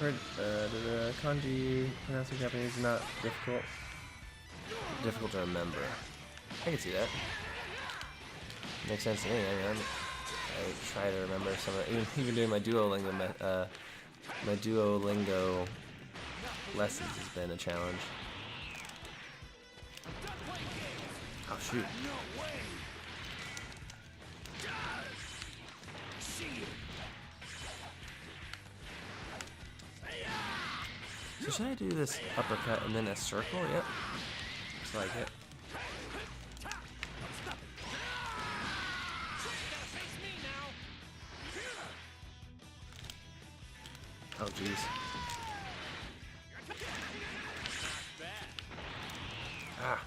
Heard the kanji pronouncing Japanese is not difficult. Difficult to remember. I can see that. Makes sense to me. I mean, I try to remember some of it. Even doing my Duolingo, my Duolingo lessons has been a challenge. Oh shoot. So should I do this uppercut and then a circle? Yep. Looks like it. Oh jeez. Ah.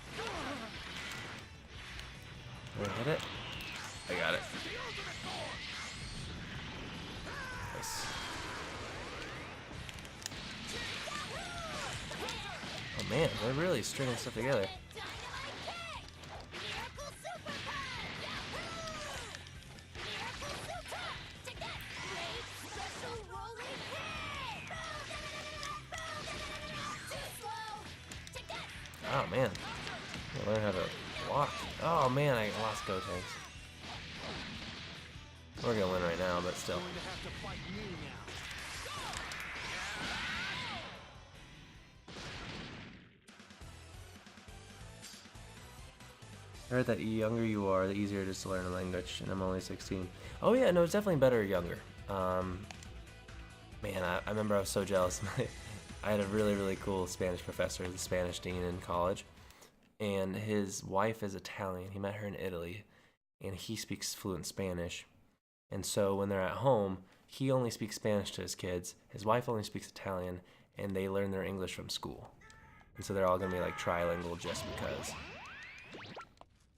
They're really stringing stuff together. Oh man, I learn how to walk. Oh man, I lost Go Tanks. We're gonna win right now, but still. Going to have to fight me now. I heard that the younger you are, the easier it is to learn a language, and I'm only 16. Oh yeah, no, it's definitely better younger. Man, I remember I was so jealous. I had a really, really cool Spanish professor, the Spanish dean in college, and his wife is Italian. He met her in Italy, and he speaks fluent Spanish. And so when they're at home, he only speaks Spanish to his kids, his wife only speaks Italian, and they learn their English from school. And so they're all gonna be like trilingual just because.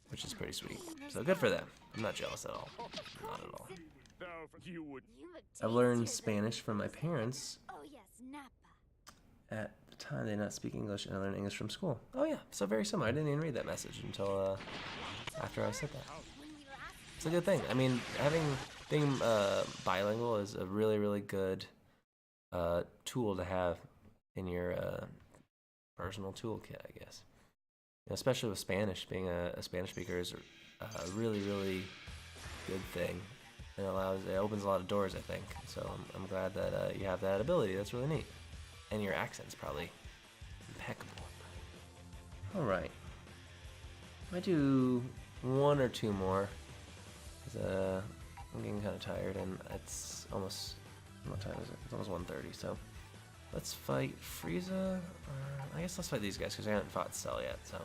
Which is pretty sweet. So good for them. I'm not jealous at all. Not at all. You would. I've learned Spanish from my parents. Oh yes, Napa. At the time, they did not speak English, and I learned English from school. Oh yeah, so very similar. I didn't even read that message until after I said that. It's a good thing. I mean, being bilingual is a really, really good tool to have in your personal toolkit, I guess. Especially with Spanish, being a Spanish speaker is a really, really good thing. It opens a lot of doors, I think. So I'm glad that you have that ability. That's really neat. And your accent's probably impeccable. All right. I do one or two more. Cause I'm getting kind of tired, and it's almost, what time is it? It's almost 1:30. So let's fight Frieza. I guess let's fight these guys because I haven't fought Cell yet. So.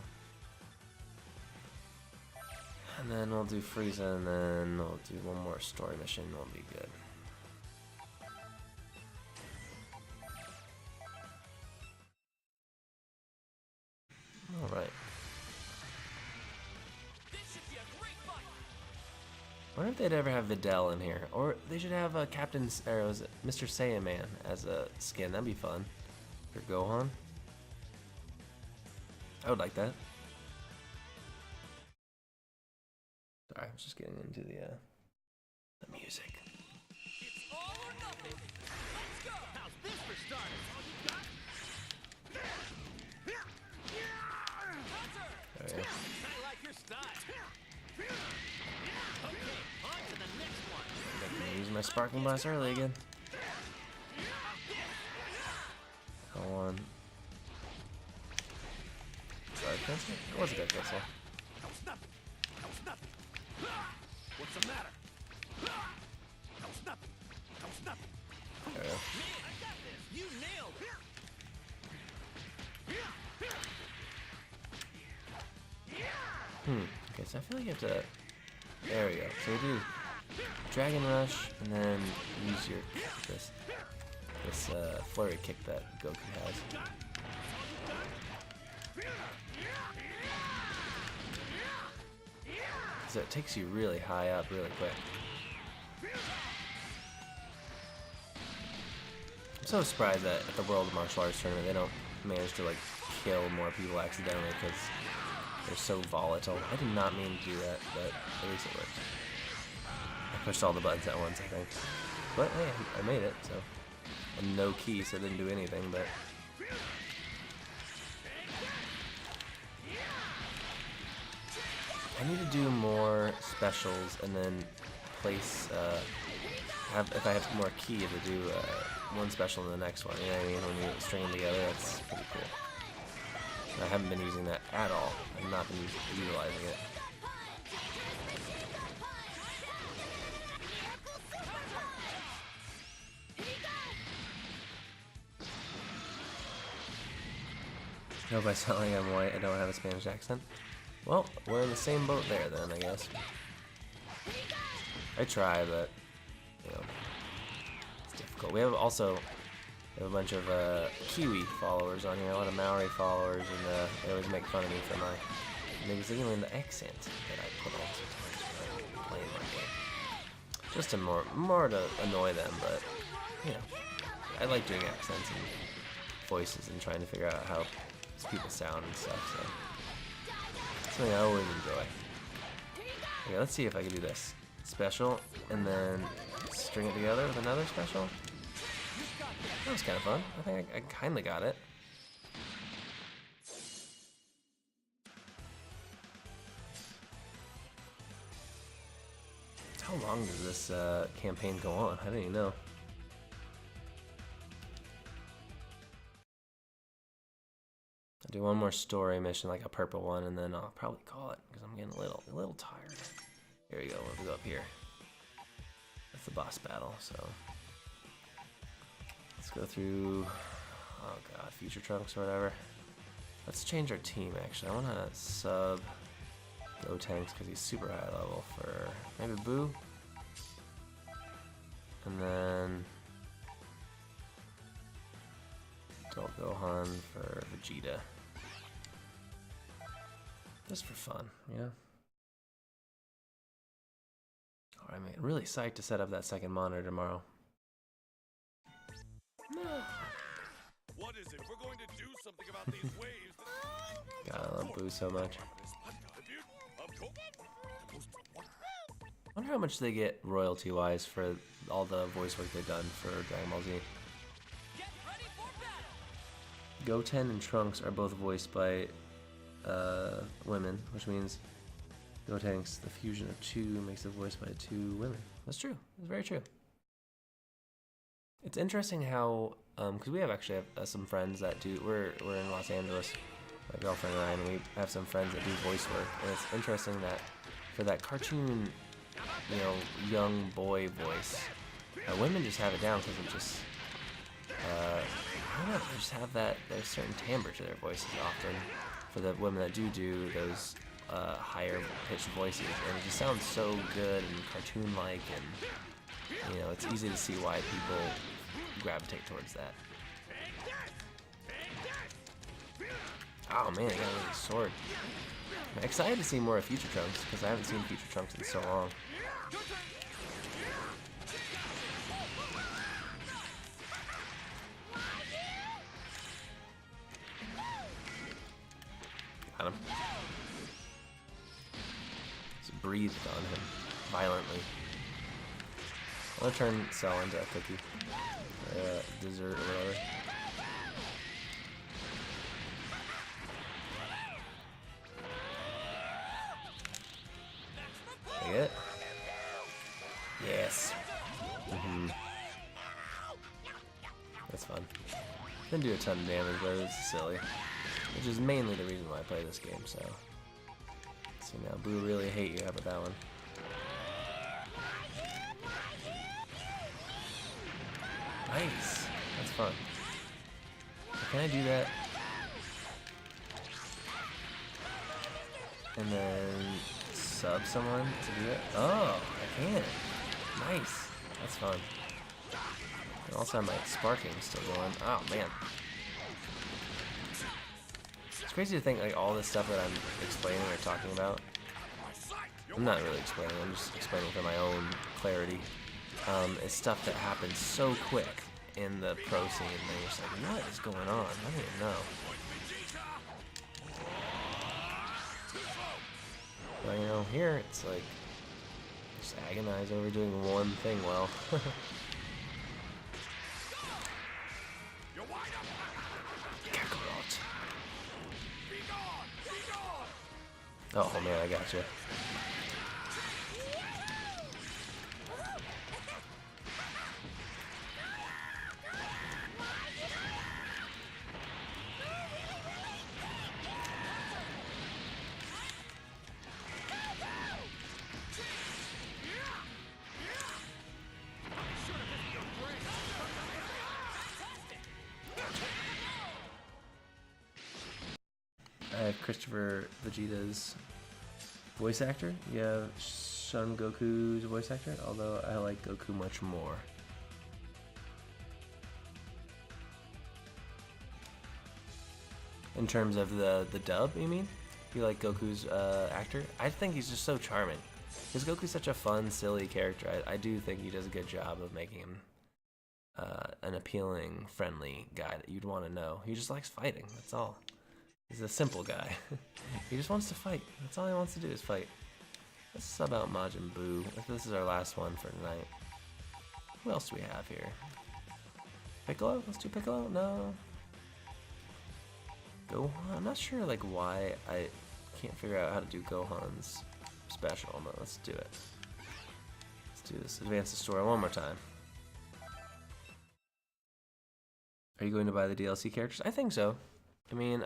And then we'll do Frieza, and then we'll do one more story mission. We'll be good. All right. I wonder if they'd ever have Videl in here, or they should have Captain, or was it Mr. Saiyaman as a skin? That'd be fun for Gohan. I would like that. Sorry, I was just getting into the music. It's all or nothing. Let's go. How's this for starters? All you got? There we go. I like your style. Okay, on to the next one. I'm gonna use my Sparking Blast early again. Go on. Sorry, cancel? It was a good cancel. That was nothing. That was nothing. What's the matter? That was nothing. That was nothing. There we go. Man, I got this. You nailed it. Okay, so I feel like you have to. There we go. So we do Dragon Rush, and then use your this flurry kick that Goku has. So it takes you really high up really quick. I'm so surprised that at the World Martial Arts Tournament they don't manage to like kill more people accidentally because they're so volatile. I did not mean to do that, but at least it worked. I pushed all the buttons at once, I think. But hey, I made it, so. And no key, so it didn't do anything, but. I need to do more specials and then place, if I have more key to do one special in the next one, you know what I mean? When you string them together, that's pretty cool. I haven't been using that at all. I've not been utilizing it. I hope I sound like I'm white. I don't have a Spanish accent. Well, we're in the same boat there then, I guess. I try, but, you know, it's difficult. We have a bunch of Kiwi followers on here, a lot of Maori followers, and they always make fun of me for my New Zealand accent that I put on sometimes when I'm playing my game. Just to more to annoy them, but, you know, I like doing accents and voices and trying to figure out how It's people's sound and stuff, so something I always enjoy. Okay, let's see if I can do this. Special, and then string it together with another special. That was kind of fun. I think I kinda got it. How long does this campaign go on? I don't even know. I'll do one more story mission, like a purple one, and then I'll probably call it because I'm getting a little tired. Here we go. We'll go up here. That's the boss battle. So let's go through. Oh god, future trunks or whatever. Let's change our team. Actually, I want to sub Go Tanks because he's super high level for maybe Boo, and then Adult Gohan for Vegeta. Just for fun, you know? Alright, man. Really psyched to set up that second monitor tomorrow. What is it? We're going to do something about these waves. God, I love Boo so much. I wonder how much they get royalty-wise for all the voice work they've done for Dragon Ball Z. Goten and Trunks are both voiced by women, which means Gotenks, the fusion of two, makes it voiced by two women. That's true. It's very true. It's interesting how, because we actually have some friends that do. We're in Los Angeles, my girlfriend and I, and we have some friends that do voice work. And it's interesting that for that cartoon, you know, young boy voice, women just have it down because it just, I don't know, they just have that. There's a certain timbre to their voices often. For the women that do those higher pitched voices, and it just sounds so good and cartoon-like, and you know, it's easy to see why people gravitate towards that. Oh man, I got a really sword. I'm excited to see more of Future Trunks because I haven't seen Future Trunks in so long. Got him. Just breathed on him violently. I'm gonna turn Cell into a cookie. Or dessert or whatever. Take it. Yes. That's fun. Didn't do a ton of damage, but it was silly. Which is mainly the reason why I play this game, so. See now, Boo really hate you. How about that one? Nice. That's fun. Can I do that? And then sub someone to do it? Oh, I can. Nice. That's fun. And also have my sparking still going. Oh man. It's crazy to think like all this stuff that I'm explaining or talking about. I'm not really explaining, I'm just explaining for my own clarity. Is stuff that happens so quick in the pro scene and you're just like, what is going on? I don't even know. But you know, here it's like just agonize over doing one thing well. Oh man, I got you. I have Christopher Vegeta's voice actor. You have Son Goku's voice actor, although I like Goku much more. In terms of the dub, you mean? You like Goku's actor? I think he's just so charming. Because Goku's such a fun, silly character. I do think he does a good job of making him an appealing, friendly guy that you'd want to know. He just likes fighting, that's all. He's a simple guy. He just wants to fight. That's all he wants to do is fight. Let's sub out Majin Buu. This is our last one for tonight. Who else do we have here? Piccolo? Let's do Piccolo? No. Gohan? I'm not sure like why I can't figure out how to do Gohan's special, but let's do it. Let's do this. Advance the story one more time. Are you going to buy the DLC characters? I think so. I mean,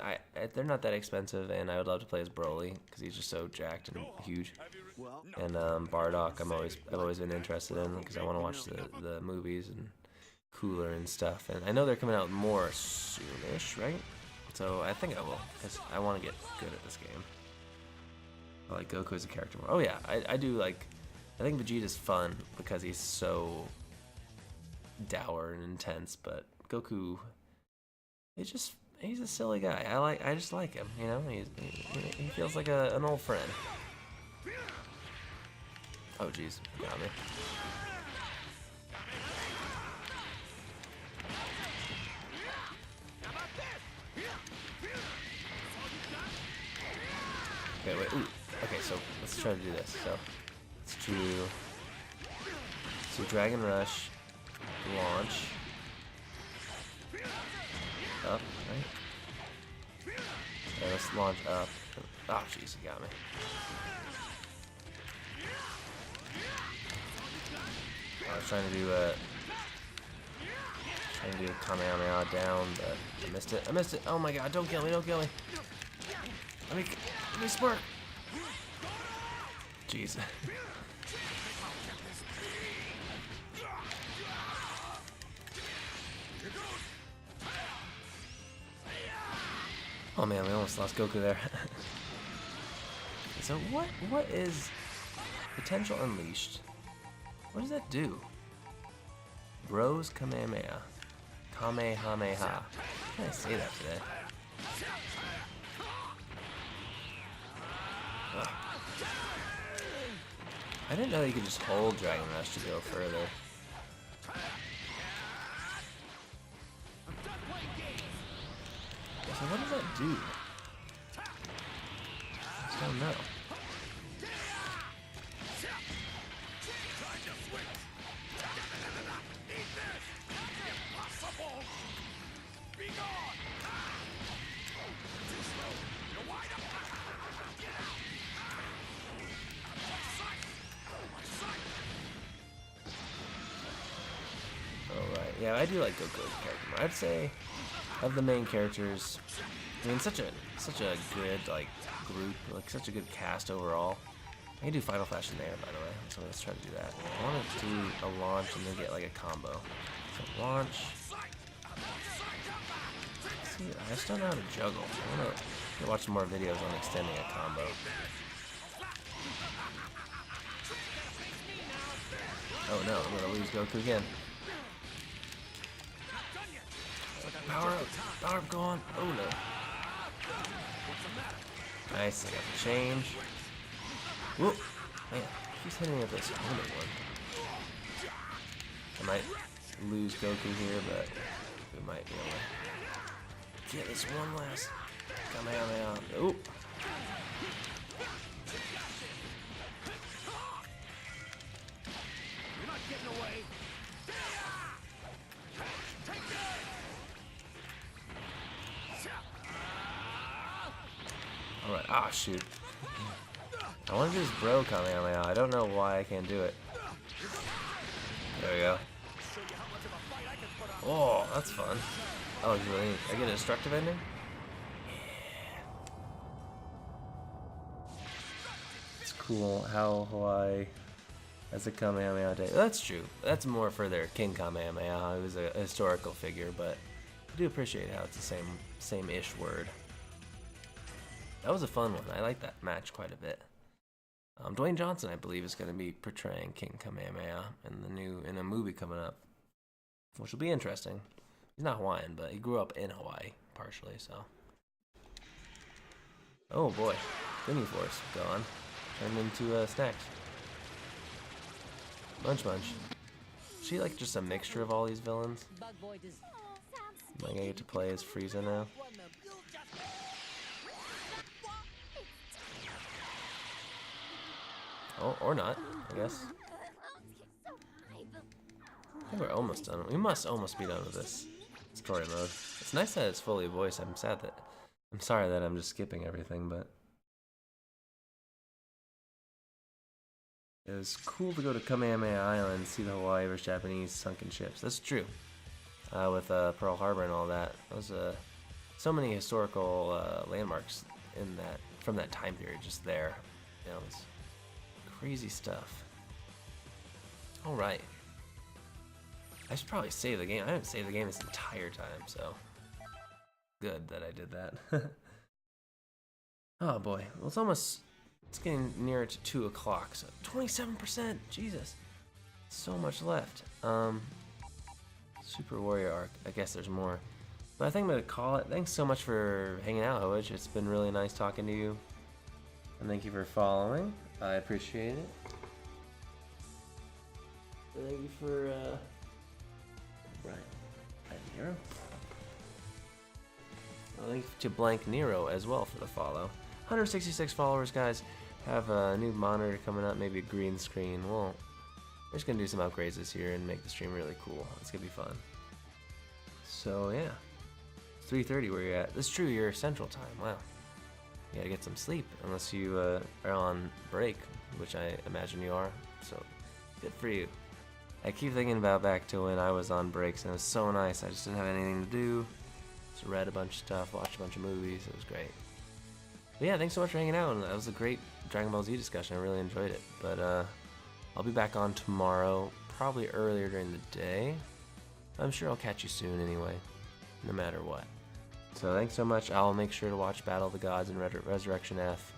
they're not that expensive, and I would love to play as Broly because he's just so jacked and huge. And Bardock, I've always been interested in because I want to watch the movies and Cooler and stuff. And I know they're coming out more soonish, right? So I think I will because I want to get good at this game. I like Goku as a character more. Oh yeah, I do like. I think Vegeta's fun because he's so dour and intense, but Goku, he's a silly guy. I just like him, you know. He feels like an old friend. Oh jeez, got me. Okay, wait. Ooh. Okay, so let's try to do this. So let's do Dragon Rush, launch, up, right? Okay, let's launch up. Oh, jeez, you got me. I was trying to do a Kamehameha down, but I missed it. I missed it. Oh my god! Don't kill me! Don't kill me! Let me spark. Jeez. Oh man, we almost lost Goku there. So what is Potential Unleashed? What does that do? Bros Kamehameha. Kamehameha. How can I say that today? Ugh. I didn't know you could just hold Dragon Rush to go further. So what does that do? I just don't know. Alright, yeah, I do like Goku as a character more. I'd say of the main characters, I mean such a good like group, like such a good cast overall. I can do Final Flash in there, by the way, so let's try to do that. I want to do a launch and then get like a combo. So launch. See, I just don't know how to juggle. I want to watch some more videos on extending a combo. Oh no, I'm gonna lose Goku again. Power up, go on. Oh no. Nice, I got the change. Whoop! Man, he's hitting me with this helmet one. I might lose Goku here, but we might be able to get this one last Kamehameha. Oop! You're not getting away. Alright, ah shoot. I want to do this bro Kamehameha. I don't know why I can't do it. There we go. Oh, that's fun. Oh, really? I get a destructive ending? It's cool how Hawaii has a Kamehameha day. That's true. That's more for their King Kamehameha. It was a historical figure, but I do appreciate how it's the same-ish word. That was a fun one. I like that match quite a bit. Dwayne Johnson, I believe, is going to be portraying King Kamehameha in a movie coming up, which will be interesting. He's not Hawaiian, but he grew up in Hawaii partially, so. Oh boy, Mini Force gone, turned into snacks. Munch Munch. Is she like just a mixture of all these villains? Am I gonna get to play as Frieza now? or not, I guess. I think we're almost done. We must almost be done with this story mode. It's nice that it's fully voiced. I'm sorry that I'm just skipping everything, but it was cool to go to Kamehameha Island and see the Hawaii versus Japanese sunken ships. That's true. With Pearl Harbor and all that. That was so many historical landmarks in that from that time period just there. You know, it's crazy stuff. All right. I should probably save the game. I haven't saved the game this entire time, so good that I did that. Oh boy, well it's getting nearer to 2 o'clock, so 27%. Jesus, so much left. Super Warrior arc. I guess there's more, but I think I'm gonna call it. Thanks so much for hanging out, Hoich. It's been really nice talking to you, and thank you for following. I appreciate it. Thank you for Right. Nero. Well, thank you to Blank Nero as well for the follow. 166 followers, guys. Have a new monitor coming up, maybe a green screen. Well, we're just gonna do some upgrades this year and make the stream really cool. It's gonna be fun. So yeah, 3:30 where you're at. That's true. You're Central Time. Wow. You gotta get some sleep unless you are on break, which I imagine you are. So good for you. I keep thinking about back to when I was on breaks and it was so nice. I just didn't have anything to do. Just read a bunch of stuff, watched a bunch of movies. It was great. But yeah, thanks so much for hanging out. And that was a great Dragon Ball Z discussion. I really enjoyed it. But I'll be back on tomorrow, probably earlier during the day. I'm sure I'll catch you soon anyway, no matter what. So thanks so much. I'll make sure to watch Battle of the Gods and Resurrection F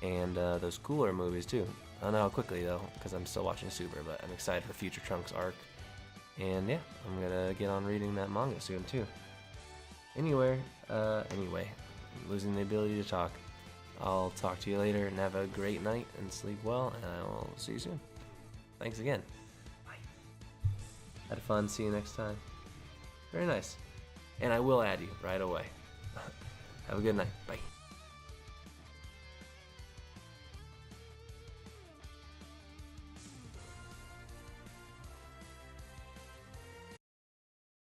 and those cooler movies too. I don't know how quickly though, because I'm still watching Super, but I'm excited for Future Trunks arc. And yeah, I'm gonna get on reading that manga soon too. Anyway, I'm losing the ability to talk. I'll talk to you later and have a great night and sleep well, and I will see you soon. Thanks again. Bye. Had fun. See you next time. Very nice. And I will add you right away. Have a good night. Bye.